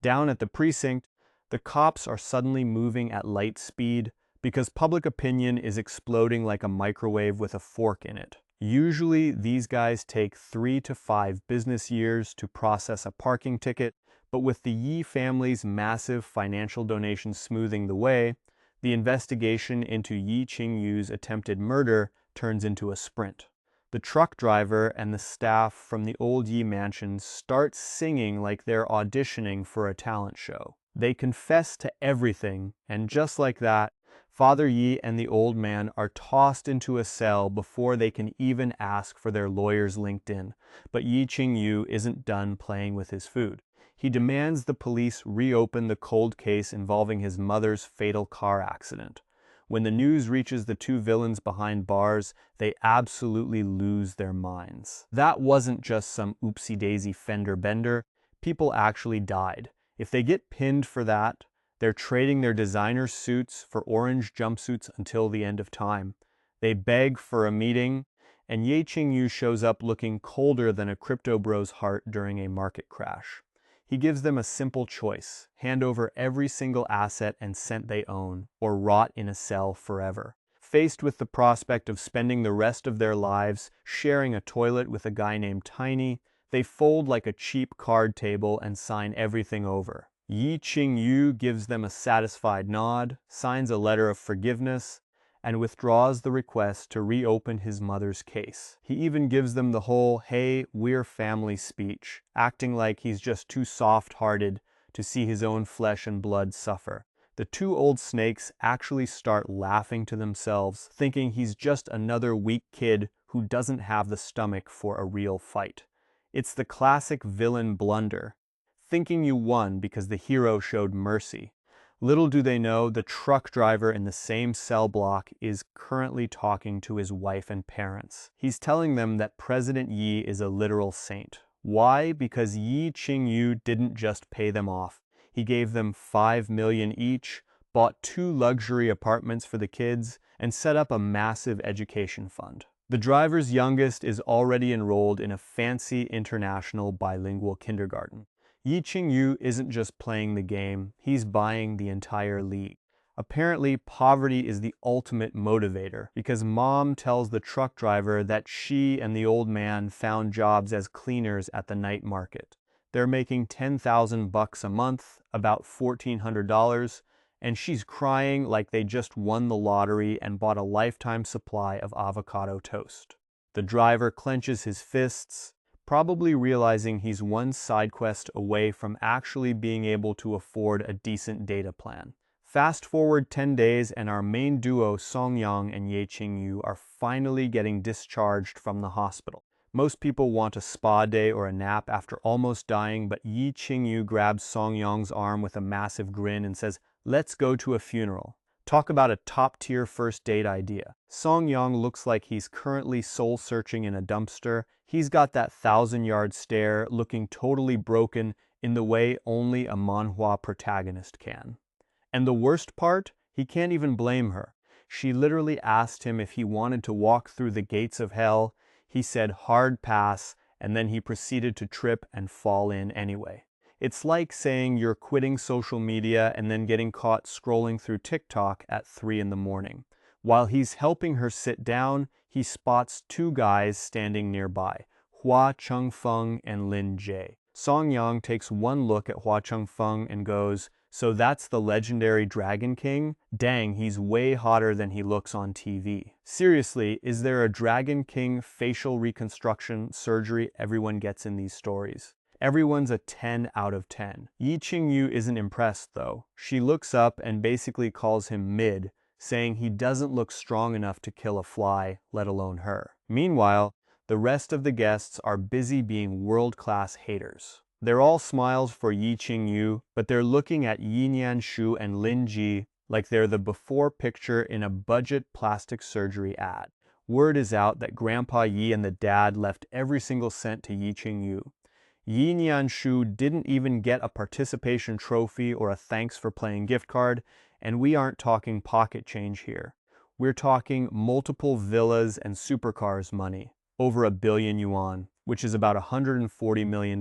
Down at the precinct, the cops are suddenly moving at light speed because public opinion is exploding like a microwave with a fork in it. Usually, these guys take 3 to 5 business years to process a parking ticket, but with the Yi family's massive financial donations smoothing the way, The investigation into Ye Qing Yu's attempted murder turns into a sprint. The truck driver and the staff from the old Yi mansion start singing like they're auditioning for a talent show. They confess to everything, and just like that, Father Yi and the old man are tossed into a cell before they can even ask for their lawyer's LinkedIn. But Ye Qing Yu isn't done playing with his food. He demands the police reopen the cold case involving his mother's fatal car accident. When the news reaches the two villains behind bars, they absolutely lose their minds. That wasn't just some oopsie-daisy fender bender. People actually died. If they get pinned for that, they're trading their designer suits for orange jumpsuits until the end of time. They beg for a meeting, and Ye Qing Yu shows up looking colder than a crypto bro's heart during a market crash. He gives them a simple choice: hand over every single asset and cent they own, or rot in a cell forever. Faced with the prospect of spending the rest of their lives sharing a toilet with a guy named Tiny, they fold like a cheap card table and sign everything over. Ye Qing Yu gives them a satisfied nod, signs a letter of forgiveness, and withdraws the request to reopen his mother's case. He even gives them the whole "hey, we're family" speech, acting like he's just too soft-hearted to see his own flesh and blood suffer. The two old snakes actually start laughing to themselves, thinking he's just another weak kid who doesn't have the stomach for a real fight. It's the classic villain blunder, thinking you won because the hero showed mercy. Little do they know, the truck driver in the same cell block is currently talking to his wife and parents. He's telling them that President Yi is a literal saint. Why? Because Ye Qing Yu didn't just pay them off. He gave them $5 million each, bought 2 luxury apartments for the kids, and set up a massive education fund. The driver's youngest is already enrolled in a fancy international bilingual kindergarten. Ye Qing Yu isn't just playing the game, he's buying the entire league. Apparently, poverty is the ultimate motivator, because mom tells the truck driver that she and the old man found jobs as cleaners at the night market. They're making $10,000 a month, about $1,400, and she's crying like they just won the lottery and bought a lifetime supply of avocado toast. The driver clenches his fists, probably realizing he's one side quest away from actually being able to afford a decent data plan. Fast forward 10 days and our main duo Song Yang and Ye Qing Yu are finally getting discharged from the hospital. Most people want a spa day or a nap after almost dying, but Ye Qing Yu grabs Song Yang's arm with a massive grin and says, "Let's go to a funeral." Talk about a top-tier first date idea. Song Yang looks like he's currently soul-searching in a dumpster. He's got that 1,000-yard stare, looking totally broken in the way only a manhwa protagonist can. And the worst part? He can't even blame her. She literally asked him if he wanted to walk through the gates of hell. He said hard pass, and then he proceeded to trip and fall in anyway. It's like saying you're quitting social media and then getting caught scrolling through TikTok at 3 in the morning. While he's helping her sit down, he spots 2 guys standing nearby, Hua Chengfeng and Lin Jie. Song Yang takes one look at Hua Chengfeng and goes, "So that's the legendary Dragon King? Dang, he's way hotter than he looks on TV." Seriously, is there a Dragon King facial reconstruction surgery everyone gets in these stories? Everyone's a 10 out of 10. Ye Qing Yu isn't impressed though. She looks up and basically calls him mid, saying he doesn't look strong enough to kill a fly, let alone her. Meanwhile, the rest of the guests are busy being world-class haters. They're all smiles for Ye Qing Yu, but they're looking at Yi Nianshu and Lin Ji like they're the before picture in a budget plastic surgery ad. Word is out that Grandpa Yi and the dad left every single cent to Ye Qing Yu. Yi Nianshu didn't even get a participation trophy or a thanks for playing gift card, and we aren't talking pocket change here. We're talking multiple villas and supercars money, over $1 billion yuan, which is about $140 million.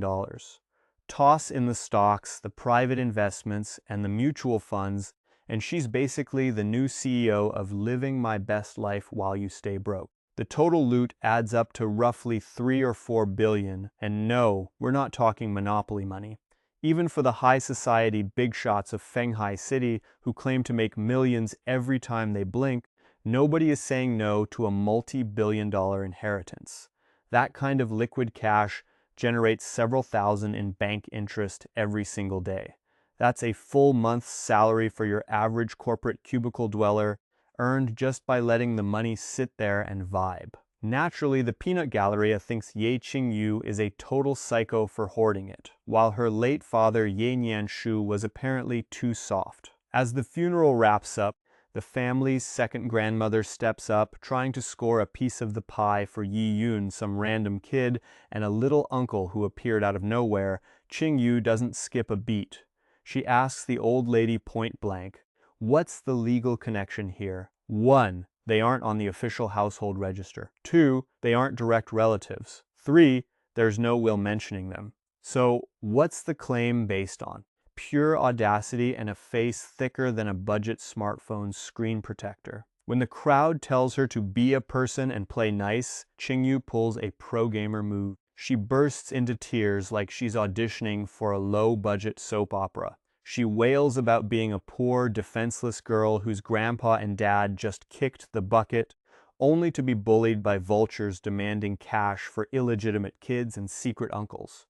Toss in the stocks, the private investments, and the mutual funds, and she's basically the new CEO of Living My Best Life While You Stay Broke. The total loot adds up to roughly 3 or 4 billion, and no, we're not talking monopoly money. Even for the high society big shots of Shanghai City who claim to make millions every time they blink, nobody is saying no to a multi-billion-dollar inheritance. That kind of liquid cash generates several thousand in bank interest every single day. That's a full month's salary for your average corporate cubicle dweller, earned just by letting the money sit there and vibe. Naturally, the peanut galleria thinks Ye Qing Yu is a total psycho for hoarding it, while her late father Ye Nianshu was apparently too soft. As the funeral wraps up, the family's second grandmother steps up, trying to score a piece of the pie for Yi Yun, some random kid, and a little uncle who appeared out of nowhere. Qing Yu doesn't skip a beat. She asks the old lady point blank, "What's the legal connection here?" 1. They aren't on the official household register. 2. They aren't direct relatives. 3. There's no will mentioning them. So, what's the claim based on? Pure audacity and a face thicker than a budget smartphone's screen protector. When the crowd tells her to be a person and play nice, Qing Yu pulls a pro-gamer move. She bursts into tears like she's auditioning for a low-budget soap opera. She wails about being a poor, defenseless girl whose grandpa and dad just kicked the bucket, only to be bullied by vultures demanding cash for illegitimate kids and secret uncles.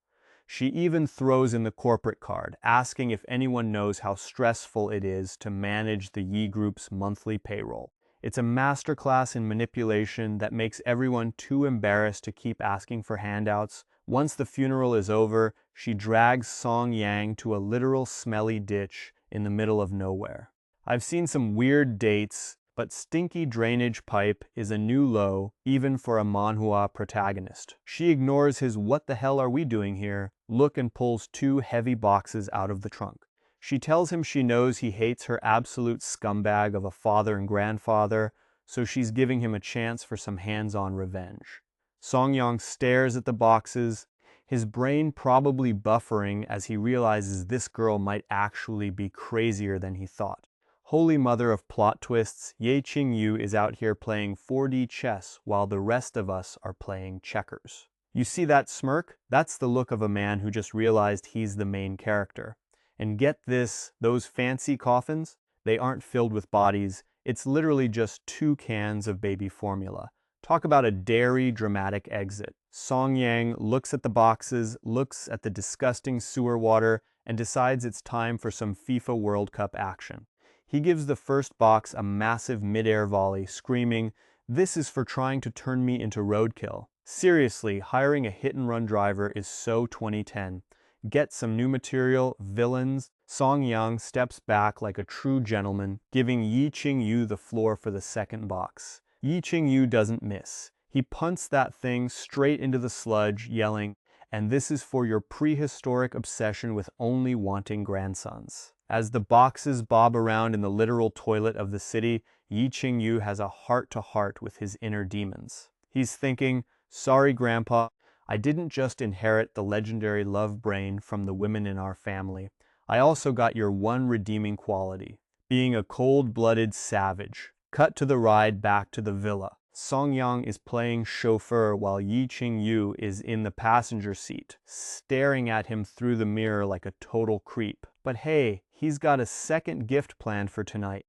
She even throws in the corporate card, asking if anyone knows how stressful it is to manage the Yi Group's monthly payroll. It's a masterclass in manipulation that makes everyone too embarrassed to keep asking for handouts. Once the funeral is over, she drags Song Yang to a literal smelly ditch in the middle of nowhere. I've seen some weird dates, but stinky drainage pipe is a new low, even for a manhua protagonist. She ignores his "what the hell are we doing here" look and pulls 2 heavy boxes out of the trunk. She tells him she knows he hates her absolute scumbag of a father and grandfather, so she's giving him a chance for some hands-on revenge. Song Yang stares at the boxes, his brain probably buffering as he realizes this girl might actually be crazier than he thought. Holy mother of plot twists, Ye Qing Yu is out here playing 4D chess while the rest of us are playing checkers. You see that smirk? That's the look of a man who just realized he's the main character. And get this, those fancy coffins, they aren't filled with bodies. It's literally just 2 cans of baby formula. Talk about a dairy dramatic exit. Song Yang looks at the boxes, looks at the disgusting sewer water, and decides it's time for some FIFA World Cup action. He gives the first box a massive mid-air volley, screaming, "This is for trying to turn me into roadkill." Seriously, hiring a hit-and-run driver is so 2010. Get some new material, villains. Song Yang steps back like a true gentleman, giving Ye Qing Yu the floor for the second box. Ye Qing Yu doesn't miss. He punts that thing straight into the sludge, yelling, "And this is for your prehistoric obsession with only wanting grandsons." As the boxes bob around in the literal toilet of the city, Ye Qing Yu has a heart-to-heart with his inner demons. He's thinking, "Sorry, Grandpa, I didn't just inherit the legendary love brain from the women in our family. I also got your one redeeming quality, being a cold-blooded savage." Cut to the ride back to the villa. Song Yang is playing chauffeur while Ye Qing Yu is in the passenger seat, staring at him through the mirror like a total creep. But hey, he's got a second gift planned for tonight.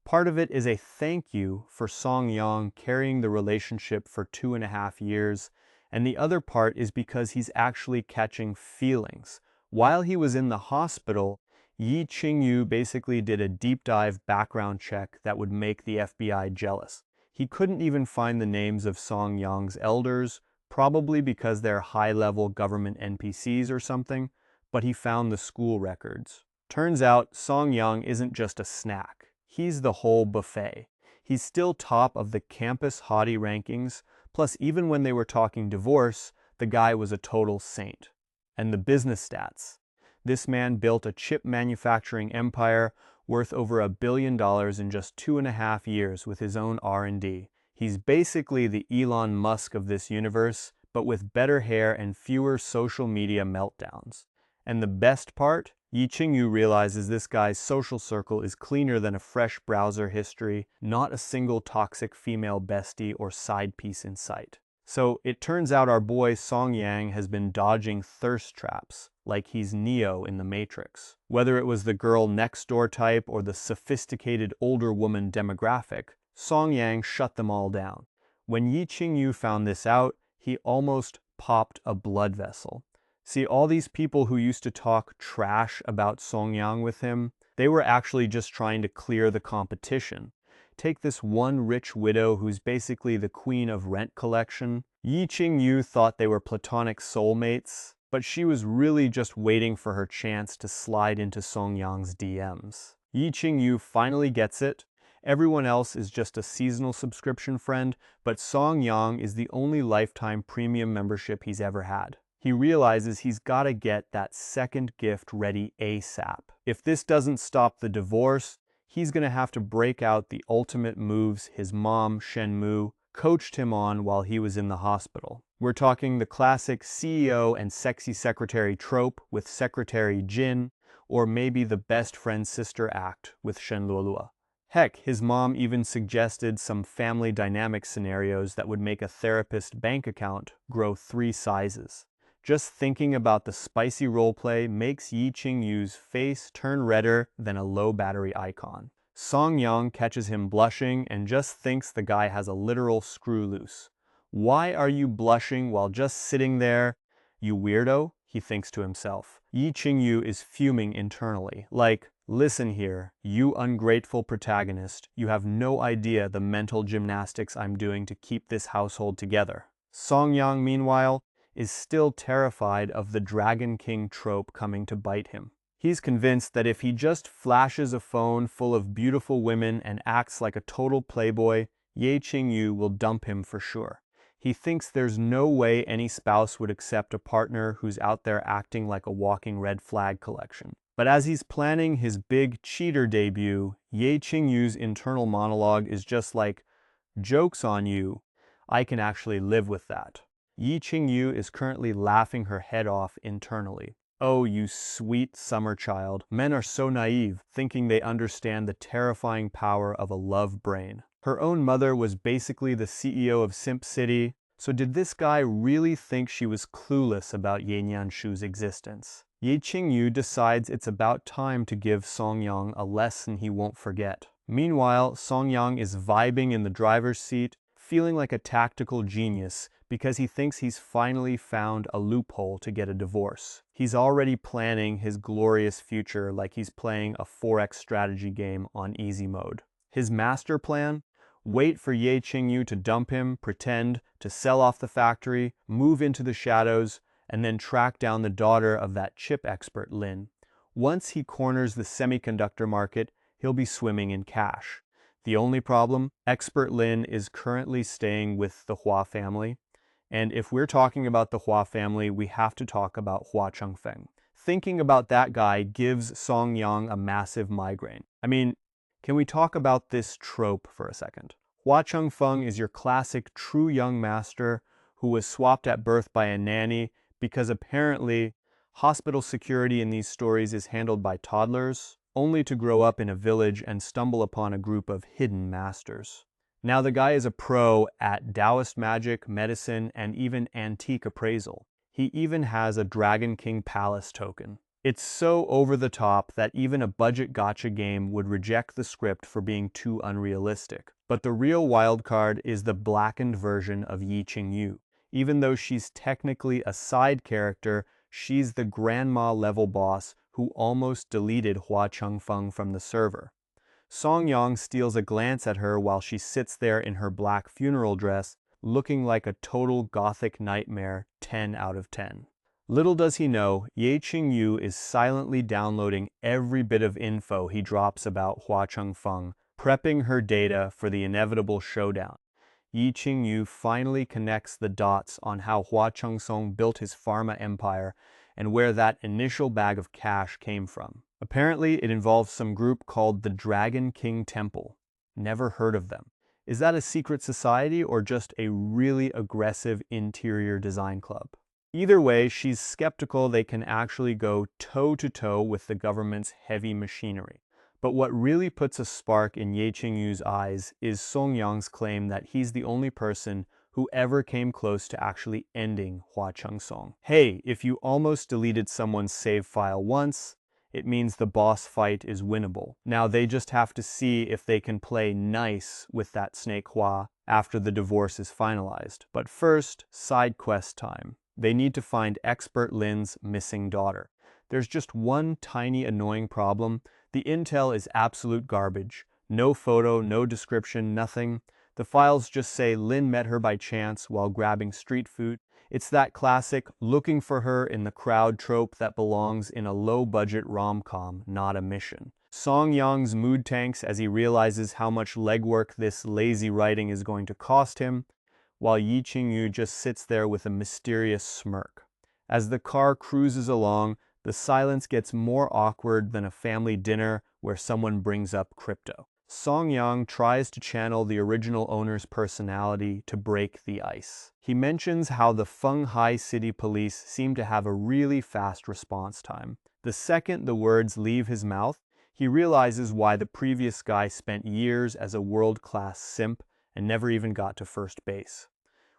Part of it is a thank you for Song Yang carrying the relationship for 2.5 years, and the other part is because he's actually catching feelings. While he was in the hospital, Ye Qing Yu basically did a deep dive background check that would make the FBI jealous. He couldn't even find the names of Song Yang's elders, probably because they're high-level government NPCs or something, but he found the school records. Turns out, Song Yang isn't just a snack. He's the whole buffet. He's still top of the campus hottie rankings, plus even when they were talking divorce, the guy was a total saint. And the business stats. This man built a chip manufacturing empire worth over $1 billion in just 2.5 years with his own R&D. He's basically the Elon Musk of this universe, but with better hair and fewer social media meltdowns. And the best part? Ye Qing Yu realizes this guy's social circle is cleaner than a fresh browser history, not a single toxic female bestie or side piece in sight. So it turns out our boy Song Yang has been dodging thirst traps, like he's Neo in the Matrix. Whether it was the girl next door type or the sophisticated older woman demographic, Song Yang shut them all down. When Ye Qing Yu found this out, he almost popped a blood vessel. See, all these people who used to talk trash about Song Yang with him, they were actually just trying to clear the competition. Take this one rich widow who's basically the queen of rent collection. Ye Qing Yu thought they were platonic soulmates, but she was really just waiting for her chance to slide into Song Yang's DMs. Ye Qing Yu finally gets it. Everyone else is just a seasonal subscription friend, but Song Yang is the only lifetime premium membership he's ever had. He realizes he's got to get that second gift ready ASAP. If this doesn't stop the divorce, he's going to have to break out the ultimate moves his mom, Shen Mu, coached him on while he was in the hospital. We're talking the classic CEO and sexy secretary trope with Secretary Jin, or maybe the best friend-sister act with Shen Luolua. Heck, his mom even suggested some family dynamic scenarios that would make a therapist bank account grow 3 sizes. Just thinking about the spicy roleplay makes Ye Qing Yu's face turn redder than a low-battery icon. Song Yang catches him blushing and just thinks the guy has a literal screw loose. "Why are you blushing while just sitting there, you weirdo?" he thinks to himself. Ye Qing Yu is fuming internally, like, "Listen here, you ungrateful protagonist, you have no idea the mental gymnastics I'm doing to keep this household together." Song Yang, meanwhile, is still terrified of the Dragon King trope coming to bite him. He's convinced that if he just flashes a phone full of beautiful women and acts like a total playboy, Ye Qing Yu will dump him for sure. He thinks there's no way any spouse would accept a partner who's out there acting like a walking red flag collection. But as he's planning his big cheater debut, Ye Qing Yu's internal monologue is just like, "Joke's on you, I can actually live with that." Ye Qing Yu is currently laughing her head off internally. Oh, you sweet summer child. Men are so naive, thinking they understand the terrifying power of a love brain. Her own mother was basically the CEO of Simp City, so did this guy really think she was clueless about Ye Nianshu's existence? Ye Qing Yu decides it's about time to give Song Yang a lesson he won't forget. Meanwhile, Song Yang is vibing in the driver's seat, feeling like a tactical genius because he thinks he's finally found a loophole to get a divorce. He's already planning his glorious future like he's playing a 4x strategy game on easy mode. His master plan? Wait for Ye Qing Yu to dump him, pretend to sell off the factory, move into the shadows, and then track down the daughter of that chip expert, Lin. Once he corners the semiconductor market, he'll be swimming in cash. The only problem? Expert Lin is currently staying with the Hua family. And if we're talking about the Hua family, we have to talk about Hua Chengfeng. Thinking about that guy gives Song Yang a massive migraine. I mean, can we talk about this trope for a second? Hua Chengfeng is your classic true young master who was swapped at birth by a nanny because apparently hospital security in these stories is handled by toddlers, only to grow up in a village and stumble upon a group of hidden masters. Now the guy is a pro at Taoist magic, medicine, and even antique appraisal. He even has a Dragon King Palace token. It's so over the top that even a budget gacha game would reject the script for being too unrealistic. But the real wildcard is the blackened version of Ye Qing Yu. Even though she's technically a side character, she's the grandma level boss who almost deleted Hua Chengfeng from the server. Song Yang steals a glance at her while she sits there in her black funeral dress, looking like a total gothic nightmare 10 out of 10. Little does he know, Ye Qing Yu is silently downloading every bit of info he drops about Hua Chengfeng, prepping her data for the inevitable showdown. Ye Qing Yu finally connects the dots on how Hua Chengsong built his pharma empire and where that initial bag of cash came from. Apparently, it involves some group called the Dragon King Temple. Never heard of them. Is that a secret society or just a really aggressive interior design club? Either way, she's skeptical they can actually go toe-to-toe with the government's heavy machinery. But what really puts a spark in Ye Qing Yu's eyes is Song Yang's claim that he's the only person whoever came close to actually ending Hua Chengsong. Hey, if you almost deleted someone's save file once, it means the boss fight is winnable. Now they just have to see if they can play nice with that Snake Hua after the divorce is finalized. But first, side quest time. They need to find expert Lin's missing daughter. There's just one tiny annoying problem. The intel is absolute garbage. No photo, no description, nothing. The files just say Lin met her by chance while grabbing street food. It's that classic looking for her in the crowd trope that belongs in a low-budget rom-com, not a mission. Song Yang's mood tanks as he realizes how much legwork this lazy writing is going to cost him, while Ye Qing Yu just sits there with a mysterious smirk. As the car cruises along, the silence gets more awkward than a family dinner where someone brings up crypto. Song Yang tries to channel the original owner's personality to break the ice. He mentions how the Feng Hai City police seem to have a really fast response time. The second the words leave his mouth, he realizes why the previous guy spent years as a world-class simp and never even got to first base.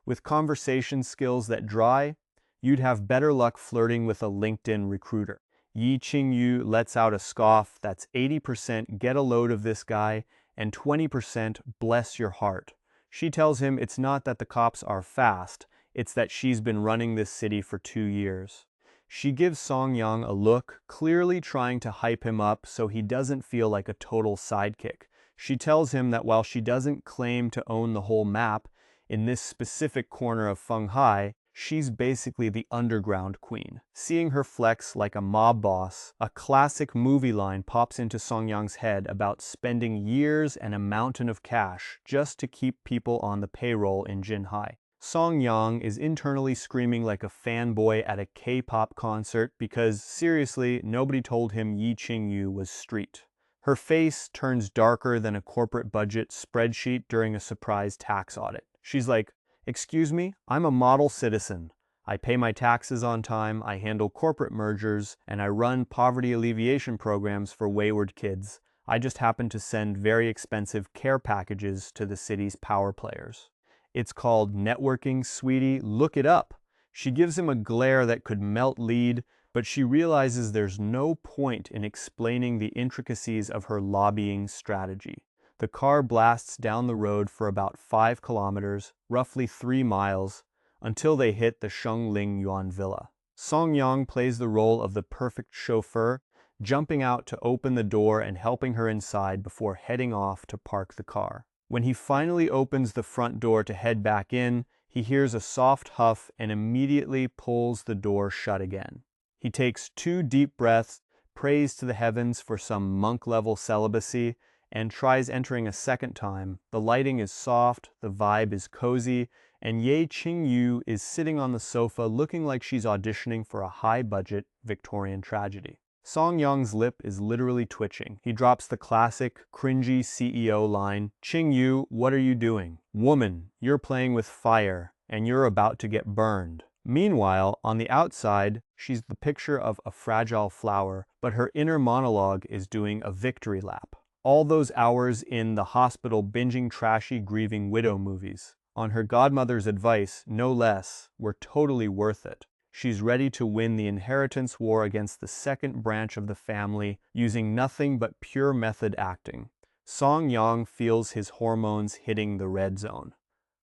With conversation skills that dry, you'd have better luck flirting with a LinkedIn recruiter. Ye Qing Yu lets out a scoff that's 80% get a load of this guy and 20% bless your heart. She tells him it's not that the cops are fast, it's that she's been running this city for 2 years. She gives Song Yang a look, clearly trying to hype him up so he doesn't feel like a total sidekick. She tells him that while she doesn't claim to own the whole map, in this specific corner of Feng Hai, she's basically the underground queen. Seeing her flex like a mob boss, a classic movie line pops into Song Yang's head about spending years and a mountain of cash just to keep people on the payroll in Jinhai. Song Yang is internally screaming like a fanboy at a K-pop concert because, seriously, nobody told him Ye Qing Yu was street. Her face turns darker than a corporate budget spreadsheet during a surprise tax audit. She's like, "Excuse me, I'm a model citizen. I pay my taxes on time, I handle corporate mergers, and I run poverty alleviation programs for wayward kids. I just happen to send very expensive care packages to the city's power players. It's called networking, sweetie. Look it up." She gives him a glare that could melt lead, but she realizes there's no point in explaining the intricacies of her lobbying strategy. The car blasts down the road for about 5 kilometers, roughly 3 miles, until they hit the Shengling Yuan Villa. Song Yang plays the role of the perfect chauffeur, jumping out to open the door and helping her inside before heading off to park the car. When he finally opens the front door to head back in, he hears a soft huff and immediately pulls the door shut again. He takes 2 deep breaths, prays to the heavens for some monk-level celibacy, and tries entering a second time. The lighting is soft, the vibe is cozy, and Ye Qing Yu is sitting on the sofa looking like she's auditioning for a high-budget Victorian tragedy. Song Yang's lip is literally twitching. He drops the classic, cringy CEO line, "Qing Yu, what are you doing? Woman, you're playing with fire, and you're about to get burned." Meanwhile, on the outside, she's the picture of a fragile flower, but her inner monologue is doing a victory lap. All those hours in the hospital binging trashy grieving widow movies, on her godmother's advice, no less, were totally worth it. She's ready to win the inheritance war against the second branch of the family using nothing but pure method acting. Song Yang feels his hormones hitting the red zone.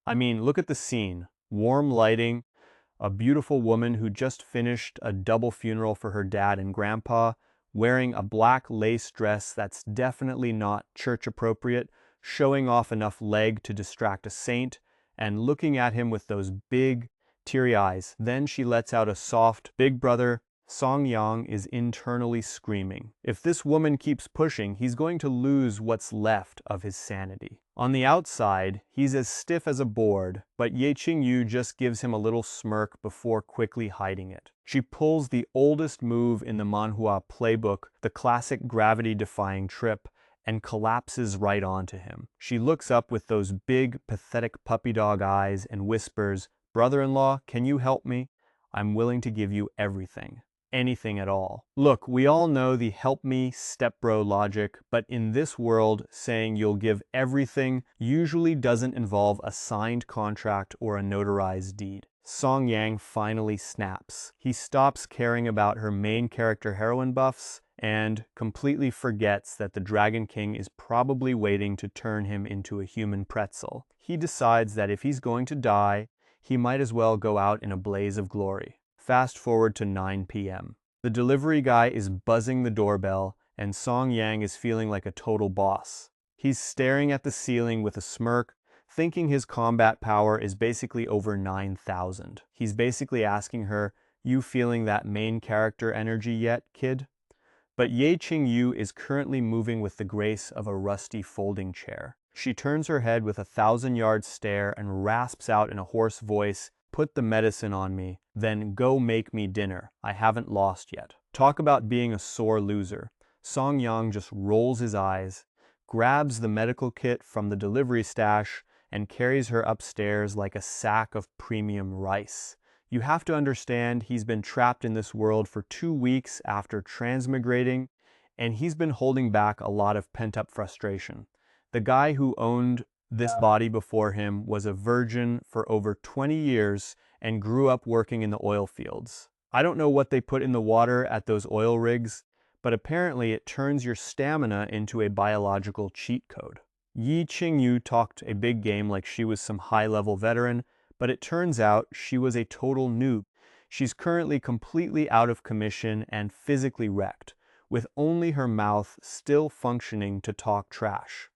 I mean, look at the scene. Warm lighting, a beautiful woman who just finished a double funeral for her dad and grandpa, wearing a black lace dress that's definitely not church appropriate, showing off enough leg to distract a saint, and looking at him with those big, teary eyes. Then she lets out a soft, "Big brother." Song Yang is internally screaming. If this woman keeps pushing, he's going to lose what's left of his sanity. On the outside, he's as stiff as a board, but Ye Qing Yu just gives him a little smirk before quickly hiding it. She pulls the oldest move in the manhua playbook, the classic gravity-defying trip, and collapses right onto him. She looks up with those big, pathetic puppy dog eyes and whispers, "Brother-in-law, can you help me? I'm willing to give you everything." anything at all. Look, we all know the help me stepbro logic, but in this world, saying you'll give everything usually doesn't involve a signed contract or a notarized deed. Song Yang finally snaps. He stops caring about her main character heroine buffs and completely forgets that the Dragon King is probably waiting to turn him into a human pretzel. He decides that if he's going to die, he might as well go out in a blaze of glory. Fast forward to 9 p.m. The delivery guy is buzzing the doorbell, and Song Yang is feeling like a total boss. He's staring at the ceiling with a smirk, thinking his combat power is basically over 9,000. He's basically asking her, "You feeling that main character energy yet, kid?" But Ye Qing Yu is currently moving with the grace of a rusty folding chair. She turns her head with a 1,000-yard stare and rasps out in a hoarse voice, "Put the medicine on me, then go make me dinner. I haven't lost yet." Talk about being a sore loser. Song Yang just rolls his eyes, grabs the medical kit from the delivery stash, and carries her upstairs like a sack of premium rice. You have to understand he's been trapped in this world for 2 weeks after transmigrating, and he's been holding back a lot of pent-up frustration. The guy who owned this body before him was a virgin for over 20 years and grew up working in the oil fields. I don't know what they put in the water at those oil rigs, but apparently it turns your stamina into a biological cheat code. Ye Qing Yu talked a big game like she was some high-level veteran, but it turns out she was a total noob. She's currently completely out of commission and physically wrecked, with only her mouth still functioning to talk trash.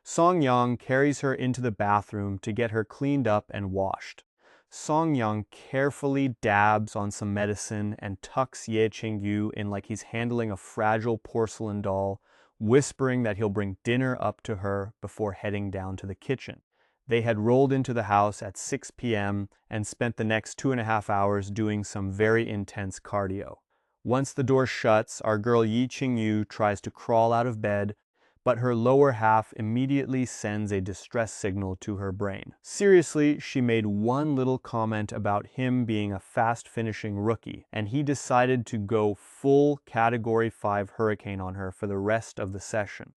Song Yang carries her into the bathroom to get her cleaned up and washed. Song Yang carefully dabs on some medicine and tucks Ye Qing Yu in like he's handling a fragile porcelain doll, whispering that he'll bring dinner up to her before heading down to the kitchen. They had rolled into the house at 6 p.m. and spent the next 2.5 hours doing some very intense cardio. Once the door shuts, our girl Ye Qing Yu tries to crawl out of bed, but her lower half immediately sends a distress signal to her brain. Seriously, she made one little comment about him being a fast-finishing rookie, and he decided to go full Category 5 hurricane on her for the rest of the session.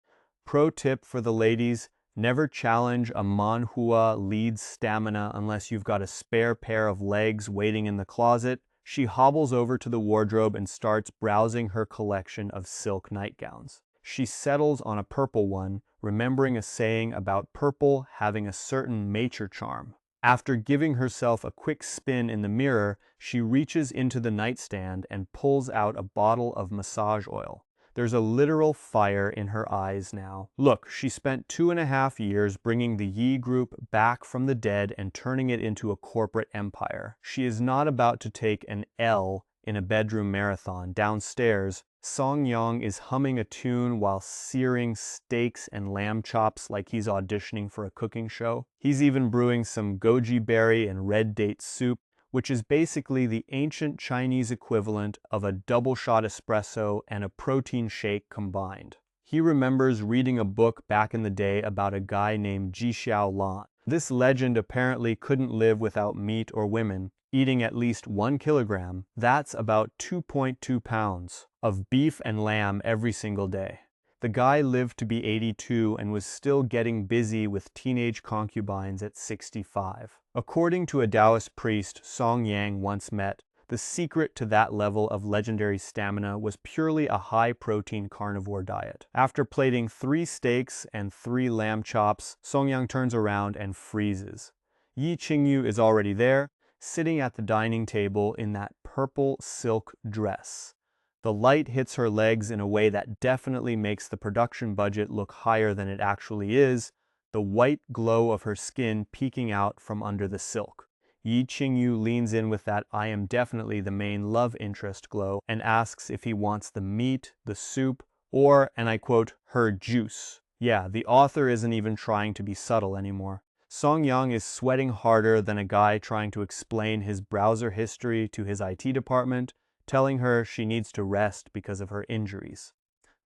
Pro tip for the ladies: never challenge a manhua lead's stamina unless you've got a spare pair of legs waiting in the closet. She hobbles over to the wardrobe and starts browsing her collection of silk nightgowns. She settles on a purple one, remembering a saying about purple having a certain mature charm. After giving herself a quick spin in the mirror, she reaches into the nightstand and pulls out a bottle of massage oil. There's a literal fire in her eyes now. Look, she spent 2.5 years bringing the Yi group back from the dead and turning it into a corporate empire. She is not about to take an L in a bedroom marathon. Downstairs, Song Yang is humming a tune while searing steaks and lamb chops like he's auditioning for a cooking show. He's even brewing some goji berry and red date soup, which is basically the ancient Chinese equivalent of a double-shot espresso and a protein shake combined. He remembers reading a book back in the day about a guy named Ji Xiaolan. This legend apparently couldn't live without meat or women, eating at least 1 kilogram, that's about 2.2 pounds, of beef and lamb every single day. The guy lived to be 82 and was still getting busy with teenage concubines at 65. According to a Taoist priest Song Yang once met, the secret to that level of legendary stamina was purely a high-protein carnivore diet. After plating 3 steaks and 3 lamb chops, Song Yang turns around and freezes. Ye Qing Yu is already there, sitting at the dining table in that purple silk dress. The light hits her legs in a way that definitely makes the production budget look higher than it actually is, the white glow of her skin peeking out from under the silk. Ye Qing Yu leans in with that "I am definitely the main love interest" glow and asks if he wants the meat, the soup, or, and I quote, her juice. Yeah, the author isn't even trying to be subtle anymore. Song Yang is sweating harder than a guy trying to explain his browser history to his IT department, telling her she needs to rest because of her injuries.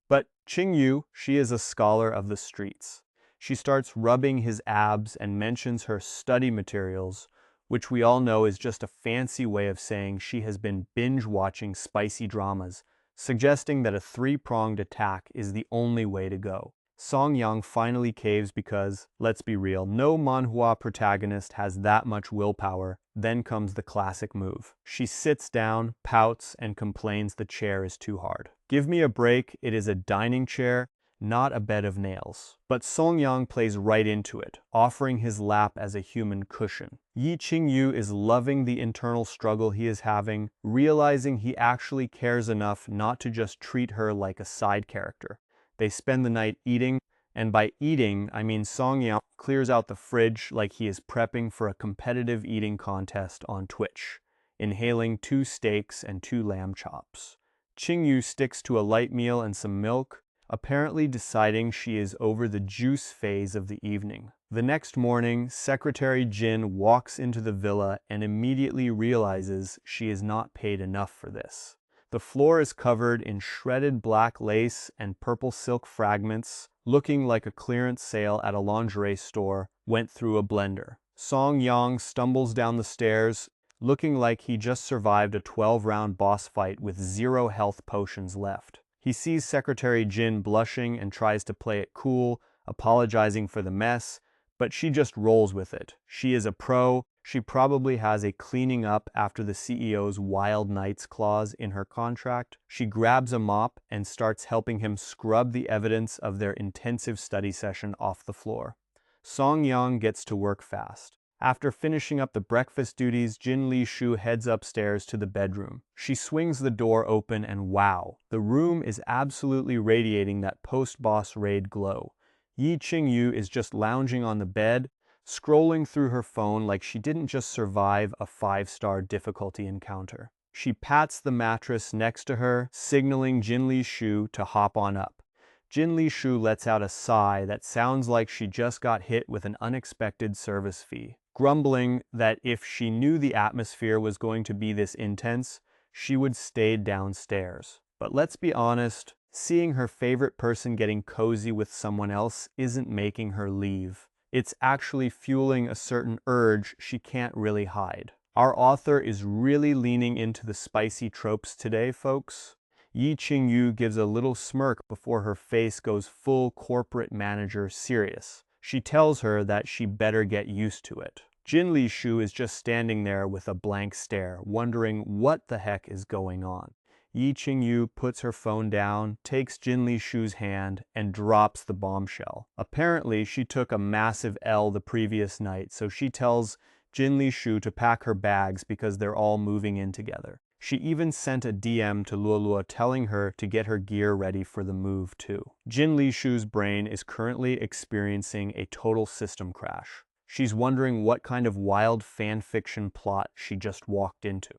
But Qing Yu, she is a scholar of the streets. She starts rubbing his abs and mentions her study materials, which we all know is just a fancy way of saying she has been binge-watching spicy dramas, suggesting that a three-pronged attack is the only way to go. Song Yang finally caves because, let's be real, no manhwa protagonist has that much willpower. Then comes the classic move. She sits down, pouts, and complains the chair is too hard. Give me a break, it is a dining chair, not a bed of nails. But Song Yang plays right into it, offering his lap as a human cushion. Ye Qing Yu is loving the internal struggle he is having, realizing he actually cares enough not to just treat her like a side character. They spend the night eating, and by eating, I mean Song Yang clears out the fridge like he is prepping for a competitive eating contest on Twitch, inhaling 2 steaks and 2 lamb chops. Qing Yu sticks to a light meal and some milk, apparently deciding she is over the juice phase of the evening. The next morning, Secretary Jin walks into the villa and immediately realizes she is not paid enough for this. The floor is covered in shredded black lace and purple silk fragments, looking like a clearance sale at a lingerie store went through a blender. Song Yang stumbles down the stairs, looking like he just survived a 12-round boss fight with 0 health potions left. He sees Secretary Jin blushing and tries to play it cool, apologizing for the mess, but she just rolls with it. She is a pro. She probably has a cleaning up after the CEO's wild nights clause in her contract. She grabs a mop and starts helping him scrub the evidence of their intensive study session off the floor. Song Yang gets to work fast. After finishing up the breakfast duties, Jin Li Shu heads upstairs to the bedroom. She swings the door open and wow, the room is absolutely radiating that post-boss raid glow. Ye Qing Yu is just lounging on the bed, scrolling through her phone like she didn't just survive a 5-star difficulty encounter. She pats the mattress next to her, signaling Jin Li Shu to hop on up. Jin Li Shu lets out a sigh that sounds like she just got hit with an unexpected service fee, grumbling that if she knew the atmosphere was going to be this intense, she would stay downstairs. But let's be honest, seeing her favorite person getting cozy with someone else isn't making her leave. It's actually fueling a certain urge she can't really hide. Our author is really leaning into the spicy tropes today, folks. Ye Qing Yu gives a little smirk before her face goes full corporate manager serious. She tells her that she better get used to it. Jin Li Shu is just standing there with a blank stare, wondering what the heck is going on. Ye Qing Yu puts her phone down, takes Jin Li Shu's hand, and drops the bombshell. Apparently, she took a massive L the previous night, so she tells Jin Li Shu to pack her bags because they're all moving in together. She even sent a DM to Luolua telling her to get her gear ready for the move too. Jin Li Shu's brain is currently experiencing a total system crash. She's wondering what kind of wild fan fiction plot she just walked into.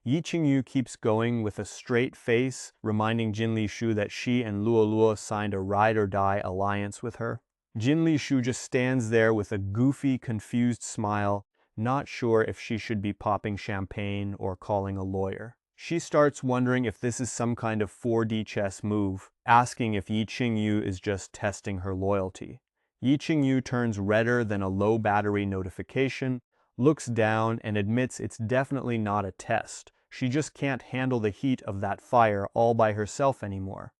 Ye Qing Yu keeps going with a straight face, reminding Jin Li Shu that she and Luolua signed a ride-or-die alliance with her. Jin Li Shu just stands there with a goofy, confused smile, not sure if she should be popping champagne or calling a lawyer. She starts wondering if this is some kind of 4D chess move, asking if Ye Qing Yu is just testing her loyalty. Ye Qing Yu turns redder than a low battery notification, looks down and admits it's definitely not a test. She just can't handle the heat of that fire all by herself anymore.